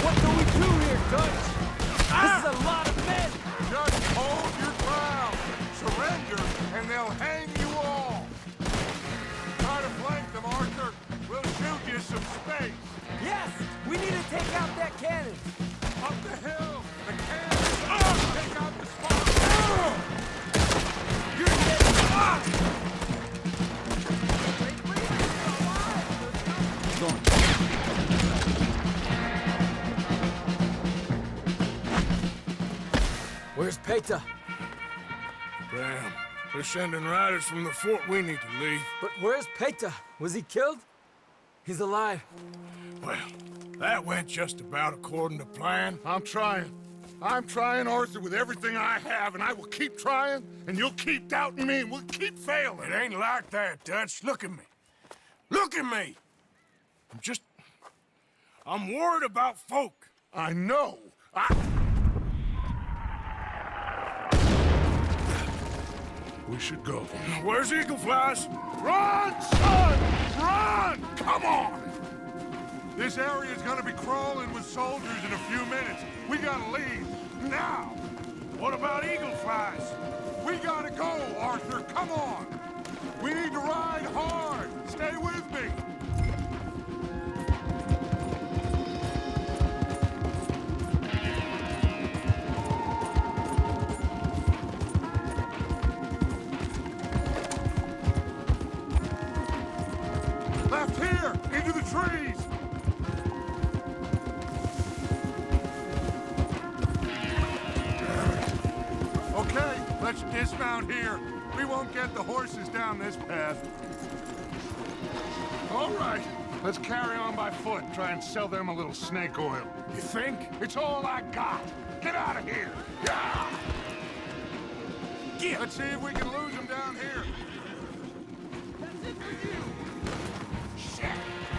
What do we do here, Dutch? This is a lot of men! Just hold your ground! Surrender, and they'll hang you all! Try to flank them, Arthur. We'll shoot you some space. Yes! We need to take out that cannon! Up the hill! The cannon! Take out the spot! You're dead! Where's Peta? Damn. They're sending riders from the fort. We need to leave. But where's Peta? Was he killed? He's alive. Well, that went just about according to plan. I'm trying, Arthur, with everything I have, and I will keep trying, and you'll keep doubting me, and we'll keep failing. It ain't like that, Dutch. Look at me. Look at me! I'm worried about folk. I know. We should go. Where's Eagle Flies? Run, son! Run! Come on! This area's gonna be crawling with soldiers in a few minutes. We gotta leave. Now! What about Eagle Flies? We gotta go, Arthur. Come on! We need to ride hard. Stay with me. Left here! Into the trees! Okay, let's dismount here. We won't get the horses down this path. All right, let's carry on by foot. Try and sell them a little snake oil. You think? It's all I got. Get out of here! Yeah! Get. Let's see if we can lose them down here. That's it for you! Shit!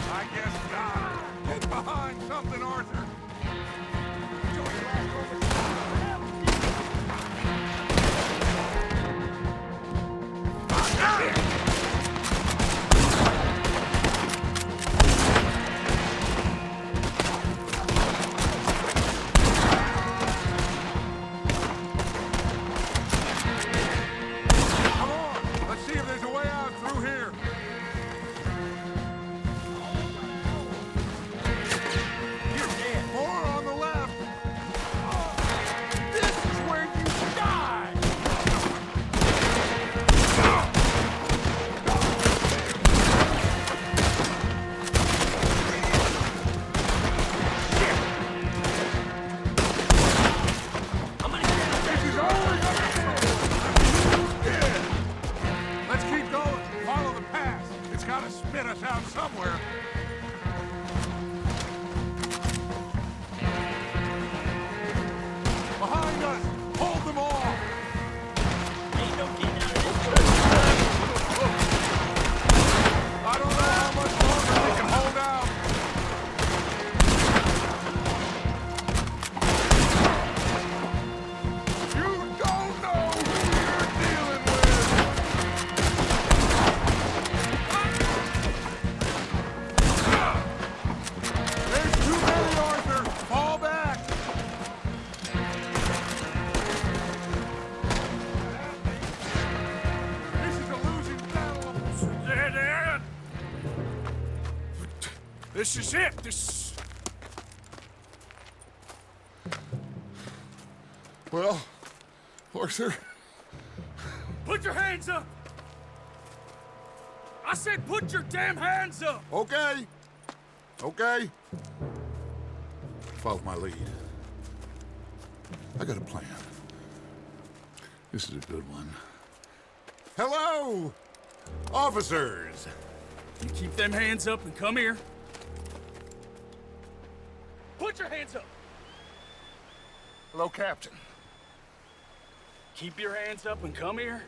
I guess not. Get behind, son! something, Arthur! Come on! Let's see if there's a way out through here. You're dead. More on the left. This is where you die! This is always dead. Let's keep going. Follow the path. It's got to spit us out somewhere. Behind us! Hold them all! I don't know how much longer we can hold out. You don't know who you're dealing with! There's too many, Arthur! Fall back! This is a losing battle. Dead end! This is it! Well, Arthur, Put your hands up! I said put your damn hands up! okay. Okay. Follow my lead. I got a plan. This is a good one. Hello, officers. You keep them hands up and come here. Put your hands up! Hello, Captain. Keep your hands up and come here.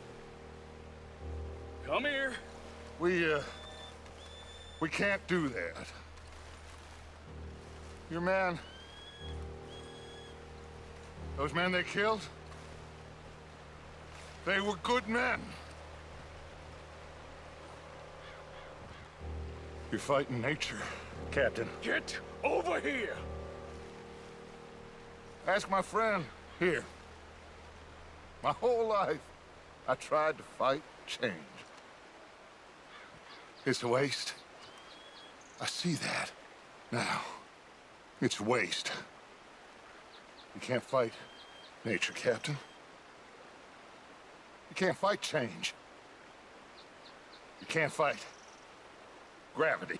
Come here. We can't do that. Your man... Those men they killed? They were good men. You're fighting nature, Captain. Get over here! Ask my friend here. My whole life, I tried to fight change. It's a waste. I see that now. It's waste. You can't fight nature, Captain. You can't fight change. You can't fight gravity.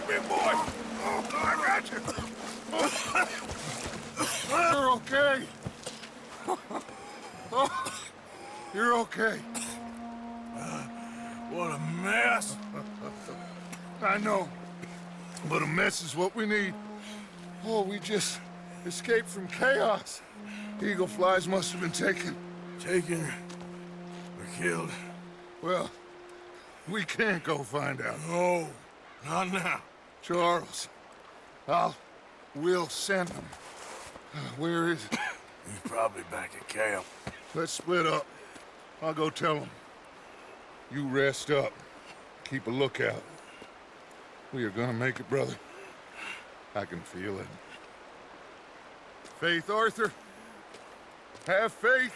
Big boy! Oh, I got you! You're okay. Oh, you're okay. What a mess! I know, but a mess is what we need. Oh, we just escaped from chaos. Eagle flies must have been taken. Taken or killed? Well, we can't go find out. No, not now. Charles, we'll send him. Where is he? He's probably back at camp. Let's split up. I'll go tell him. You rest up. Keep a lookout. We are gonna make it, brother. I can feel it. Faith, Arthur. Have faith.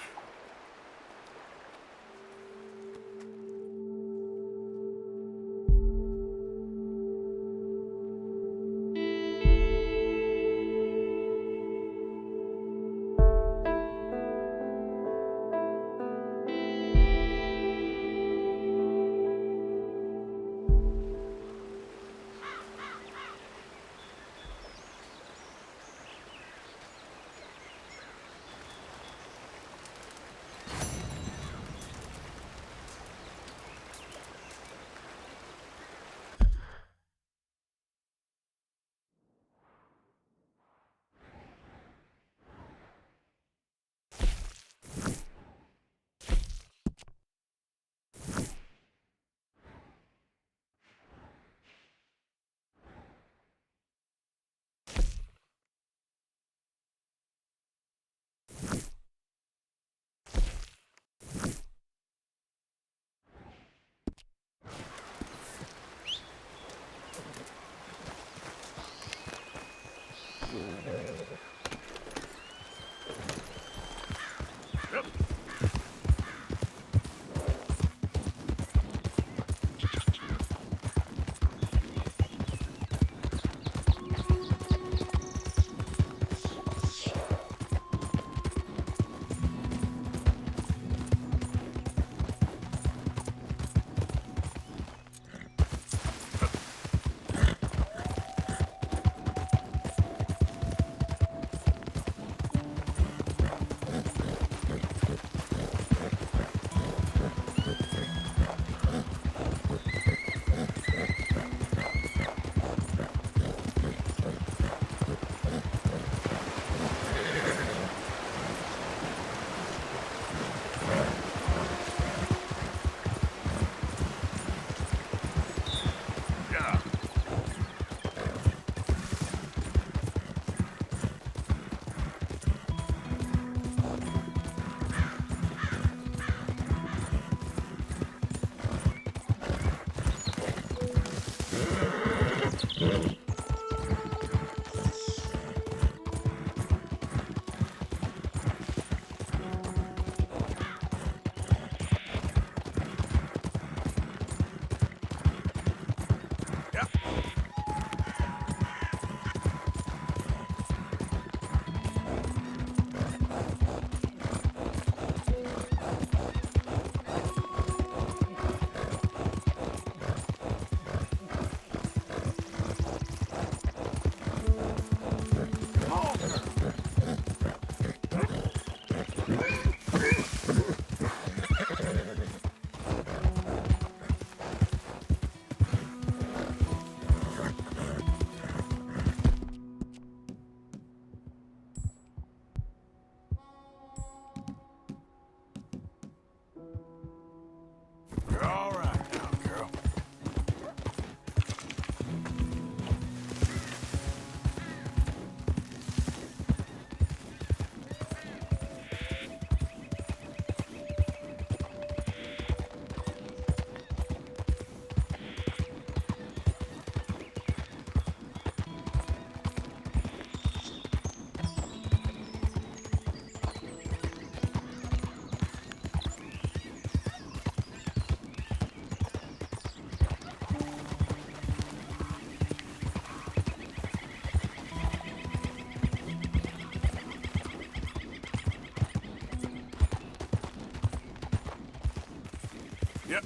Yep.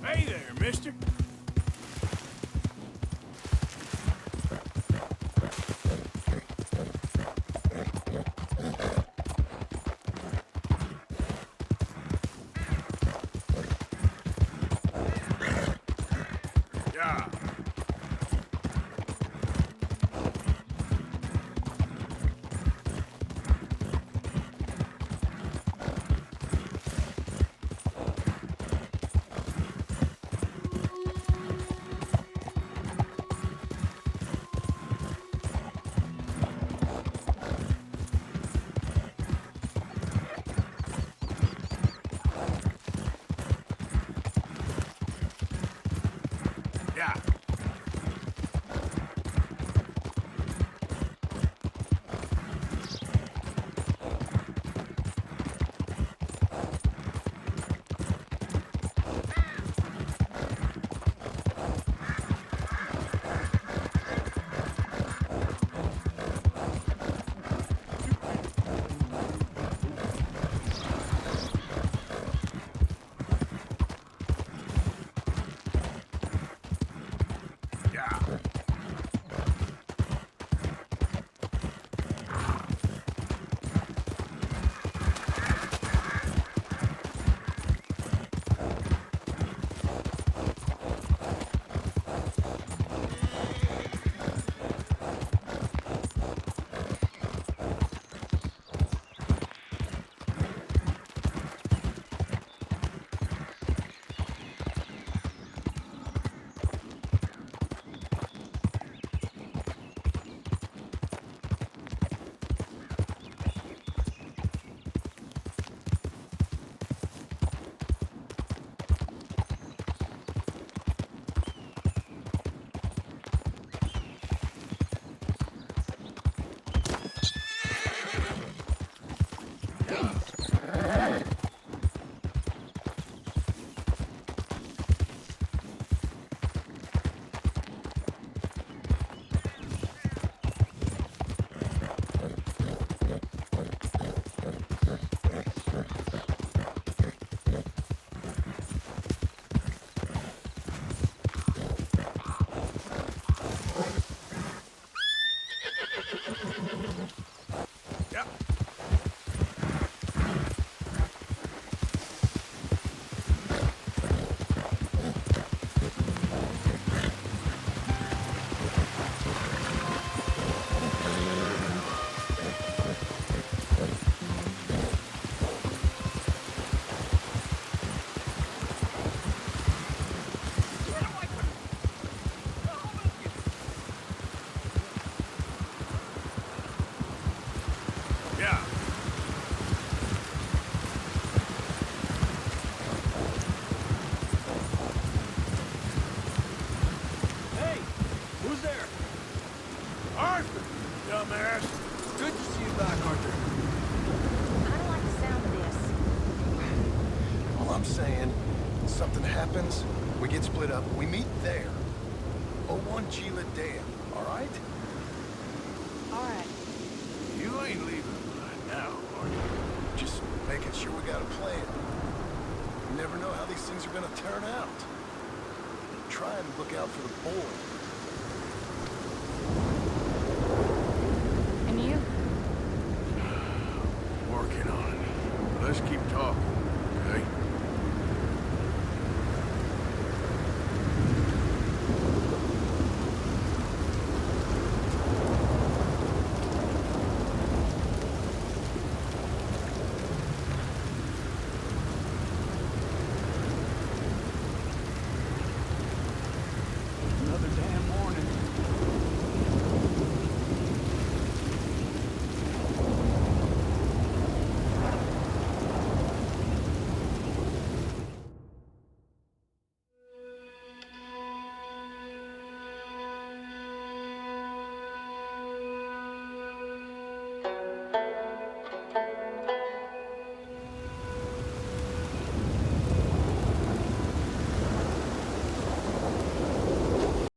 Hey there, mister. Yeah. Yeah. Yeah. Yeah. Hey, who's there? Arthur, dumbass. Good to see you back, Arthur. I don't like the sound of this. All I'm saying, something happens, we get split up, we meet there. 01 Gila Dam, all right? All right. You ain't leaving right now, are you? Just making sure we got a plan. You never know how these things are gonna turn out. Try and look out for the boy. And you? Working on it. Let's keep talking.